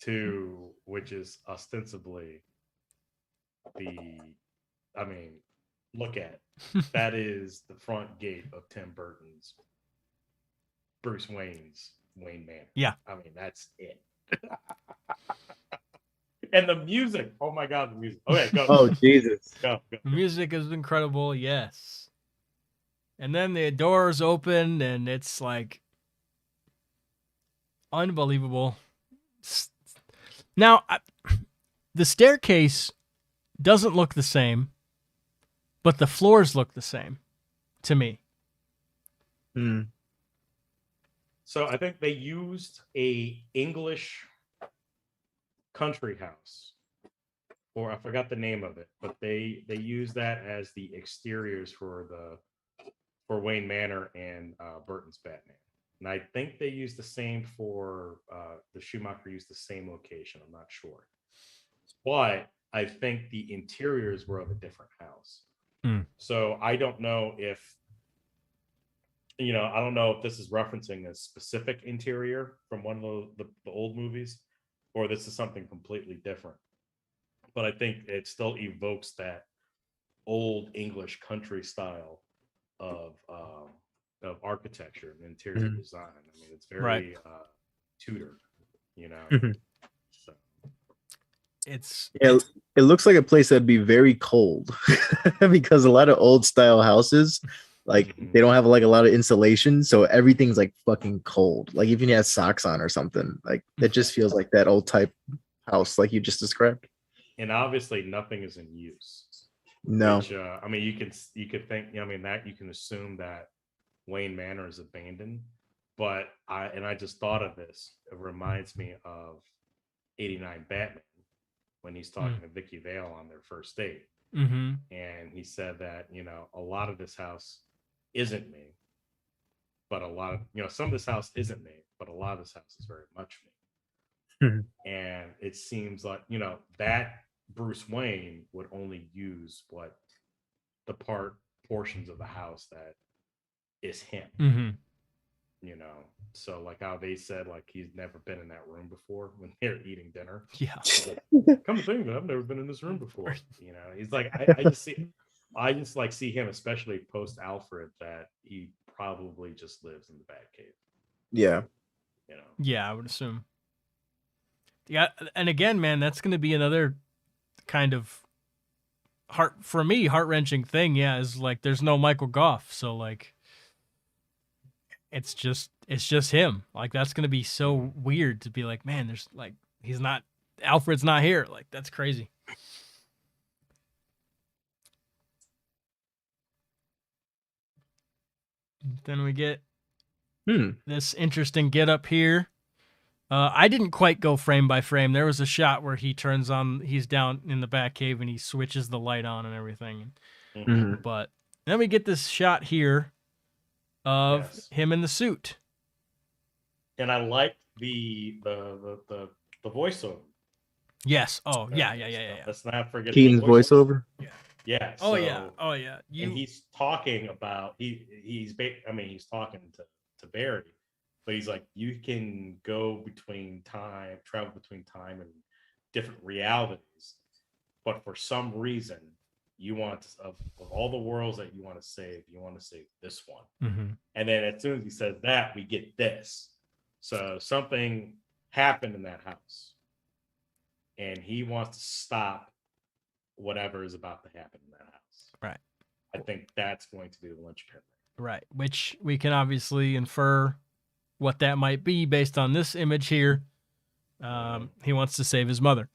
to, which is ostensibly look at it. That is the front gate of Tim Burton's Bruce Wayne's Wayne Manor. Yeah. I mean, that's it. And the music. Oh my God, the music. Okay, go. Oh, Jesus. Go. The music is incredible, yes. And then the doors open and it's like unbelievable. Now, the staircase doesn't look the same, but the floors look the same to me. So I think they used a English country house, or I forgot the name of it, but they use that as the exteriors for Wayne Manor and Burton's Batman. And I think they used the same for the Schumacher used the same location. I'm not sure, but I think the interiors were of a different house. So I don't know if I don't know if this is referencing a specific interior from one of the old movies, or this is something completely different. But I think it still evokes that old English country style of architecture and interior design. I mean, it's very Tudor, So it looks like a place that'd be very cold because a lot of old style houses, like they don't have like a lot of insulation, so everything's like fucking cold. Like even if you have socks on or something, like it just feels like that old type house, like you just described. And obviously, nothing is in use. No, which, I mean, you could think, that you can assume that Wayne Manor is abandoned, but I just thought of this. It reminds me of '89 Batman when he's talking to Vicky Vale on their first date, and he said that a lot of this house isn't me, but a lot of some of this house isn't me, but a lot of this house is very much me. And it seems like that Bruce Wayne would only use what the portions of the house that is him. So like how they said like he's never been in that room before when they're eating dinner. Yeah. Like, come to think of it, I've never been in this room before. He's like I just like see him, especially post Alfred, that he probably just lives in the Batcave. Yeah. Yeah, I would assume. Yeah, and again, man, that's going to be another kind of heart-wrenching thing. Yeah, is like there's no Michael Goff, so like it's just him. Like that's going to be so weird to be like, man, there's like Alfred's not here. Like that's crazy. Then we get this interesting get up here. I didn't quite go frame by frame. There was a shot where he's down in the Batcave and he switches the light on and everything. But then we get this shot here of him in the suit. And I like the voiceover. Yes. Oh, yeah. Let's not forget Keaton's voiceover. Yeah. Oh yeah. And he's talking about he's talking to Barry. But he's like, you can travel between time and different realities. But for some reason, you want of all the worlds that you want to save this one. And then as soon as he says that, we get this. So something happened in that house. And he wants to stop whatever is about to happen in that house. Right. I think that's going to be the linchpin. Right. Which we can obviously infer what that might be based on this image here. He wants to save his mother.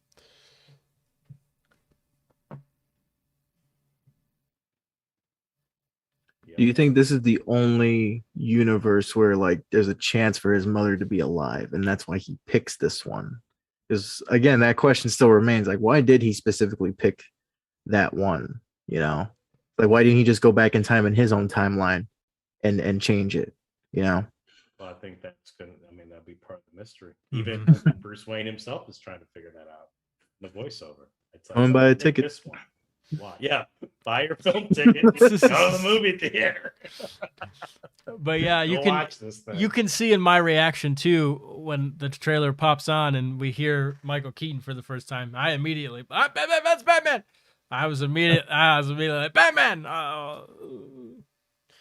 Do you think this is the only universe where like there's a chance for his mother to be alive, and that's why he picks this one? Because again, that question still remains. Like, why did he specifically pick that one? Like why didn't he just go back in time in his own timeline and change it? Well, I think that's that'd be part of the mystery. Even Bruce Wayne himself is trying to figure that out. The voiceover. It's like, buy a ticket. This one. Why? Yeah, buy your film ticket. Go to the movie theater. But yeah, you can watch this thing. You can see in my reaction too when the trailer pops on and we hear Michael Keaton for the first time. I immediately, Batman, that's Batman. I was immediately like, Batman. No.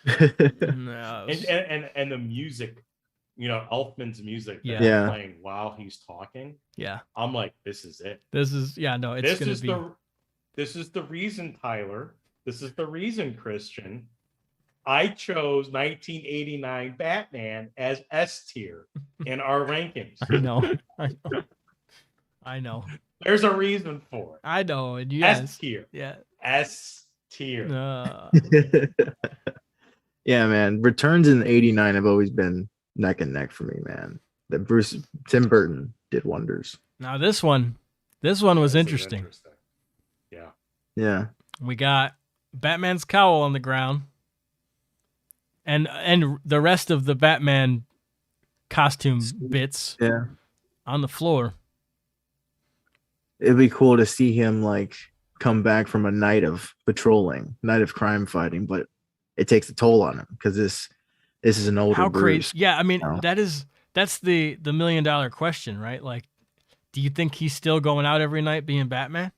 And the music, Elfman's music playing while he's talking. Yeah. I'm like, this is it. This is the reason, Tyler. This is the reason, Christian. I chose 1989 Batman as S tier in our rankings. I know. There's a reason for it. I know. And S tier. Yeah. S tier. Yeah, man. Returns in '89 have always been neck and neck for me, man. Tim Burton did wonders. Now this one, This one was This is interesting. Yeah. Yeah. We got Batman's cowl on the ground, and the rest of the Batman costume bits Yeah. on the floor. It'd be cool to see him like come back from a night of patrolling, night of crime fighting, but it takes a toll on him because this is an older How Bruce. crazy! Yeah, I mean know? that's the $1 million question, right? Like, do you think he's still going out every night being Batman?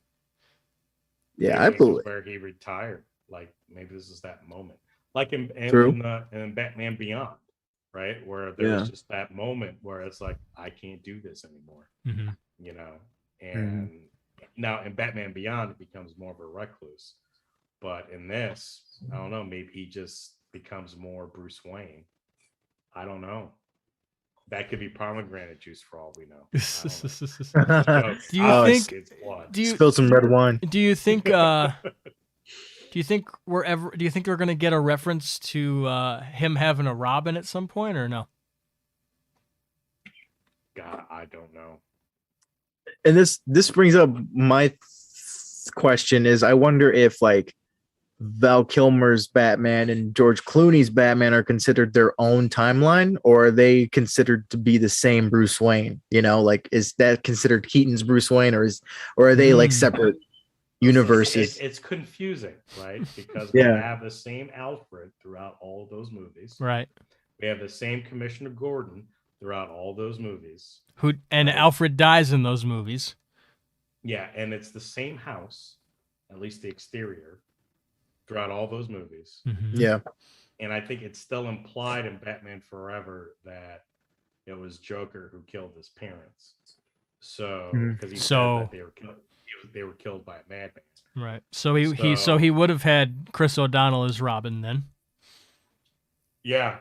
Yeah, Maybe I this is believe. where he retired. Like maybe this is that moment. Like in True. in Batman Beyond, right? Where there Yeah. was just that moment where it's like, I can't do this anymore. Mm-hmm. You know? And now in Batman Beyond it becomes more of a recluse. But in this, I don't know, maybe he just becomes more Bruce Wayne. I don't know. That could be pomegranate juice for all we know. Do you think? It's blood. Do you Spill some red wine. do you think? Do you think we're gonna get a reference to him having a Robin at some point, or no? God, I don't know. And this brings up my question is I wonder if like Val Kilmer's Batman and George Clooney's Batman are considered their own timeline, or are they considered to be the same Bruce Wayne? You know, like is that considered Keaton's Bruce Wayne, or are they like separate universes? It's confusing, right? Because Yeah. we have the same Alfred throughout all of those movies. Right. We have the same Commissioner Gordon throughout all those movies. Alfred dies in those movies. Yeah, and it's the same house, at least the exterior, throughout all those movies. Mm-hmm. Yeah. And I think it's still implied in Batman Forever that it was Joker who killed his parents. So, because he said that they were killed by a madman. Right. So he would have had Chris O'Donnell as Robin then. Yeah,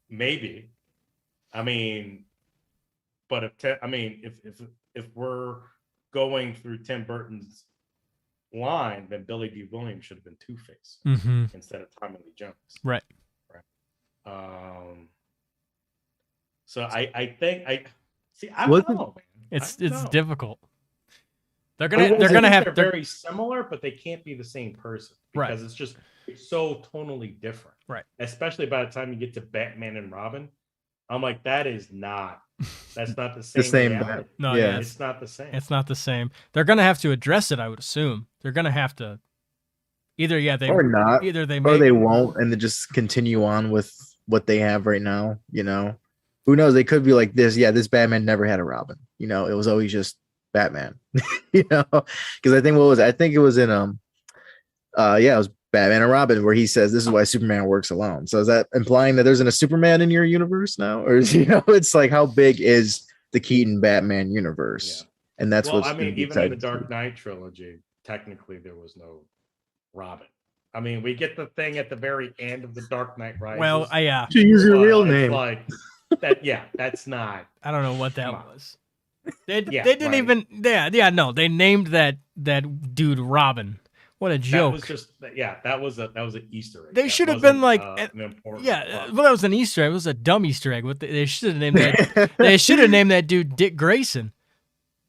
maybe. I mean, but if we're going through Tim Burton's line, then Billy D. Williams should have been Two-Face instead of Tommy Lee Jones. Right. So I don't know, man. It's know. difficult. They're gonna have they're very similar, but they can't be the same person because it's so tonally different. Right. Especially by the time you get to Batman and Robin, I'm like, that's not the same. Reality. No, yeah, it's not the same. It's not the same. They're gonna have to address it, I would assume. They're gonna have to either they won't, and they just continue on with what they have right now. You know, who knows? They could be like this. Yeah, this Batman never had a Robin. You know, it was always just Batman. You know, because I think it was in it was Batman and Robin where he says this is why Superman works alone. So is that implying that there isn't a Superman in your universe now, or it's like how big is the Keaton Batman universe? Yeah. And that's even in the Dark Knight trilogy, technically there was no Robin. I mean, we get the thing at the very end of the Dark Knight Rises. Well, yeah, to use your real name, like that. Yeah, that's not. I don't know what that was. They didn't even. Yeah, no. They named that dude Robin. What a joke! That was an Easter egg. They should have been like, an important that was an Easter egg. It was a dumb Easter egg. They should have named that. They should have named that dude Dick Grayson.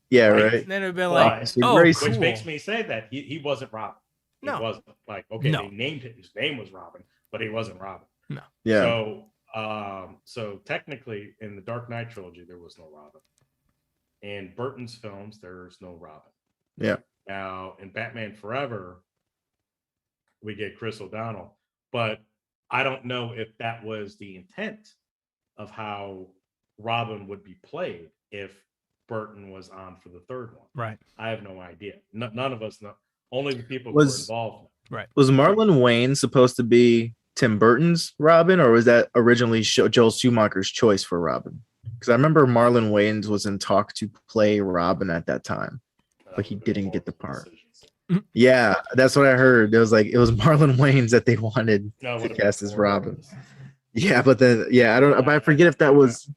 Yeah, right. And then it'd been like, which cool. makes me say that he wasn't Robin. He wasn't like they named it. His name was Robin, but he wasn't Robin. No. Yeah. So technically, in the Dark Knight trilogy, there was no Robin. In Burton's films, there's no Robin. Yeah. Now, in Batman Forever, we get Chris O'Donnell, but I don't know if that was the intent of how Robin would be played if Burton was on for the third one. Right. I have no idea. None of us know. Only the people who were involved. Right. Was Marlon Wayne supposed to be Tim Burton's Robin, or was that originally Joel Schumacher's choice for Robin? Because I remember Marlon Wayans was in talk to play Robin at that time, but he didn't get the part. Yeah, that's what I heard. It was Marlon Wayans that they wanted to cast as Robin. Yeah, but then I forget if that was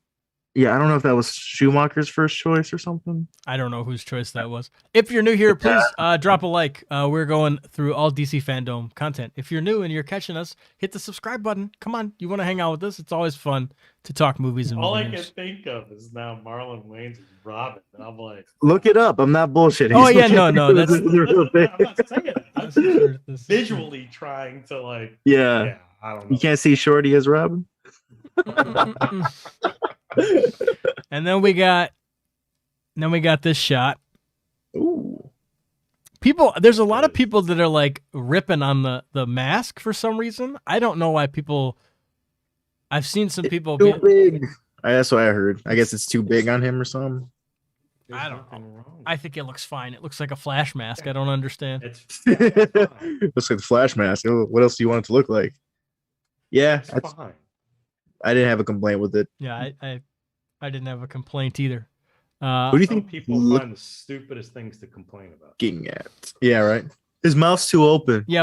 Yeah, I don't know if that was Schumacher's first choice or something. I don't know whose choice that was. If you're new here, please drop a like. We're going through all DC Fandome content. If you're new and you're catching us, hit the subscribe button. Come on, you want to hang out with us? It's always fun to talk movies and All I movie can news. think of is now Marlon Wayans and Robin, and I'm like, Look it up. I'm not bullshitting. Oh, yeah, no, that's- This is a real thing. I'm not saying that. I'm This is true. This is true. visually trying to like, Yeah. yeah, I don't know. You can't see Shorty as Robin. And then we got this shot. Ooh. There's a lot of people that are like ripping on the mask for some reason. I don't know why people. I've seen some people Too big. That's what I heard. I guess it's too big on him or something. There's I don't nothing wrong. I think it looks fine. It looks like a Flash mask. I don't understand. It's Looks like the Flash mask. Oh, what else do you want it to look like? Yeah, it's fine. I didn't have a complaint with it. Yeah, I didn't have a complaint either. What do you Some think people find the stupidest things to complain about? looking at? Yeah, right. His mouth's too open. Yeah,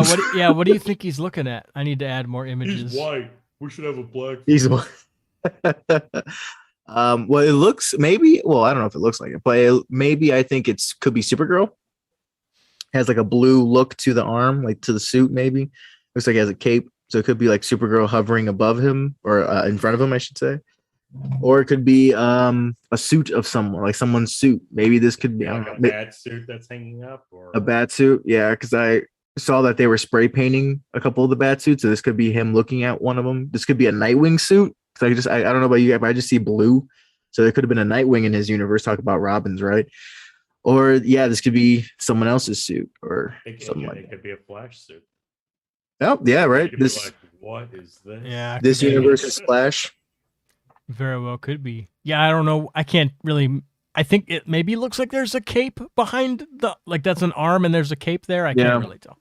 what do you think he's looking at? I need to add more images. He's white. We should have a black. He's well, it looks maybe. Well, I don't know if it looks like it, but maybe I think could be Supergirl. Has like a blue look to the arm, like to the suit. Maybe looks like he has a cape, so it could be like Supergirl hovering above him or in front of him, I should say. Or it could be a suit of someone, like someone's suit. Maybe this could be Like a bad suit that's hanging up, or a bat suit. Yeah, because I saw that they were spray painting a couple of the bat suits, so this could be him looking at one of them. This could be a Nightwing suit. Because I don't know about you guys, but I just see blue, so there could have been a Nightwing in his universe. Talk about Robins, right? Or yeah, this could be someone else's suit or something like that. It could be a Flash suit. Oh yeah, right. You could be This like, what is this? Yeah, this could be. universe is Flash. Very well could be. Yeah, I don't know. I can't really. I think it maybe looks like there's a cape behind like that's an arm and there's a cape there. I can't really tell.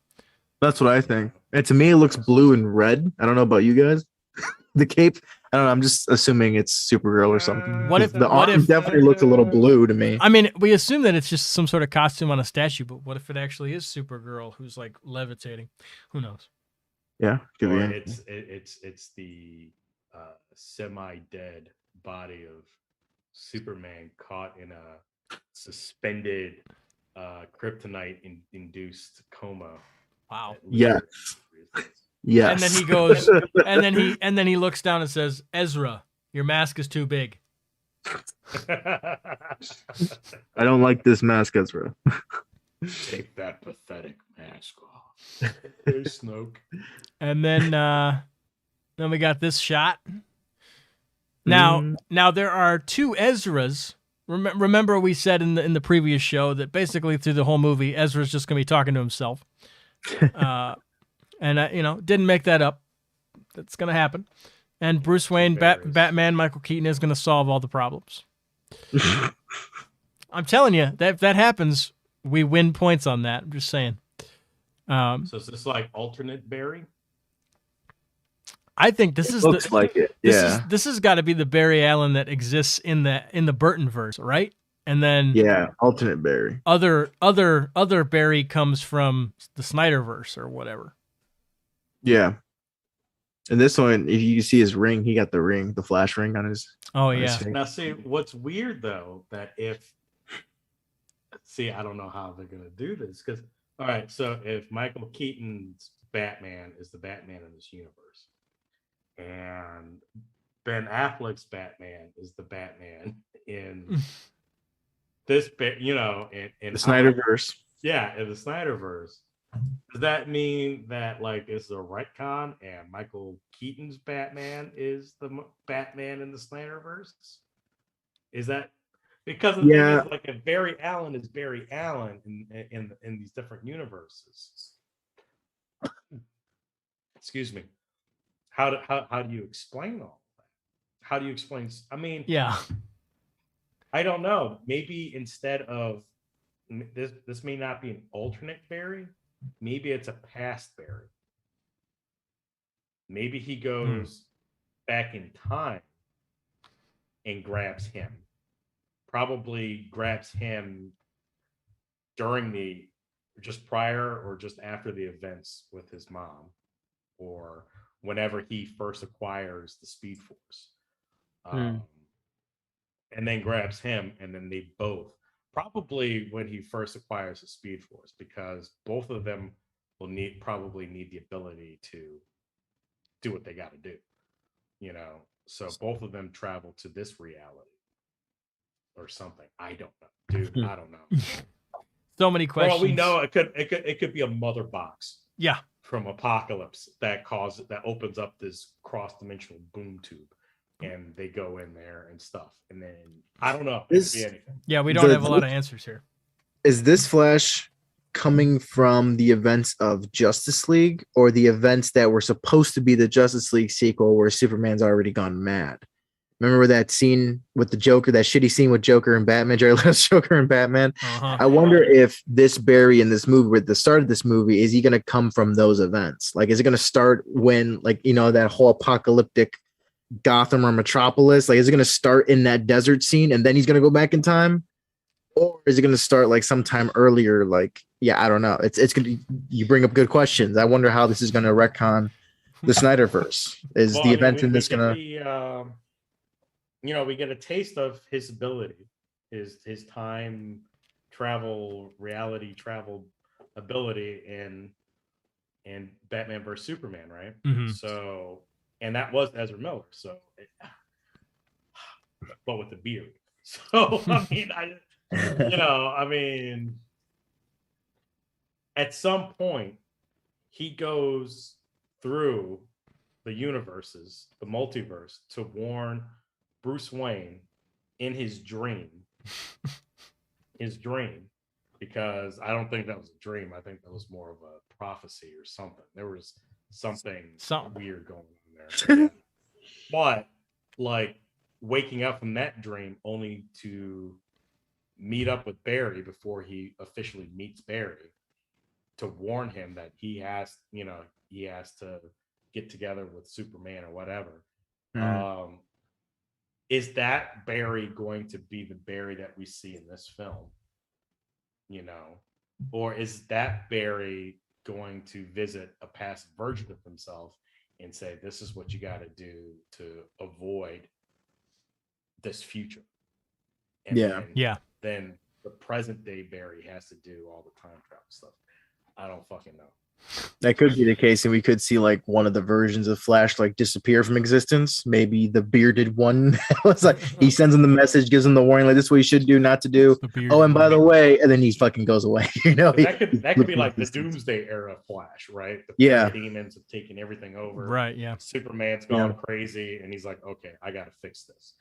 That's what I think. And to me, it looks blue and red. I don't know about you guys. The cape. I don't know. I'm just assuming it's Supergirl or something. What if the arm definitely looks a little blue to me? I mean, we assume that it's just some sort of costume on a statue, but what if it actually is Supergirl who's like levitating? Who knows? Yeah, could Or be. it's the semi-dead body of Superman caught in a suspended kryptonite-induced coma. Wow. Yeah. Yes. And then he goes, and then he looks down and says, "Ezra, your mask is too big." I don't like this mask, Ezra. Take that pathetic mask off. Hey, Snoke. And then we got this shot. Now there are two Ezras. Remember we said in the previous show that basically through the whole movie, Ezra's just gonna be talking to himself. And didn't make that up. That's gonna happen. And Bruce Wayne, Batman, Michael Keaton is gonna solve all the problems. I'm telling you, if that happens, we win points on that. I'm just saying. So is this like alternate Barry? I think this is looks like it. Yeah. This has got to be the Barry Allen that exists in the Burton verse, right? And then alternate Barry. Other Barry comes from the Snyderverse or whatever. Yeah. And this one, if you see his ring, he got the ring, the Flash ring on his. Oh on his yeah. finger. Now see, what's weird though, that I don't know how they're gonna do this, because all right, so if Michael Keaton's Batman is the Batman in this universe, and Ben Affleck's Batman is the Batman in this, in The Snyderverse. Yeah, in the Snyderverse. Does that mean that like it's a retcon and Michael Keaton's Batman is the Batman in the Snyderverse? Is that because the thing is, like if Barry Allen is Barry Allen in these different universes? Excuse me. How do you explain all that? How do you explain? I mean, Yeah. I don't know. Maybe instead of this may not be an alternate Barry. Maybe it's a past Barry. Maybe he goes back in time and grabs him. Probably grabs him during just prior or just after the events with his mom, or whenever he first acquires the Speed Force. and then grabs him, and then they both probably when he first acquires the Speed Force, because both of them will probably need the ability to do what they got to do, you know. So both of them travel to this reality or something. I don't know, dude. I don't know. So many questions. Well, we know it could be a mother box. Yeah. From Apocalypse that opens up this cross-dimensional boom tube, and they go in there and stuff. And then I don't know. It could be anything. Yeah, we don't have a lot of answers here. Is this Flash coming from the events of Justice League, or the events that were supposed to be the Justice League sequel where Superman's already gone mad? Remember that scene with the Joker, that shitty scene with Joker and Batman, Jared Leto's Joker and Batman? Uh-huh. I wonder if this Barry in this movie, at the start of this movie, is he going to come from those events? Like, is it going to start when, like, you know, that whole apocalyptic Gotham or Metropolis? Like, is it going to start in that desert scene and then he's going to go back in time? Or is it going to start like sometime earlier? Like, yeah, I don't know. It's going to, you bring up good questions. I wonder how this is going to retcon the Snyderverse. Is the event in this going to... You know, we get a taste of his ability, his time travel, reality travel ability in Batman vs Superman, right? Mm-hmm. So, and that was Ezra Miller. So, but with the beard. So, I mean, at some point, he goes through the universes, the multiverse, to warn Bruce Wayne in his dream, because I don't think that was a dream. I think that was more of a prophecy or something. There was something weird going on there. Yeah. But like waking up from that dream only to meet up with Barry before he officially meets Barry to warn him that he has to get together with Superman or whatever. Is that Barry going to be the Barry that we see in this film? You know, or is that Barry going to visit a past version of himself and say, this is what you got to do to avoid this future? And then the present day Barry has to do all the time travel stuff. I don't fucking know. That could be the case, and we could see like one of the versions of Flash like disappear from existence. Maybe the bearded one was like, he sends him the message, gives him the warning, like, this is what you should do, not to do. Oh, and by the way, and then he fucking goes away. You know, that could be like the Doomsday era Flash, right? The demons have taken everything over. Right. Yeah. Superman's going crazy, and he's like, okay, I got to fix this.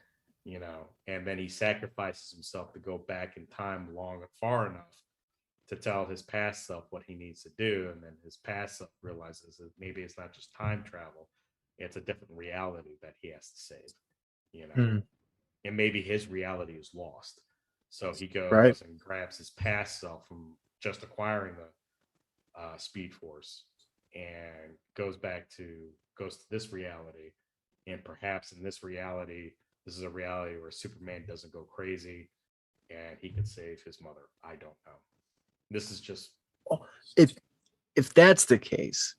You know, and then he sacrifices himself to go back in time far enough to tell his past self what he needs to do, and then his past self realizes that maybe it's not just time travel, it's a different reality that he has to save, you know. And maybe his reality is lost, so he goes and grabs his past self from just acquiring the Speed Force and goes to this reality, and perhaps in this reality, this is a reality where Superman doesn't go crazy and he can save his mother. I don't know. This is just if that's the case,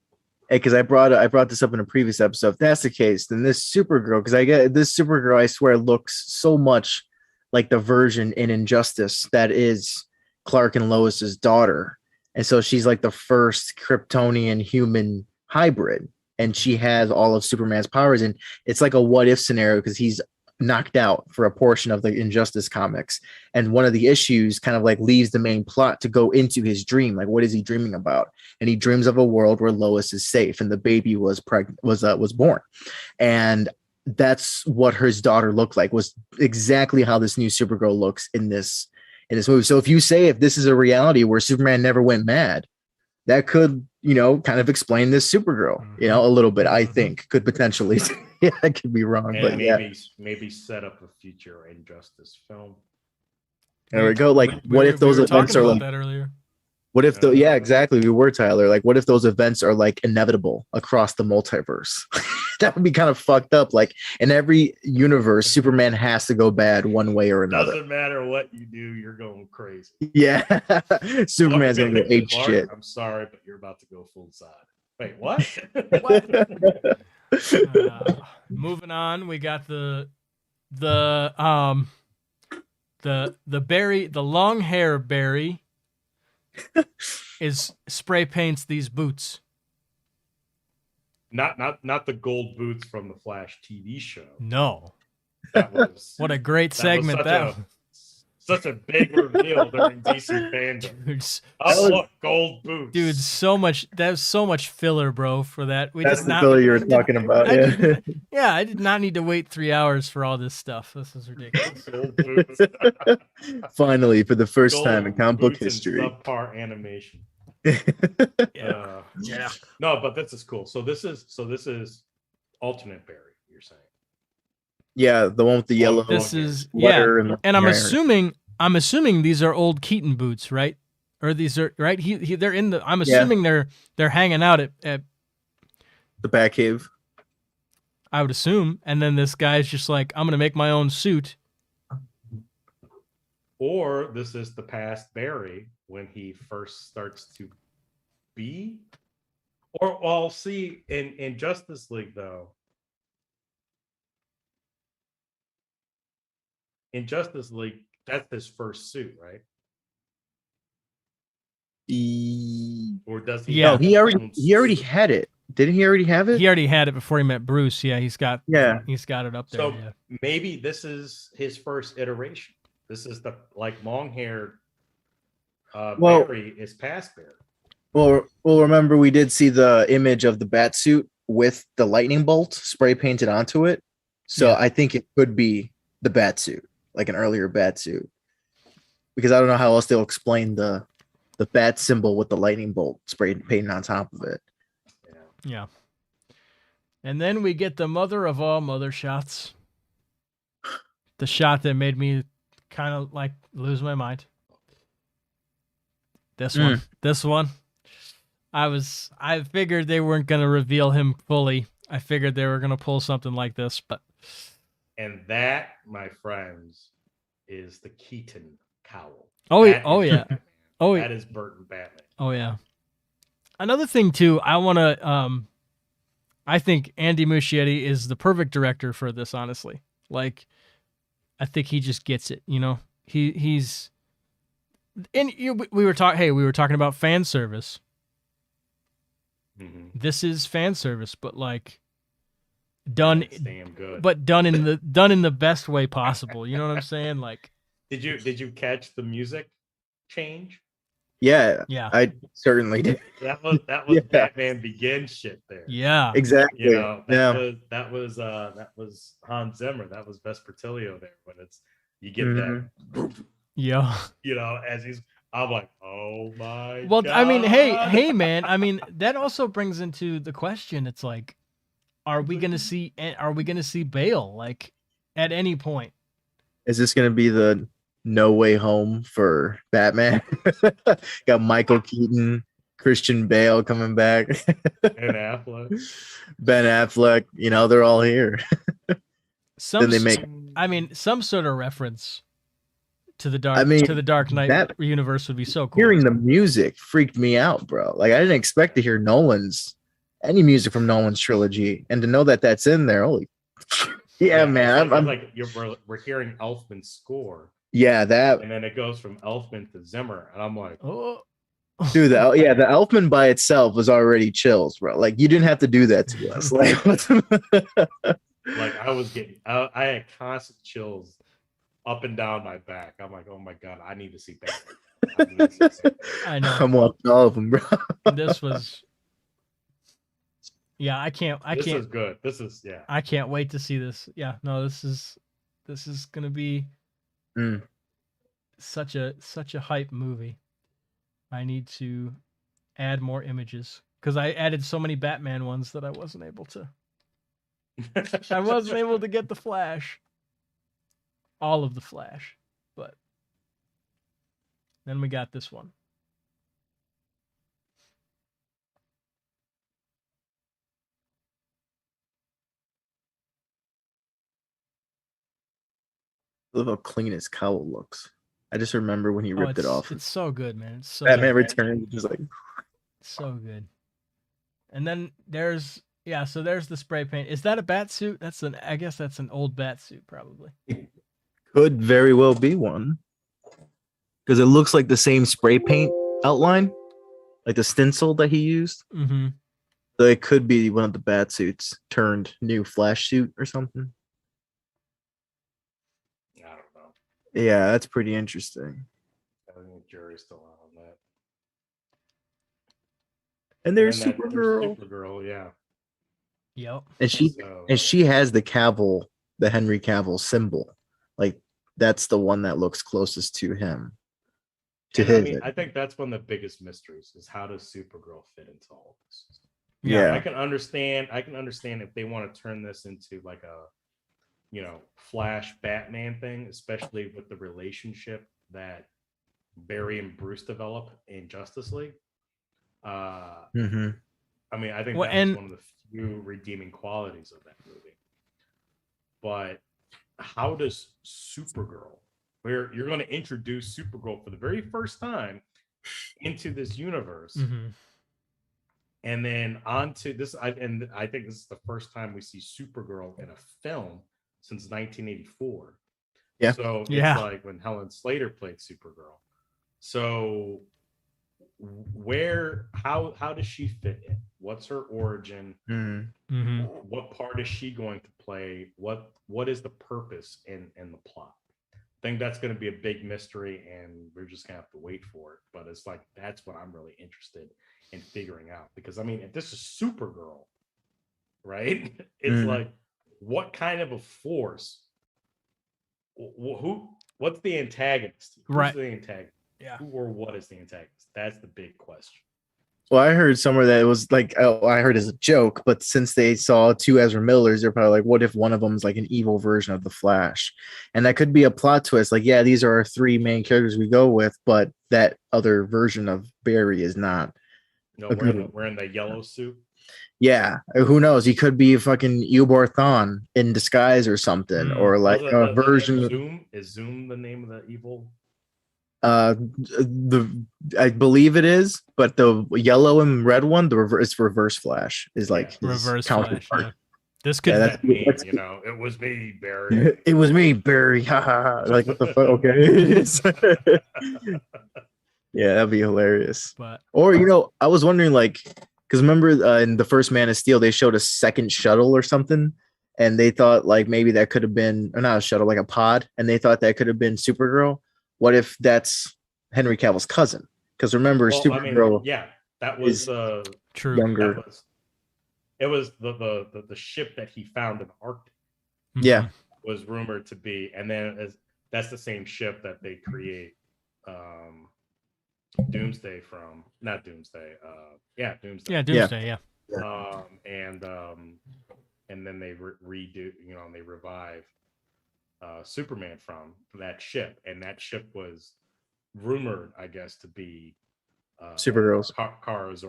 because I brought this up in a previous episode. If that's the case, then this Supergirl, because I get this Supergirl, I swear, looks so much like the version in Injustice that is Clark and Lois's daughter, and so she's like the first Kryptonian human hybrid, and she has all of Superman's powers, and it's like a what if scenario because he's knocked out for a portion of the Injustice comics, and one of the issues kind of like leaves the main plot to go into his dream. Like, what is he dreaming about? And he dreams of a world where Lois is safe and the baby was born, and that's what his daughter looked like, was exactly how this new Supergirl looks in this movie. So if this is a reality where Superman never went mad, that could, you know, kind of explain this Supergirl, you know, a little bit. I think could potentially. Yeah, I could be wrong, and but maybe set up a future Injustice film. There we go. Like, what if those events are like that earlier? What if exactly, we were, Tyler. Like, what if those events are like inevitable across the multiverse? That would be kind of fucked up. Like, in every universe, Superman has to go bad one way or another. Doesn't matter what you do, you're going crazy. Yeah, Superman's gonna go ape shit. I'm sorry, but you're about to go full side. Wait, what? What? Moving on, we got the the long hair Barry is spray paints these boots. Not the gold boots from the Flash TV show. No. That was What a great segment such a big reveal during DC fandom. Dude, Look, gold boots. Dude, that was so much filler, bro, for that. That's the filler you were talking about. Yeah. I did not need to wait 3 hours for all this stuff. This is ridiculous. Gold boots. Finally, for the first time in comic book history. Subpar animation. Yeah. Yeah. No, but this is cool. So this is alternate Barry, you're saying. Yeah, the one with the yellow. This is and I'm assuming these are old Keaton boots, right? Or these are right. They're in the. I'm assuming they're hanging out at the Batcave. I would assume, and then this guy's just like, I'm gonna make my own suit. Or this is the past Barry when he first starts to be. Or I'll see in Justice League though. In Justice League, that's his first suit, right? Or does he? Yeah, no, he already had it. Didn't he already have it? He already had it before he met Bruce. Yeah, he's got it up there. So yeah. maybe this is his first iteration. This is the long-haired Barry is past Barry. Well, remember we did see the image of the bat suit with the lightning bolt spray painted onto it. So I think it could be the bat suit, like an earlier bat suit, because I don't know how else they'll explain the bat symbol with the lightning bolt sprayed painted on top of it. Yeah. And then we get the mother of all mother shots. The shot that made me kind of like lose my mind. This one. I figured they weren't going to reveal him fully. I figured they were going to pull something like this, but. And that, my friends, is the Keaton cowl. Oh yeah. That is Burton Batman. Oh yeah. Another thing too, I think Andy Muschietti is the perfect director for this, honestly. Like, I think he just gets it, you know? He's and we were talking about fan service. Mm-hmm. This is fan service, but like done damn good. But done in the best way possible. You know what I'm saying? Like, did you catch the music change? Yeah, I certainly did. That was Batman Begins shit there. Yeah, exactly. You know, that was Hans Zimmer. That was Vespertilio there. When you get that, yeah. You know, I'm like, oh my. Well, God. I mean, hey, man. I mean, that also brings into the question. It's like, are we gonna see Bale like at any point? Is this gonna be the No Way Home for Batman? Got Michael Keaton, Christian Bale coming back, Ben Affleck. You know, they're all here. Some sort of reference to the Dark Knight universe would be so cool. Hearing the music freaked me out, bro. Like, I didn't expect to hear any music from Nolan's trilogy, and to know that that's in there. Holy, man! I'm like, we're hearing Elfman's score. Yeah, that. And then it goes from Elfman to Zimmer, and I'm like, oh, dude, the Elfman by itself was already chills, bro. Like, you didn't have to do that to us. Like, like I had constant chills up and down my back. I'm like, oh my God, I need to see Batman. I know. I'm watching all of them, bro. This was. Yeah, I can't. This is good. I can't wait to see this. Yeah, no, this is gonna be such a hype movie. I need to add more images because I added so many Batman ones that I wasn't able to. I wasn't able to get the Flash, all of the Flash, but then we got this one. Look how clean his cowl looks. I just remember when he ripped it off. It's so good, man. It's so Batman Returns, just like so good. And then there's the spray paint. Is that a bat suit? I guess that's an old bat suit, probably. Could very well be one. Because it looks like the same spray paint outline, like the stencil that he used. Mm-hmm. So it could be one of the bat suits turned new Flash suit or something. I don't know. Yeah, that's pretty interesting. I think the jury's still out on that. And there's there's Supergirl. Supergirl, yeah. Yep. And she has the Cavill, the Henry Cavill symbol. Like that's the one that looks closest to him. I think that's one of the biggest mysteries is how does Supergirl fit into all this? Yeah. I can understand if they want to turn this into like a Flash Batman thing, especially with the relationship that Barry and Bruce develop in Justice League. Mm-hmm. I mean, I think that was one of the few redeeming qualities of that movie. But how does Supergirl, where you're going to introduce Supergirl for the very first time into this universe, and then onto this, I think this is the first time we see Supergirl in a film since 1984. Yeah. So it's like when Helen Slater played Supergirl. So how does she fit in? What's her origin? Mm-hmm. What part is she going to play? What is the purpose in the plot? I think that's going to be a big mystery, and we're just gonna have to wait for it. But it's like that's what I'm really interested in figuring out, because I mean, if this is Supergirl, right? It's like, what kind of a force? What's the antagonist? Who's the antagonist? Yeah. Who or what is the antagonist? That's the big question. Well, I heard somewhere that it was like, I heard as a joke, but since they saw two Ezra Millers, they're probably like, what if one of them is like an evil version of the Flash? And that could be a plot twist. Like, yeah, these are our three main characters we go with, but that other version of Barry is not. No, we're in the yellow suit. Yeah, who knows? He could be a fucking Eobor Thawne in disguise or something, or like a version. Is Zoom the name of the evil? I believe it is, but the yellow and red one, it's Reverse Flash, is like Reverse Flash. Yeah. This could it was me, Barry. It was me, Barry. Like, what the fuck? Okay. Yeah, that'd be hilarious. Or I was wondering, like, because remember in the first Man of Steel, they showed a second shuttle or something, and they thought like maybe that could have been, or not a shuttle, like a pod, and they thought that could have been Supergirl. What if that's Henry Cavill's cousin? Because remember, Supergirl. That was true. Younger. It was the ship that he found in the Arctic. Yeah, was rumored to be, and then that's the same ship that they create Doomsday from. Not Doomsday. Doomsday. Yeah, Doomsday. And then they redo. They revive Superman from that ship, and that ship was rumored, I guess, to be Supergirl's Kara's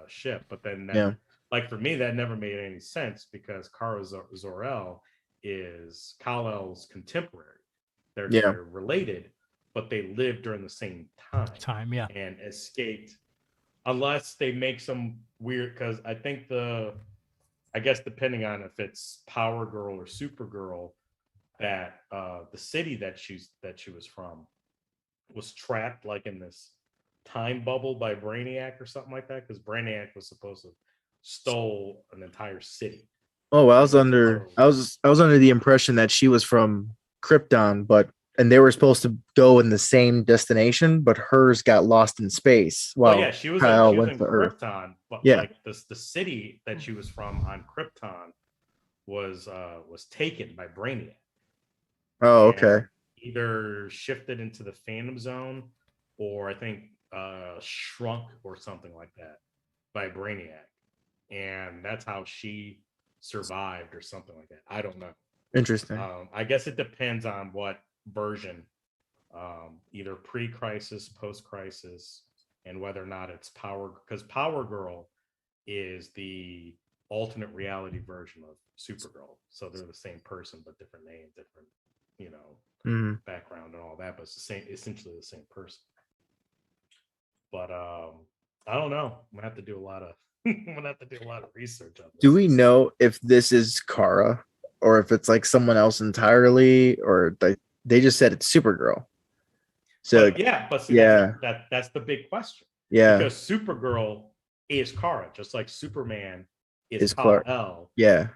ship. But then like for me, that never made any sense, because Kara Zor-El is Kal-El's contemporary. They're related, but they lived during the same time, and escaped, unless they make some weird, because I guess depending on if it's Power Girl or Supergirl, that the city that she was from was trapped like in this time bubble by Brainiac or something like that, because Brainiac was supposed to stole an entire city. Oh, I was under the impression that she was from Krypton, and they were supposed to go in the same destination, but hers got lost in space. She was in Krypton, but like the city that she was from on Krypton was taken by Brainiac. Oh, okay. Either shifted into the Phantom Zone, or I think shrunk or something like that by Brainiac, and that's how she survived or something like that. I don't know. Interesting. I guess it depends on what version, either pre-crisis, post-crisis, and whether or not it's because Power Girl is the alternate reality version of Supergirl, so they're the same person but different name, different background and all that, but it's essentially the same person. But I don't know. I'm gonna have to do a lot of research on this. Do we know if this is Kara or if it's like someone else entirely, or they just said it's Supergirl. So but see, yeah, that's the big question. Yeah, Because Supergirl is Kara, just like Superman is Clark. Kal-El. Yeah,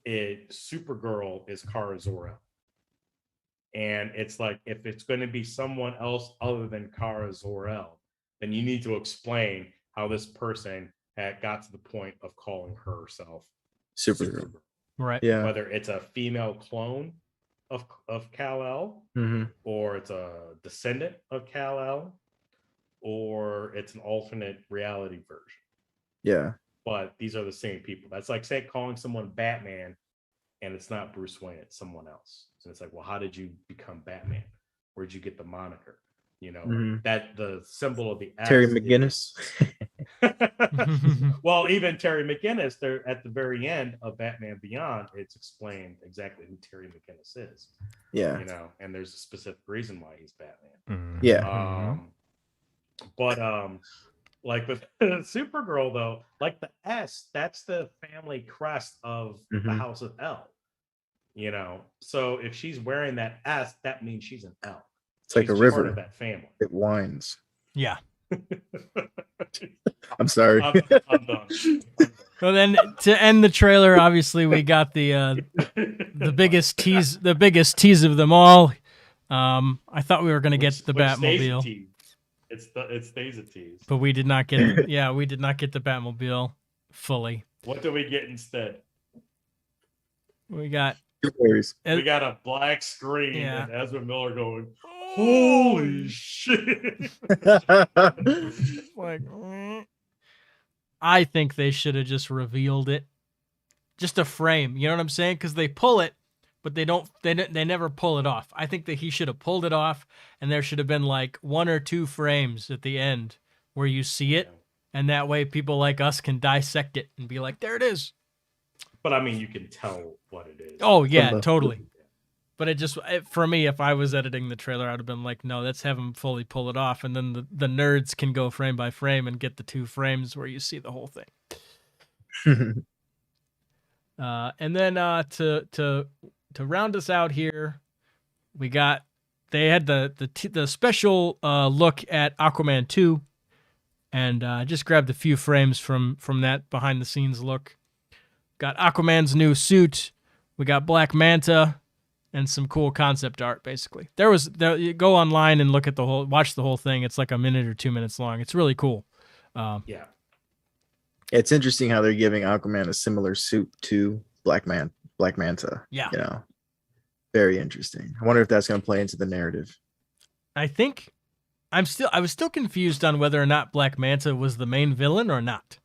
Supergirl is Kara Zor-El. And it's like, if it's going to be someone else other than Kara Zor-El, then you need to explain how this person had got to the point of calling herself Supergirl. Right. Yeah. Whether it's a female clone of Kal-El, or it's a descendant of Kal-El, or it's an alternate reality version. Yeah. But these are the same people. That's like, say, calling someone Batman and it's not Bruce Wayne, it's someone else. So it's like, well, how did you become Batman? Where'd you get the moniker? You know, that the symbol of the S Terry McGinnis. Well, even Terry McGinnis, there at the very end of Batman Beyond, it's explained exactly who Terry McGinnis is. Yeah. You know, and there's a specific reason why he's Batman. Yeah. But like with Supergirl though, like the S, that's the family crest of the House of L. You know, so if she's wearing that S, that means she's an L. It's like a river. Part of that family. It winds. Yeah. I'm sorry. I'm done. Well, then to end the trailer, obviously we got the biggest tease of them all. I thought we were going to get the Batmobile. It stays a tease. But we did not get we did not get the Batmobile fully. What do we get instead? We got a black screen and Ezra Miller going, holy shit. Like, I think they should have just revealed it. Just a frame, you know what I'm saying? Because they pull it, but they never pull it off. I think that he should have pulled it off, and there should have been like 1 or 2 frames at the end where you see it, and that way people like us can dissect it and be like, there it is. But I mean, you can tell what it is. Oh yeah, totally. But for me, if I was editing the trailer, I'd have been like, no, let's have them fully pull it off, and then the nerds can go frame by frame and get the 2 frames where you see the whole thing. And then to round us out here, they had the special look at Aquaman 2, and just grabbed a few frames from that behind the scenes look. Got Aquaman's new suit. We got Black Manta and some cool concept art, basically. You go online and watch the whole thing. It's like a minute or 2 minutes long. It's really cool. Yeah. It's interesting how they're giving Aquaman a similar suit to Black Manta. Yeah. You know, very interesting. I wonder if that's going to play into the narrative. I think I was still confused on whether or not Black Manta was the main villain or not.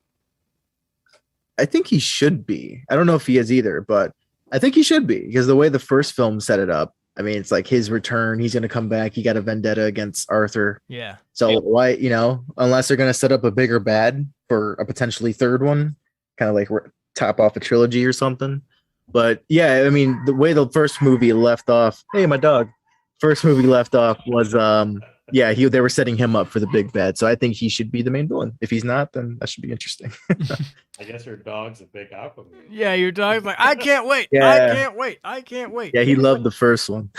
I think he should be. I don't know if he is either, but I think he should be, because the way the first film set it up, I mean, it's like his return. He's going to come back. He got a vendetta against Arthur. Yeah. So why, unless they're going to set up a bigger bad for a potentially third one, kind of like top off a trilogy or something. But yeah, I mean, the way the first movie left off, hey, my dog. First movie left off was, they were setting him up for the big bad. So I think he should be the main villain. If he's not, then that should be interesting. I guess your dog's a big Aquaman. Yeah, your dog's like, I can't wait. Yeah. I can't wait. Yeah, he loved the first one.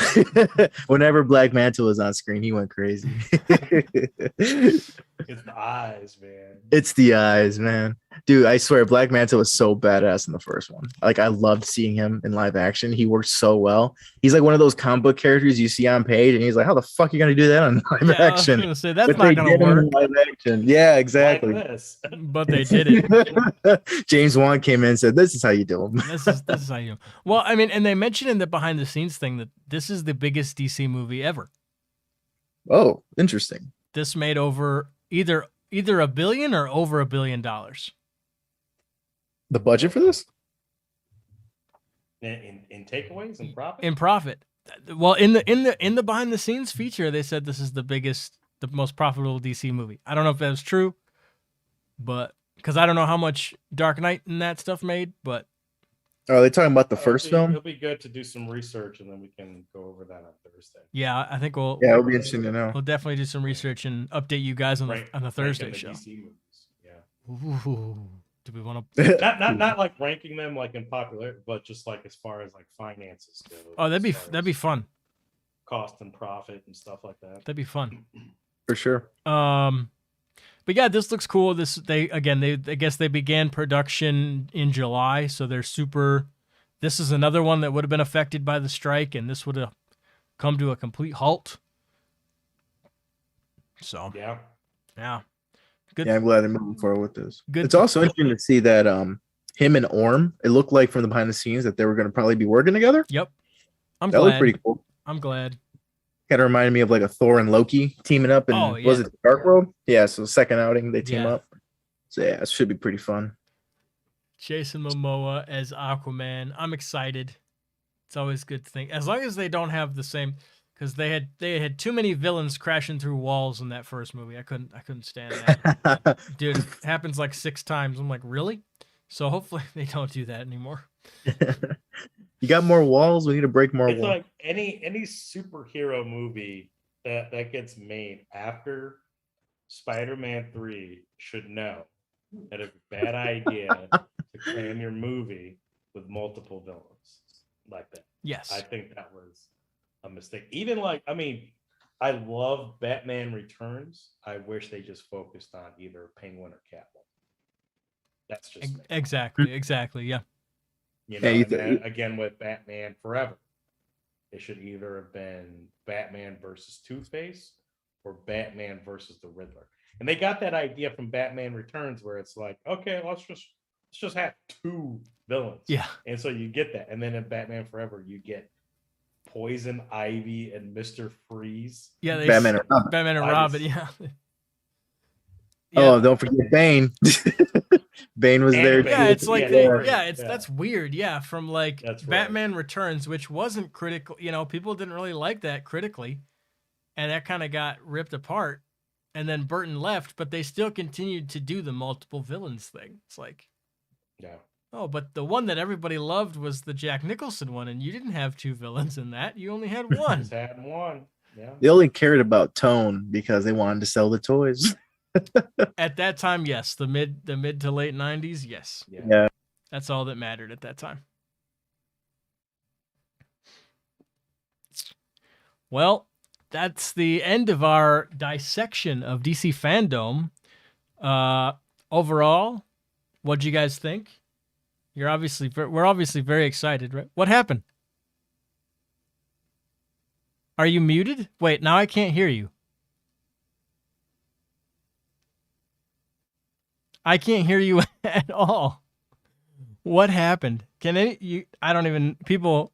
Whenever Black Manta was on screen, he went crazy. It's the eyes, man. It's the eyes, man. Dude, I swear, Black Manta was so badass in the first one. Like, I loved seeing him in live action. He worked so well. He's like one of those comic book characters you see on page, and he's like, how the fuck are you going to do that on live action? I was gonna say, that's not going to work. Live action. Yeah, exactly. Like this. But they did it. James Wan came in and said, this is how you do them. This is how you do. Well, I mean, and they mentioned in the behind the scenes thing that this is the biggest DC movie ever. Oh, interesting. This made over either $1 billion or over $1 billion. The budget for this? In takeaways and profit? In profit. Well, in the behind the scenes feature, they said this is the most profitable DC movie. I don't know if that was true, but because I don't know how much Dark Knight and that stuff made, but are they talking about the first film? It'll be good to do some research, and then we can go over that on Thursday. Yeah, I think we'll. Yeah, it'll be interesting to know. We'll definitely do some research and update you guys on the Thursday show. DC movies. Yeah. Ooh. Do we want to? Not like ranking them like in popularity, but just like as far as like finances go. Oh, that'd as be fun. Cost and profit and stuff like that. That'd be fun. For sure. But yeah, this looks cool. I guess they began production in July, so they're super. This is another one that would have been affected by the strike, and this would have come to a complete halt. So Yeah. Good. Yeah, I'm glad they're moving forward with this. Good. It's also interesting to see that him and Orm, it looked like from the behind the scenes that they were going to probably be working together. Yep. That looked pretty cool. I'm glad. Kind of reminded me of like a Thor and Loki teaming up, and was it Dark World? Yeah, so second outing they team up. So yeah, it should be pretty fun. Jason Momoa as Aquaman. I'm excited. It's always a good thing. As long as they don't have the same, because they had too many villains crashing through walls in that first movie. I couldn't stand that. Dude, it happens like 6 times. I'm like, really? So hopefully they don't do that anymore. You got more walls. We need to break more It's walls. like any superhero movie that gets made after Spider-Man 3 should know that it's a bad idea to cram your movie with multiple villains like that. Yes. I think that was a mistake. Even like, I mean, I love Batman Returns. I wish they just focused on either Penguin or Catwoman. That's just me. Exactly. Yeah. You know, and then, again with Batman Forever, it should either have been Batman versus Two-Face or Batman versus the Riddler. And they got that idea from Batman Returns, where it's like, okay, let's just have 2 villains. Yeah. And so you get that, and then in Batman Forever, you get Poison Ivy and Mr. Freeze. Yeah, Batman and Robin. Yeah. Oh, don't forget Bane. Bane was there. Yeah, it's like that's that's weird. Yeah, from like Batman right. Returns, which wasn't critical. You know, people didn't really like that critically, and that kind of got ripped apart. And then Burton left, but they still continued to do the multiple villains thing. It's like, oh, but the one that everybody loved was the Jack Nicholson one, and you didn't have 2 villains in that. You only had one. Just had one. Yeah. They only cared about tone because they wanted to sell the toys. At that time, yes. The mid to late 90s, yes. Yeah. That's all that mattered at that time. Well, that's the end of our dissection of DC Fandome. Overall, what'd you guys think? We're obviously very excited, right? What happened? Are you muted? Wait, now I can't hear you. I can't hear you at all. What happened? I don't even, people.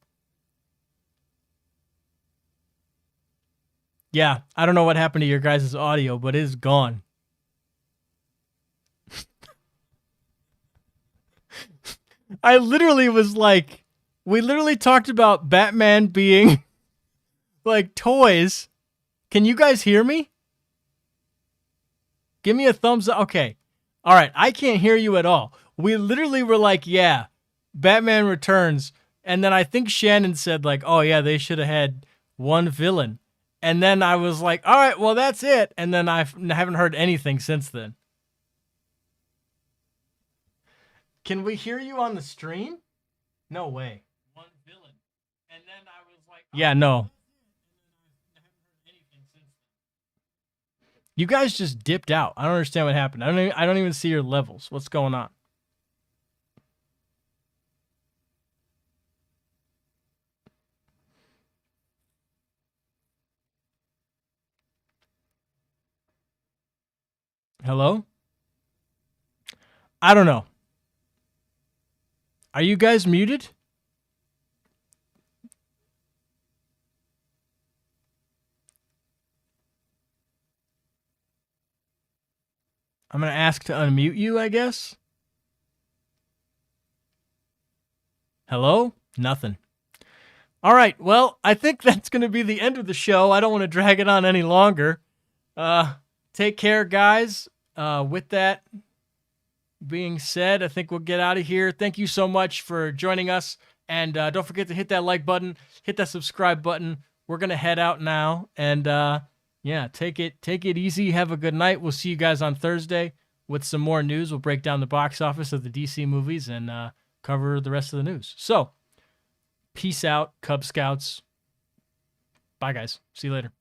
Yeah, I don't know what happened to your guys' audio, but it's gone. I literally was like, we literally talked about Batman being like toys. Can you guys hear me? Give me a thumbs up. Okay. All right. I can't hear you at all. We literally were like, yeah, Batman Returns. And then I think Shannon said like, oh yeah, they should have had one villain. And then I was like, all right, well, that's it. And then I haven't heard anything since then. Can we hear you on the stream? No way. One villain. And then I was like, oh, yeah, no. You guys just dipped out. I don't understand what happened. I don't even see your levels. What's going on? Hello? I don't know. Are you guys muted? I'm going to ask to unmute you, I guess. Hello? Nothing. All right. Well, I think that's going to be the end of the show. I don't want to drag it on any longer. Take care, guys. With that being said, I think we'll get out of here. Thank you so much for joining us. And don't forget to hit that like button, hit that subscribe button. We're going to head out now. And yeah, take it easy. Have a good night. We'll see you guys on Thursday. with some more news. We'll break down the box office of the DC movies and cover the rest of the news. So, peace out, Cub Scouts. Bye, guys. See you later.